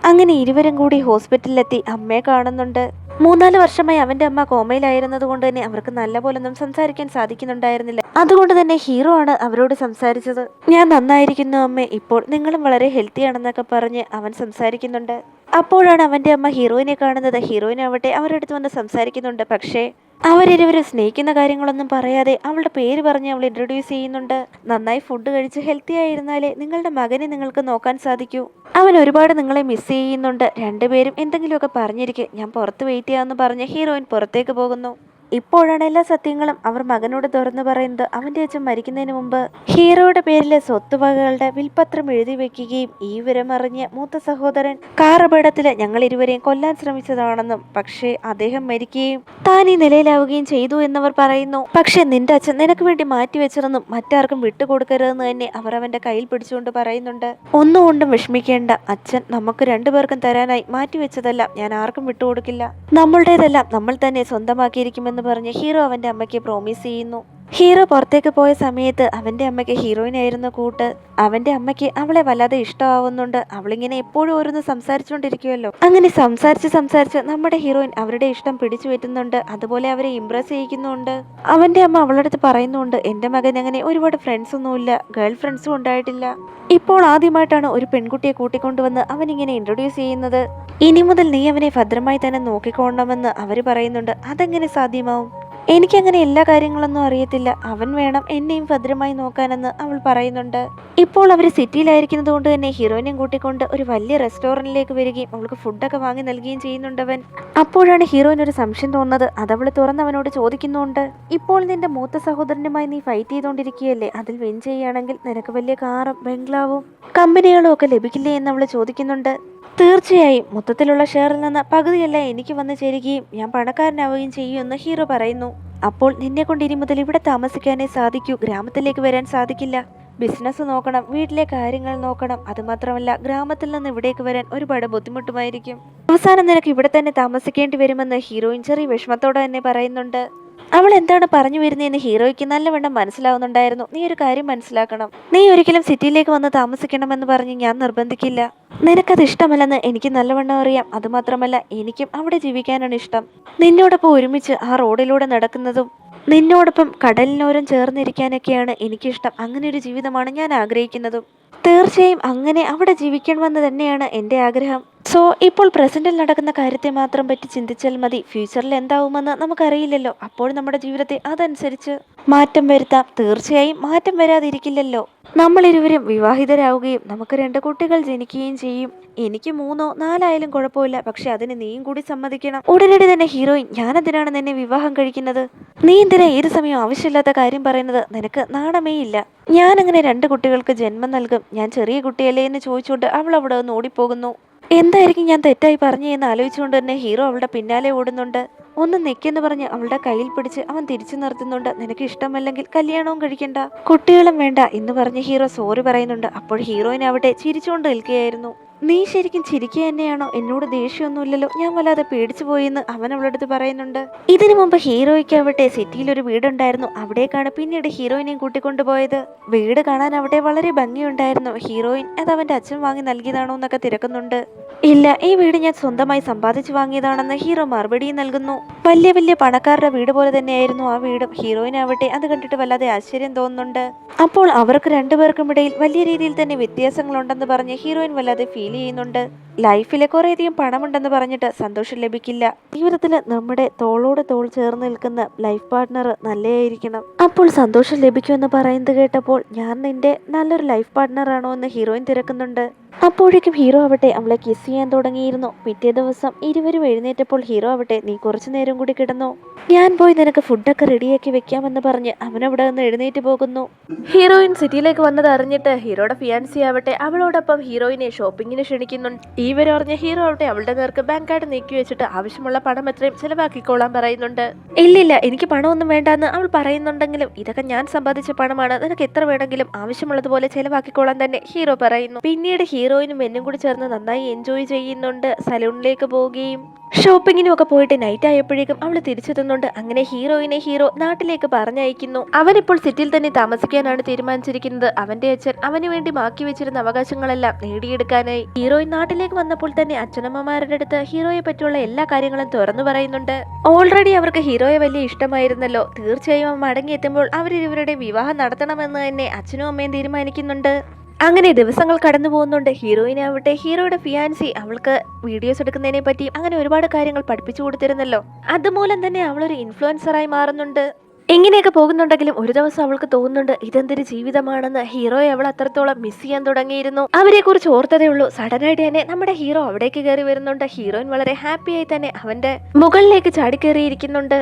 Speaker 1: അങ്ങനെ ഇരുവരും കൂടി ഹോസ്പിറ്റലിലെത്തി അമ്മയെ കാണുന്നുണ്ട്. 3-4 വർഷമായി അവന്റെ അമ്മ കോമയിലായിരുന്നത് കൊണ്ട് തന്നെ അവർക്ക് നല്ല പോലൊന്നും സംസാരിക്കാൻ സാധിക്കുന്നുണ്ടായിരുന്നില്ല. അതുകൊണ്ട് തന്നെ ഹീറോ ആണ് അവരോട് സംസാരിച്ചത്. ഞാൻ നന്നായിരിക്കുന്നു അമ്മേ, ഇപ്പോൾ നിങ്ങളും വളരെ ഹെൽത്തി ആണെന്നൊക്കെ പറഞ്ഞ് അവൻ സംസാരിക്കുന്നുണ്ട്. അപ്പോഴാണ് അവന്റെ അമ്മ ഹീറോയിനെ കാണുന്നത്. ഹീറോയിൻ ആവട്ടെ അവരുടെ അടുത്ത് വന്ന് സംസാരിക്കുന്നുണ്ട്. പക്ഷേ അവരിരുവരും സ്നേഹിക്കുന്ന കാര്യങ്ങളൊന്നും പറയാതെ അവളുടെ പേര് പറഞ്ഞ് അവൾ ഇൻട്രൊഡ്യൂസ് ചെയ്യുന്നുണ്ട്. നന്നായി ഫുഡ് കഴിച്ച് ഹെൽത്തി ആയിരുന്നാലേ നിങ്ങളുടെ മകനെ നിങ്ങൾക്ക് നോക്കാൻ സാധിക്കൂ, അവൻ ഒരുപാട് നിങ്ങളെ മിസ് ചെയ്യുന്നുണ്ട്, രണ്ടുപേരും എന്തെങ്കിലുമൊക്കെ പറഞ്ഞിരിക്കെ, ഞാൻ പുറത്ത് വെയിറ്റ് ചെയ്യാമെന്ന് പറഞ്ഞ് ഹീറോയിൻ പുറത്തേക്ക് പോകുന്നു. ഇപ്പോഴാണ് എല്ലാ സത്യങ്ങളും അവർ മകനോട് തുറന്നു പറയുന്നത്. അവന്റെ അച്ഛൻ മരിക്കുന്നതിന് മുമ്പ് ഹീറോയുടെ പേരിലെ സ്വത്തുവകകളുടെ വിൽപത്രം എഴുതി വെക്കുകയും ഈ വിവരം അറിഞ്ഞ് മൂത്ത സഹോദരൻ കാർ അപകടത്തില് ഞങ്ങൾ ഇരുവരെയും കൊല്ലാൻ ശ്രമിച്ചതാണെന്നും പക്ഷേ അദ്ദേഹം മരിക്കുകയും താൻ ഈ നിലയിലാവുകയും ചെയ്തു എന്നവർ പറയുന്നു. പക്ഷെ നിന്റെ അച്ഛൻ നിനക്ക് വേണ്ടി മാറ്റിവെച്ചതെന്നും മറ്റാർക്കും വിട്ടുകൊടുക്കരുതെന്ന് തന്നെ അവർ അവന്റെ കയ്യിൽ പിടിച്ചുകൊണ്ട് പറയുന്നുണ്ട്. ഒന്നുകൊണ്ടും വിഷമിക്കേണ്ട, അച്ഛൻ നമുക്ക് രണ്ടുപേർക്കും തരാനായി മാറ്റിവെച്ചതെല്ലാം ഞാൻ ആർക്കും വിട്ടുകൊടുക്കില്ല, നമ്മളുടേതെല്ലാം നമ്മൾ തന്നെ സ്വന്തമാക്കിയിരിക്കുമെന്ന് പറഞ്ഞ് ഹീറോ അവന്റെ അമ്മയ്ക്ക് പ്രോമിസ് ചെയ്യുന്നു. ഹീറോ പുറത്തേക്ക് പോയ സമയത്ത് അവന്റെ അമ്മയ്ക്ക് ഹീറോയിനായിരുന്നു കൂട്ട്. അവന്റെ അമ്മയ്ക്ക് അവളെ വല്ലാതെ ഇഷ്ടമാവുന്നുണ്ട്. അവളിങ്ങനെ എപ്പോഴും ഓരോന്ന് സംസാരിച്ചുകൊണ്ടിരിക്കുമല്ലോ. അങ്ങനെ സംസാരിച്ച് നമ്മുടെ ഹീറോയിൻ അവരുടെ ഇഷ്ടം പിടിച്ചു പറ്റുന്നുണ്ട്. അതുപോലെ അവരെ ഇംപ്രസ് ചെയ്യിക്കുന്നുണ്ട്. അവന്റെ അമ്മ അവളുടെ അടുത്ത് പറയുന്നുണ്ട്, എന്റെ മകൻ അങ്ങനെ ഒരുപാട് ഫ്രണ്ട്സ് ഒന്നുമില്ല, ഗേൾ ഫ്രണ്ട്സും ഉണ്ടായിട്ടില്ല. ഇപ്പോൾ ആദ്യമായിട്ടാണ് ഒരു പെൺകുട്ടിയെ കൂട്ടിക്കൊണ്ടുവന്ന് അവനിങ്ങനെ ഇൻട്രൊഡ്യൂസ് ചെയ്യുന്നത്. ഇനി മുതൽ നീ അവനെ ഭദ്രമായി തന്നെ നോക്കിക്കൊള്ളണമെന്ന് അവര് പറയുന്നുണ്ട്. അതെങ്ങനെ സാധ്യമാവും? എനിക്കങ്ങനെ എല്ലാ കാര്യങ്ങളൊന്നും അറിയത്തില്ല. അവൻ വേണം എന്നെയും ഭദ്രമായി നോക്കാനെന്ന് അവൾ പറയുന്നുണ്ട്. ഇപ്പോൾ അവർ സിറ്റിയിലായിരിക്കുന്നത് കൊണ്ട് തന്നെ ഹീറോയിനെയും കൂട്ടിക്കൊണ്ട് ഒരു വലിയ റെസ്റ്റോറൻറ്റിലേക്ക് വരികയും അവൾക്ക് ഫുഡൊക്കെ വാങ്ങി നൽകുകയും ചെയ്യുന്നുണ്ടവൻ. അപ്പോഴാണ് ഹീറോയിന് ഒരു സംശയം തോന്നുന്നത്. അതവൾ തുറന്നവനോട് ചോദിക്കുന്നുണ്ട്, ഇപ്പോൾ നിന്റെ മൂത്ത സഹോദരനുമായി നീ ഫൈറ്റ് ചെയ്തുകൊണ്ടിരിക്കുകയല്ലേ, അതിൽ വിൻ ചെയ്യുകയാണെങ്കിൽ നിനക്ക് വലിയ കാറും ബംഗ്ലാവും കമ്പനികളും ഒക്കെ ലഭിക്കില്ലേ എന്ന് അവൾ ചോദിക്കുന്നുണ്ട്. തീർച്ചയായും മൊത്തത്തിലുള്ള ഷെയറിൽ നിന്ന് പകുതിയല്ല എനിക്ക് വന്നു ചേരുകയും ഞാൻ പണക്കാരനാവുകയും ചെയ്യുമെന്ന് ഹീറോ പറയുന്നു. അപ്പോൾ നിന്നെ കൊണ്ട് ഇനി മുതൽ ഇവിടെ താമസിക്കാനേ സാധിക്കൂ, ഗ്രാമത്തിലേക്ക് വരാൻ സാധിക്കില്ല. ബിസിനസ് നോക്കണം, വീട്ടിലെ കാര്യങ്ങൾ നോക്കണം. അതുമാത്രമല്ല ഗ്രാമത്തിൽ നിന്ന് ഇവിടേക്ക് വരാൻ ഒരുപാട് ബുദ്ധിമുട്ടുമായിരിക്കും. അവസാനം നിനക്ക് ഇവിടെ തന്നെ താമസിക്കേണ്ടി വരുമെന്ന് ഹീറോയിൻ ചെറിയ വിഷമത്തോടെ തന്നെ പറയുന്നുണ്ട്. അവൾ എന്താണ് പറഞ്ഞു വരുന്നതെന്ന് ഹീറോയ്ക്ക് നല്ലവണ്ണം മനസ്സിലാവുന്നുണ്ടായിരുന്നു. നീ ഒരു കാര്യം മനസ്സിലാക്കണം, നീ ഒരിക്കലും സിറ്റിയിലേക്ക് വന്ന് താമസിക്കണമെന്ന് പറഞ്ഞ് ഞാൻ നിർബന്ധിക്കില്ല. നിനക്കത് ഇഷ്ടമല്ലെന്ന് എനിക്ക് നല്ലവണ്ണം അറിയാം. അതുമാത്രമല്ല എനിക്കും അവിടെ ജീവിക്കാനാണ് ഇഷ്ടം. നിന്നോടൊപ്പം ഒരുമിച്ച് ആ റോഡിലൂടെ നടക്കുന്നതും നിന്നോടൊപ്പം കടലിനോരം ചേർന്നിരിക്കാനൊക്കെയാണ് എനിക്കിഷ്ടം. അങ്ങനെ ഒരു ജീവിതമാണ് ഞാൻ ആഗ്രഹിക്കുന്നതും. തീർച്ചയായും അങ്ങനെ അവിടെ ജീവിക്കണമെന്ന് തന്നെയാണ് എൻ്റെ ആഗ്രഹം. സോ ഇപ്പോൾ പ്രസന്റിൽ നടക്കുന്ന കാര്യത്തെ മാത്രം പറ്റി ചിന്തിച്ചാൽ മതി. ഫ്യൂച്ചറിൽ എന്താവുമെന്ന് നമുക്കറിയില്ലല്ലോ. അപ്പോൾ നമ്മുടെ ജീവിതത്തെ അതനുസരിച്ച് മാറ്റം വരുത്താം. തീർച്ചയായും മാറ്റം വരാതിരിക്കില്ലല്ലോ. നമ്മളിരുവരും വിവാഹിതരാവുകയും നമുക്ക് 2 കുട്ടികൾ ജനിക്കുകയും ചെയ്യും. എനിക്ക് 3 4 ആയാലും കുഴപ്പമില്ല, പക്ഷെ അതിന് നീയും കൂടി സമ്മതിക്കണം. ഉടനടി തന്നെ ഹീറോയിൻ, ഞാനെന്തിനാണ് നിന്നെ വിവാഹം കഴിക്കുന്നത്? നീ എന്തിനാ ഏത് സമയം ആവശ്യമില്ലാത്ത കാര്യം പറയുന്നത്? നിനക്ക് നാണമേ ഇല്ല. ഞാനങ്ങനെ 2 കുട്ടികൾക്ക് ജന്മം നൽകും. ഞാൻ ചെറിയ കുട്ടിയല്ലേ എന്ന് ചോദിച്ചുകൊണ്ട് അവൾ അവിടെ നിന്ന് ഓടിപ്പോകുന്നു. എന്തായിരിക്കും ഞാൻ തെറ്റായി പറഞ്ഞതെന്ന് ആലോചിച്ചുകൊണ്ട് തന്നെ ഹീറോ അവളുടെ പിന്നാലെ ഓടുന്നുണ്ട്. ഒന്ന് നിൽക്കെന്ന് പറഞ്ഞ് അവളുടെ കയ്യിൽ പിടിച്ച് അവൻ തിരിച്ചു നിർത്തുന്നുണ്ട്. നിനക്ക് ഇഷ്ടമല്ലെങ്കിൽ കല്യാണവും കഴിക്കണ്ട, കുട്ടികളും വേണ്ട എന്ന് പറഞ്ഞ് ഹീറോ സോറി പറയുന്നുണ്ട്. അപ്പോൾ ഹീറോയിൻ അവിടെ ചിരിച്ചുകൊണ്ട് നിൽക്കുകയായിരുന്നു. നീ ശരിക്കും ചിരിക്കുക തന്നെയാണോ? എന്നോട് ദേഷ്യമൊന്നുമില്ലല്ലോ, ഞാൻ വല്ലാതെ പേടിച്ചു പോയെന്ന് അവൻ അവളടുത്ത് പറയുന്നുണ്ട്. ഇതിനു മുമ്പ് ഹീറോയ്ക്ക് അവിടെ സിറ്റിയിൽ ഒരു വീടുണ്ടായിരുന്നു. അവിടേക്കാണ് പിന്നീട് ഹീറോയിനെയും കൂട്ടിക്കൊണ്ടുപോയത്. വീട് കാണാൻ അവിടെ വളരെ ഭംഗിയുണ്ടായിരുന്നു. ഹീറോയിൻ അത് അവന്റെ അച്ഛൻ വാങ്ങി നൽകിയതാണോ എന്നൊക്കെ തിരക്കുന്നുണ്ട്. ഇല്ല, ഈ വീട് ഞാൻ സ്വന്തമായി സമ്പാദിച്ചു വാങ്ങിയതാണെന്ന് ഹീറോ മറുപടിയും നൽകുന്നു. വലിയ വലിയ പണക്കാരുടെ വീട് പോലെ തന്നെയായിരുന്നു ആ വീടും. ഹീറോയിനാവട്ടെ അത് കണ്ടിട്ട് വല്ലാതെ ആശ്ചര്യം തോന്നുന്നുണ്ട്. അപ്പോൾ അവർക്ക് രണ്ടുപേർക്കും ഇടയിൽ വലിയ രീതിയിൽ തന്നെ വ്യത്യാസങ്ങളുണ്ടെന്ന് പറഞ്ഞ് ഹീറോയിൻ വല്ലാതെ ഫീൽ ചെയ്യുന്നുണ്ട്. ലൈഫിലെ കുറേയധികം പണമുണ്ടെന്ന് പറഞ്ഞിട്ട് സന്തോഷം ലഭിക്കില്ല. ജീവിതത്തിൽ നമ്മുടെ തോളോട് തോൾ ചേർന്ന് നിൽക്കുന്ന ലൈഫ് പാർട്ട്ണർ നല്ലതായിരിക്കണം, അപ്പോൾ സന്തോഷം ലഭിക്കുമെന്ന് പറയുന്നത് കേട്ടപ്പോൾ ഞാൻ നിന്റെ നല്ലൊരു ലൈഫ് പാർട്ട്ണർ ആണോ എന്ന് ഹീറോയിൻ തിരക്കുന്നുണ്ട്. അപ്പോഴേക്കും ഹീറോ ആവട്ടെ അവളെ കിസ് ചെയ്യാൻ തുടങ്ങിയിരുന്നു. പിറ്റേ ദിവസം ഇരുവരും എഴുന്നേറ്റപ്പോൾ ഹീറോ ആവട്ടെ, നീ കുറച്ചു നേരം കൂടി കിടന്നോ, ഞാൻ പോയി നിനക്ക് ഫുഡൊക്കെ റെഡിയാക്കി വെക്കാമെന്ന് പറഞ്ഞ് അവനവിടെ നിന്ന് എഴുന്നേറ്റ് പോകുന്നു. ഹീറോയിൻ സിറ്റിയിലേക്ക് വന്നത് അറിഞ്ഞിട്ട് ഹീറോയുടെ ഫിയാൻസി ആവട്ടെ അവളോടൊപ്പം ഹീറോയിനെ ഷോപ്പിങ്ങിന് ക്ഷണിക്കുന്നുണ്ട്. ഈ വിവരം അറിഞ്ഞ ഹീറോ ആവട്ടെ അവളുടെ നേർക്ക് ബാങ്ക് കാർഡ് നീക്കി വെച്ചിട്ട് ആവശ്യമുള്ള പണം എത്രയും ചിലവാക്കിക്കോളാൻ പറയുന്നുണ്ട്. ഇല്ലില്ല, എനിക്ക് പണമൊന്നും വേണ്ടെന്ന് അവൾ പറയുന്നുണ്ടെങ്കിലും ഇതൊക്കെ ഞാൻ സമ്പാദിച്ച പണമാണ്, നിനക്ക് എത്ര വേണമെങ്കിലും ആവശ്യമുള്ളതുപോലെ ചിലവാക്കിക്കോളാൻ തന്നെ ഹീറോ പറയുന്നു. പിന്നീട് ഹീറോയിനും എന്നും കൂടി ചേർന്ന് നന്നായി എൻജോയ് ചെയ്യുന്നുണ്ട്. സലൂണിലേക്ക് പോവുകയും ഷോപ്പിങ്ങിനും ഒക്കെ പോയിട്ട് നൈറ്റ് ആയപ്പോഴേക്കും അവൾ തിരിച്ചെത്തുന്നുണ്ട്. അങ്ങനെ ഹീറോയിനെ ഹീറോ നാട്ടിലേക്ക് പറഞ്ഞയക്കുന്നു. അവനിപ്പോൾ സിറ്റിയിൽ തന്നെ താമസിക്കാനാണ് തീരുമാനിച്ചിരിക്കുന്നത്. അവന്റെ അച്ഛൻ അവന് വേണ്ടി മാക്കി വെച്ചിരുന്ന അവകാശങ്ങളെല്ലാം നേടിയെടുക്കാനായി. ഹീറോയിൻ നാട്ടിലേക്ക് വന്നപ്പോൾ തന്നെ അച്ഛനമ്മമാരുടെ അടുത്ത് ഹീറോയെ പറ്റിയുള്ള എല്ലാ കാര്യങ്ങളും തുറന്നു പറയുന്നുണ്ട്. ഓൾറെഡി അവർക്ക് ഹീറോയെ വലിയ ഇഷ്ടമായിരുന്നല്ലോ. തീർച്ചയായും മടങ്ങിയെത്തുമ്പോൾ അവരിവരുടെ വിവാഹം നടത്തണമെന്ന് തന്നെ അച്ഛനും അമ്മയും തീരുമാനിക്കുന്നുണ്ട്. അങ്ങനെ ദിവസങ്ങൾ കടന്നു പോകുന്നുണ്ട്. ഹീറോയിനാവട്ടെ ഹീറോയുടെ ഫിയാൻസി അവൾക്ക് വീഡിയോസ് എടുക്കുന്നതിനെ പറ്റി അങ്ങനെ ഒരുപാട് കാര്യങ്ങൾ പഠിപ്പിച്ചു കൊടുത്തിരുന്നല്ലോ. അതുമൂലം തന്നെ അവളൊരു ഇൻഫ്ലുവൻസറായി മാറുന്നുണ്ട്. ഇങ്ങനെയൊക്കെ പോകുന്നുണ്ടെങ്കിലും ഒരു ദിവസം അവൾക്ക് തോന്നുന്നുണ്ട് ഇതെന്തൊരു ജീവിതമാണെന്ന്. ഹീറോയെ അവൾ അത്രത്തോളം മിസ് ചെയ്യാൻ തുടങ്ങിയിരുന്നു. അവരെ കുറിച്ച് ഓർത്തതേ ഉള്ളൂ. സഡനായിട്ട് തന്നെ നമ്മുടെ ഹീറോ അവിടേക്ക് കയറി വരുന്നുണ്ട്. ഹീറോയിൻ വളരെ ഹാപ്പിയായി തന്നെ അവന്റെ മുകളിലേക്ക് ചാടിക്കേറിയിരിക്കുന്നുണ്ട്.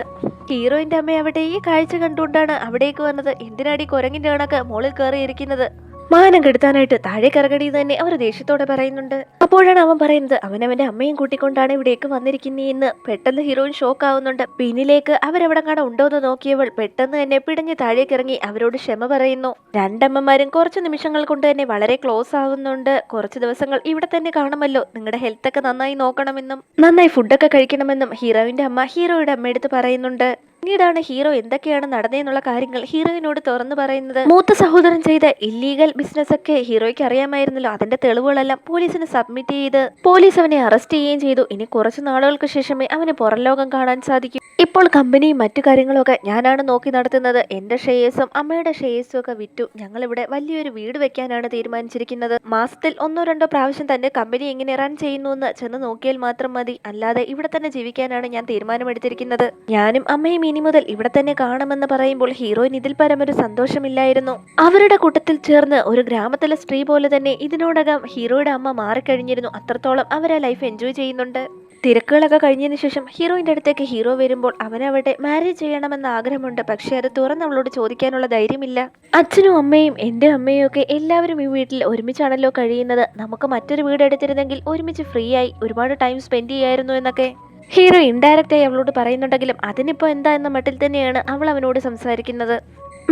Speaker 1: ഹീറോയിന്റെ അമ്മ അവിടെ ഈ കാഴ്ച കണ്ടുകൊണ്ടാണ് അവിടേക്ക് വന്നത്. എന്തിനാടി കുരങ്ങിന്റെ കണക്ക് മുകളിൽ കയറിയിരിക്കുന്നത്, മാനം കെടുത്താനായിട്ട് താഴേക്ക് ഇറങ്ങടി തന്നെ അവർ ദേഷ്യത്തോടെ പറയുന്നുണ്ട്. അപ്പോഴാണ് അവൻ പറയുന്നത് അവനവന്റെ അമ്മയും കൂട്ടിക്കൊണ്ടാണ് ഇവിടേക്ക് വന്നിരിക്കുന്നതെന്ന്. പെട്ടെന്ന് ഹീറോയിൻ ഷോക്ക് ആവുന്നുണ്ട്. പിന്നിലേക്ക് അവരവിടെ കാണാൻ ഉണ്ടോ എന്ന് നോക്കിയവൾ പെട്ടെന്ന് തന്നെ പിടഞ്ഞ് താഴേക്ക് ഇറങ്ങി അവരോട് ക്ഷമ പറയുന്നു. രണ്ടമ്മമാരും കുറച്ച് നിമിഷങ്ങൾ കൊണ്ട് തന്നെ വളരെ ക്ലോസ് ആവുന്നുണ്ട്. കുറച്ച് ദിവസങ്ങൾ ഇവിടെ തന്നെ കാണുമല്ലോ, നിങ്ങളുടെ ഹെൽത്ത് ഒക്കെ നന്നായി നോക്കണമെന്നും നന്നായി ഫുഡൊക്കെ കഴിക്കണമെന്നും ഹീറോയിന്റെ അമ്മ ഹീറോയുടെ അമ്മയെടുത്ത് പറയുന്നുണ്ട്. പിന്നീടാണ് ഹീറോ എന്തൊക്കെയാണ് നടന്നതെന്നുള്ള കാര്യങ്ങൾ ഹീറോയിനോട് തുറന്നു പറയുന്നത്. മൂത്ത സഹോദരൻ ചെയ്ത ഇല്ലീഗൽ ബിസിനസ് ഒക്കെ ഹീറോയ്ക്ക് അറിയാമായിരുന്നല്ലോ. അതിന്റെ തെളിവുകളെല്ലാം പോലീസിന് സബ്മിറ്റ് ചെയ്ത് പോലീസ് അവനെ അറസ്റ്റ് ചെയ്യുകയും ചെയ്തു. ഇനി കുറച്ചു നാളുകൾക്ക് ശേഷമേ അവന് പുറം ലോകം കാണാൻ സാധിക്കൂ. ഇപ്പോൾ കമ്പനിയും മറ്റു കാര്യങ്ങളൊക്കെ ഞാനാണ് നോക്കി നടത്തുന്നത്. എൻ്റെ ഷെയർസും അമ്മയുടെ ഷെയർസും ഒക്കെ വിറ്റു ഞങ്ങളിവിടെ വലിയൊരു വീട് വെക്കാനാണ് തീരുമാനിച്ചിരിക്കുന്നത്. മാസത്തിൽ ഒന്നോ രണ്ടോ പ്രാവശ്യം തന്നെ കമ്പനി എങ്ങനെ റൺ ചെയ്യുന്നുവെന്ന് ചെന്ന് നോക്കിയാൽ മാത്രം മതി. അല്ലാതെ ഇവിടെ തന്നെ ജീവിക്കാനാണ് ഞാൻ തീരുമാനമെടുത്തിരിക്കുന്നത്. ഞാനും അമ്മയും ഇനി മുതൽ ഇവിടെ തന്നെ കാണുമെന്ന് പറയുമ്പോൾ ഹീറോയിൻ ഇതിൽ പരമൊരു സന്തോഷമില്ലായിരുന്നു. അവരുടെ കൂട്ടത്തിൽ ചേർന്ന് ഒരു ഗ്രാമത്തിലെ സ്ത്രീ പോലെ തന്നെ ഇതിനോടകം ഹീറോയുടെ അമ്മ മാറിക്കഴിഞ്ഞിരുന്നു. അത്രത്തോളം അവർ ആ ലൈഫ് എൻജോയ് ചെയ്യുന്നുണ്ട്. തിരക്കുകളൊക്കെ കഴിഞ്ഞതിന് ശേഷം ഹീറോയിൻ്റെ അടുത്തേക്ക് ഹീറോ വരുമ്പോൾ അവനവിടെ മാരേജ് ചെയ്യണമെന്ന ആഗ്രഹമുണ്ട്. പക്ഷെ അത് തുറന്ന് അവളോട് ചോദിക്കാനുള്ള ധൈര്യമില്ല. അച്ഛനും അമ്മയും എൻ്റെ അമ്മയും ഒക്കെ എല്ലാവരും ഈ വീട്ടിൽ ഒരുമിച്ചാണല്ലോ കഴിയുന്നത്. നമുക്ക് മറ്റൊരു വീട് എടുത്തിരുന്നെങ്കിൽ ഒരുമിച്ച് ഫ്രീ ആയി ഒരുപാട് ടൈം സ്പെൻഡ് ചെയ്യായിരുന്നു എന്നൊക്കെ ഹീറോ ഇൻഡയറക്റ്റായി അവളോട് പറയുന്നുണ്ടെങ്കിലും അതിനിപ്പോൾ എന്താ എന്ന മട്ടിൽ തന്നെയാണ് അവൾ അവനോട് സംസാരിക്കുന്നത്.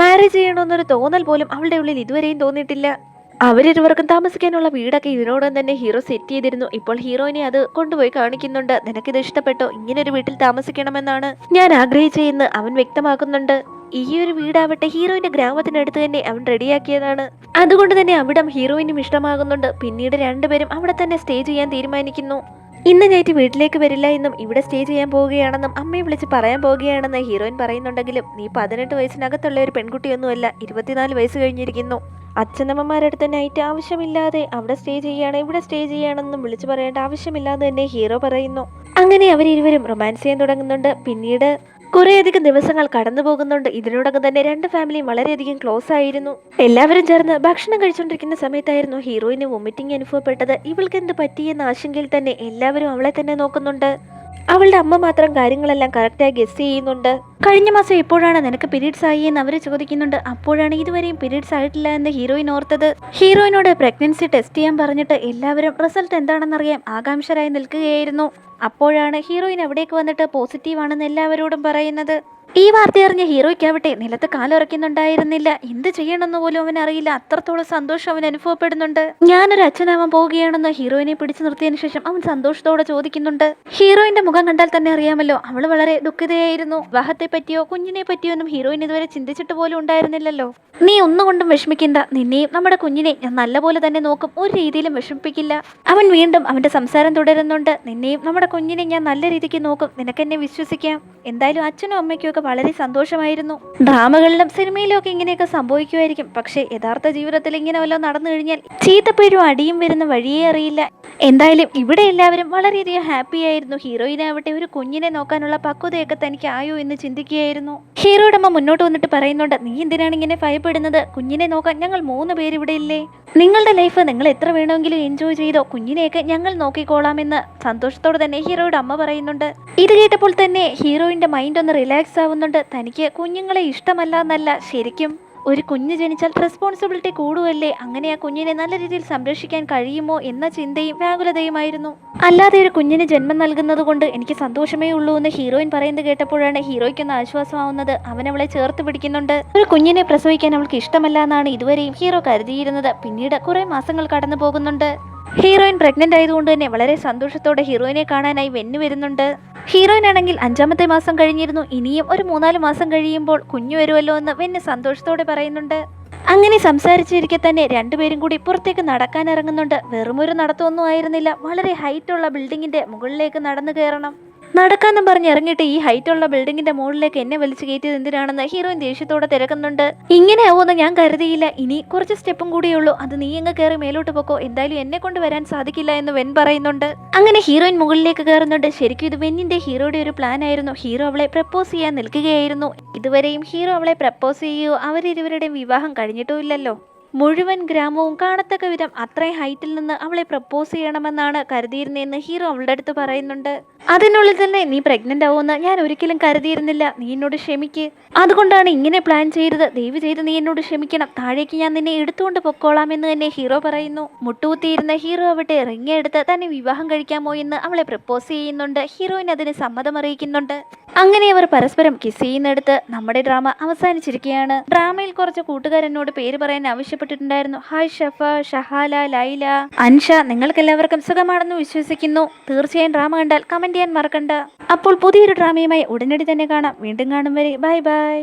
Speaker 1: മാരേജ് ചെയ്യണമെന്നൊരു തോന്നൽ പോലും അവളുടെ ഉള്ളിൽ ഇതുവരെയും തോന്നിയിട്ടില്ല. അവരിരുവർക്കും താമസിക്കാനുള്ള വീടൊക്കെ ഇതിനോടൊപ്പം തന്നെ ഹീറോ സെറ്റ് ചെയ്തിരുന്നു. ഇപ്പോൾ ഹീറോയിനെ അത് കൊണ്ടുപോയി കാണിക്കുന്നുണ്ട്. നിനക്കിത് ഇഷ്ടപ്പെട്ടോ? ഇങ്ങനൊരു വീട്ടിൽ താമസിക്കണമെന്നാണ് ഞാൻ ആഗ്രഹിച്ചതെന്ന് അവൻ വ്യക്തമാക്കുന്നുണ്ട്. ഈ ഒരു വീടാവട്ടെ ഹീറോയിന്റെ ഗ്രാമത്തിനടുത്ത് തന്നെ അവൻ റെഡിയാക്കിയതാണ്. അതുകൊണ്ട് തന്നെ അവിടം ഹീറോയിനും ഇഷ്ടമാകുന്നുണ്ട്. പിന്നീട് രണ്ടുപേരും അവിടെ തന്നെ സ്റ്റേ ചെയ്യാൻ തീരുമാനിക്കുന്നു. ഇന്ന് നൈറ്റ് വീട്ടിലേക്ക് വരില്ല എന്നും ഇവിടെ സ്റ്റേ ചെയ്യാൻ പോവുകയാണെന്നും അമ്മയെ വിളിച്ച് പറയാൻ പോവുകയാണെന്ന് ഹീറോയിൻ പറയുന്നുണ്ടെങ്കിലും നീ 18 വയസ്സിനകത്തുള്ള ഒരു പെൺകുട്ടിയൊന്നുമല്ല, 24 വയസ്സ് കഴിഞ്ഞിരിക്കുന്നു. അച്ഛനമ്മമാരടുത്ത് നൈറ്റ് ആവശ്യമില്ലാതെ അവിടെ സ്റ്റേ ചെയ്യാണ് ഇവിടെ സ്റ്റേ ചെയ്യാണെന്നും വിളിച്ചു പറയേണ്ട ആവശ്യമില്ലാതെ തന്നെ ഹീറോ പറയുന്നു. അങ്ങനെ അവരിരുവരും റൊമാൻസ് ചെയ്യാൻ തുടങ്ങുന്നുണ്ട്. പിന്നീട് കുറേയധികം ദിവസങ്ങൾ കടന്നു പോകുന്നുണ്ട്. ഇതിനോടകം തന്നെ രണ്ട് ഫാമിലിയും വളരെയധികം ക്ലോസ് ആയിരുന്നു. എല്ലാവരും ചേർന്ന് ഭക്ഷണം കഴിച്ചുകൊണ്ടിരിക്കുന്ന സമയത്തായിരുന്നു ഹീറോയിന് വൊമിറ്റിംഗ് അനുഭവപ്പെട്ടത്. ഇവൾക്ക് എന്ത് പറ്റിയെന്ന ആശങ്കയിൽ തന്നെ എല്ലാവരും അവളെ തന്നെ നോക്കുന്നുണ്ട്. അവളുടെ അമ്മ മാത്രം കാര്യങ്ങളെല്ലാം കറക്റ്റായി ഗസ് ചെയ്യുന്നുണ്ട്. കഴിഞ്ഞ മാസം എപ്പോഴാണ് നിനക്ക് പീരീഡ്സ് ആയി എന്ന് അവർ ചോദിക്കുന്നുണ്ട്. അപ്പോഴാണ് ഇതുവരെയും പീരീഡ്സ് ആയിട്ടില്ല എന്ന് ഹീറോയിൻ ഓർത്തത്. ഹീറോയിനോട് പ്രഗ്നൻസി ടെസ്റ്റ് ചെയ്യാൻ പറഞ്ഞിട്ട് എല്ലാവരും റിസൾട്ട് എന്താണെന്നറിയാൻ ആകാംക്ഷരായി നിൽക്കുകയായിരുന്നു. അപ്പോഴാണ് ഹീറോയിൻ അവിടേക്ക് വന്നിട്ട് പോസിറ്റീവ് ആണെന്ന് എല്ലാവരോടും പറയുന്നത്. ഈ വാർത്ത അറിഞ്ഞ ഹീറോയ്ക്കാവട്ടെ നിലത്ത് കാലുറക്കുന്നുണ്ടായിരുന്നില്ല. എന്ത് ചെയ്യണമെന്ന് പോലും അവൻ അറിയില്ല. അത്രത്തോളം സന്തോഷം അവൻ അനുഭവപ്പെടുന്നുണ്ട്. ഞാനൊരു അച്ഛനാവാൻ പോവുകയാണെന്ന് ഹീറോയിനെ പിടിച്ചു നിർത്തിയതിനു ശേഷം അവൻ സന്തോഷത്തോടെ ചോദിക്കുന്നുണ്ട്. ഹീറോയിന്റെ മുഖം കണ്ടാൽ തന്നെ അറിയാമല്ലോ അവൾ വളരെ ദുഃഖിതയായിരുന്നു. വിവാഹത്തെ പറ്റിയോ കുഞ്ഞിനെ പറ്റിയോ ഒന്നും ഹീറോയിൻ ഇതുവരെ ചിന്തിച്ചിട്ട് പോലും ഉണ്ടായിരുന്നില്ലല്ലോ. നീ ഒന്നുകൊണ്ടും വിഷമിക്കണ്ട, നിന്നെയും നമ്മുടെ കുഞ്ഞിനെ ഞാൻ നല്ലപോലെ തന്നെ നോക്കും, ഒരു രീതിയിലും വിഷമിപ്പിക്കില്ല. അവൻ വീണ്ടും അവന്റെ സംസാരം തുടരുന്നുണ്ട്. നിന്നെയും നമ്മുടെ കുഞ്ഞിനെ ഞാൻ നല്ല രീതിക്ക് നോക്കും, നിനക്കെന്നെ വിശ്വസിക്കാം. എന്തായാലും അച്ഛനും അമ്മയ്ക്കും വളരെ സന്തോഷമായിരുന്നു. ഡ്രാമകളിലും സിനിമയിലും ഒക്കെ ഇങ്ങനെയൊക്കെ സംഭവിക്കുമായിരിക്കും. പക്ഷെ യഥാർത്ഥ ജീവിതത്തിൽ ഇങ്ങനെ വല്ലതും നടന്നു കഴിഞ്ഞാൽ ചീത്തപ്പേരും അടിയും വരുന്ന വഴിയേ അറിയില്ല. എന്തായാലും ഇവിടെ എല്ലാവരും വളരെയധികം ഹാപ്പി ആയിരുന്നു. ഹീറോയിനാവട്ടെ ഒരു കുഞ്ഞിനെ നോക്കാനുള്ള പക്വതയൊക്കെ തനിക്ക് ആയോ എന്ന് ചിന്തിക്കുകയായിരുന്നു. ഹീറോയുടെ അമ്മ മുന്നോട്ട് വന്നിട്ട് പറയുന്നുണ്ട്, നീ എന്തിനാണ് ഇങ്ങനെ ഭയപ്പെടുന്നത്? കുഞ്ഞിനെ നോക്കാൻ ഞങ്ങൾ 3 പേര് ഇവിടെ ഇല്ലേ? നിങ്ങളുടെ ലൈഫ് നിങ്ങൾ എത്ര വേണമെങ്കിലും എൻജോയ് ചെയ്തോ, കുഞ്ഞിനെയൊക്കെ ഞങ്ങൾ നോക്കിക്കോളാമെന്ന് സന്തോഷത്തോടെ തന്നെ ഹീറോയുടെ അമ്മ പറയുന്നുണ്ട്. ഇത് കേട്ടപ്പോൾ തന്നെ ഹീറോയിന്റെ മൈൻഡ് ഒന്ന് റിലാക്സ് ആവുന്നുണ്ട്. തനിക്ക് കുഞ്ഞുങ്ങളെ ഇഷ്ടമല്ല എന്നല്ല, ശരിക്കും ഒരു കുഞ്ഞ് ജനിച്ചാൽ റെസ്പോൺസിബിലിറ്റി കൂടുവല്ലേ, അങ്ങനെ ആ കുഞ്ഞിനെ നല്ല രീതിയിൽ സംരക്ഷിക്കാൻ കഴിയുമോ എന്ന ചിന്തയും വ്യാകുലതയുമായിരുന്നു. അല്ലാതെ ഒരു കുഞ്ഞിന് ജന്മം നൽകുന്നത് കൊണ്ട് എനിക്ക് സന്തോഷമേ ഉള്ളൂ എന്ന് ഹീറോയിൻ പറയുന്നത് കേട്ടപ്പോഴാണ് ഹീറോയ്ക്കൊന്ന് ആശ്വാസമാവുന്നത്. അവൻ അവളെ ചേർത്ത് പിടിക്കുന്നുണ്ട്. ഒരു കുഞ്ഞിനെ പ്രസവിക്കാൻ അവൾക്ക് ഇഷ്ടമല്ല എന്നാണ് ഇതുവരെയും ഹീറോ കരുതിയിരുന്നത്. പിന്നീട് കുറെ മാസങ്ങൾ കടന്നു പോകുന്നുണ്ട്. ഹീറോയിൻ പ്രഗ്നന്റ് ആയതുകൊണ്ട് തന്നെ വളരെ സന്തോഷത്തോടെ ഹീറോയിനെ കാണാനായി വെന്നു വരുന്നുണ്ട്. ഹീറോയിൻ ആണെങ്കിൽ 5ാമത്തെ മാസം കഴിഞ്ഞിരുന്നു. ഇനിയും ഒരു 3-4 മാസം കഴിയുമ്പോൾ കുഞ്ഞു വരുമല്ലോ എന്ന് വെന്ന് സന്തോഷത്തോടെ പറയുന്നുണ്ട്. അങ്ങനെ സംസാരിച്ചിരിക്കെ തന്നെ രണ്ടുപേരും കൂടി പുറത്തേക്ക് നടക്കാൻ ഇറങ്ങുന്നുണ്ട്. വെറുമൊരു നടത്തമൊന്നും ആയിരുന്നില്ല. വളരെ ഹൈറ്റുള്ള ബിൽഡിങ്ങിന്റെ മുകളിലേക്ക് നടന്നു കയറണം. നടക്കാന്നും പറഞ്ഞ് ഇറങ്ങിയിട്ട് ഈ ഹൈറ്റുള്ള ബിൽഡിങ്ങിന്റെ മുകളിലേക്ക് എന്നെ വലിച്ചു കയറ്റിയത് എന്തിനാണെന്ന് ഹീറോയിൻ ദേഷ്യത്തോടെ തിരക്കുന്നുണ്ട്. ഇങ്ങനെ ആവുമെന്ന് ഞാൻ കരുതിയില്ല. ഇനി കുറച്ച് സ്റ്റെപ്പും കൂടിയുള്ളൂ, അത് നീ അങ്ങ് കയറി മേലോട്ട് പോക്കോ, എന്തായാലും എന്നെ കൊണ്ട് വരാൻ സാധിക്കില്ല എന്ന് വെൻ പറയുന്നുണ്ട്. അങ്ങനെ ഹീറോയിൻ മുകളിലേക്ക് കയറുന്നുണ്ട്. ശരിക്കും ഇത് വെന്നിന്റെ ഹീറോയുടെ ഒരു പ്ലാൻ ആയിരുന്നു. ഹീറോ അവളെ പ്രപ്പോസ് ചെയ്യാൻ നിൽക്കുകയായിരുന്നു. ഇതുവരെയും ഹീറോ അവളെ പ്രപ്പോസ് ചെയ്യുകയോ അവരിരുവരുടെയും വിവാഹം കഴിഞ്ഞിട്ടും ഇല്ലല്ലോ. മുഴുവൻ ഗ്രാമവും കാണത്തക്ക വിധം അത്രയും ഹൈറ്റിൽ നിന്ന് അവളെ പ്രപ്പോസ് ചെയ്യണമെന്നാണ് കരുതിയിരുന്നതെന്ന് ഹീറോ അവളുടെ അടുത്ത് പറയുന്നുണ്ട്. അതിനുള്ളിൽ തന്നെ നീ പ്രഗ്നന്റ് ആവുമെന്ന് ഞാൻ ഒരിക്കലും കരുതിയിരുന്നില്ല. നീ എന്നോട് ക്ഷമിക്ക്, അതുകൊണ്ടാണ് ഇങ്ങനെ പ്ലാൻ ചെയ്തത്. ദയവ് ചെയ്ത് നീ എന്നോട് ക്ഷമിക്കണം. താഴേക്ക് ഞാൻ നിന്നെ എടുത്തുകൊണ്ട് പൊക്കോളാം എന്ന് തന്നെ ഹീറോ പറയുന്നു. മുട്ടുകുത്തിയിരുന്ന ഹീറോ അവിടെ റിങ് എടുത്ത് തന്നെ വിവാഹം കഴിക്കാമോ എന്ന് അവളെ പ്രപ്പോസ് ചെയ്യുന്നുണ്ട്. ഹീറോയിൻ അതിന് സമ്മതം അറിയിക്കുന്നുണ്ട്. അങ്ങനെ അവർ പരസ്പരം കിസ് ചെയ്യുന്നിടത്ത് നമ്മുടെ ഡ്രാമ അവസാനിച്ചിരിക്കുകയാണ്. ഡ്രാമയിൽ കുറച്ച് കൂട്ടുകാർ എന്നോട് പേര് പറയാൻ ആവശ്യപ്പെട്ടിട്ടുണ്ടായിരുന്നു. ഹായ് ഷഫ, ഷഹാല, ലൈല, അൻഷ, നിങ്ങൾക്ക് എല്ലാവർക്കും സുഖമാണെന്ന് വിശ്വസിക്കുന്നു. തീർച്ചയായും ഡ്രാമ കണ്ടാൽ കമന്റ് ചെയ്യാൻ മറക്കണ്ട. അപ്പോൾ പുതിയൊരു ഡ്രാമയുമായി ഉടനടി തന്നെ കാണാം. വീണ്ടും കാണും വരെ ബൈ ബൈ.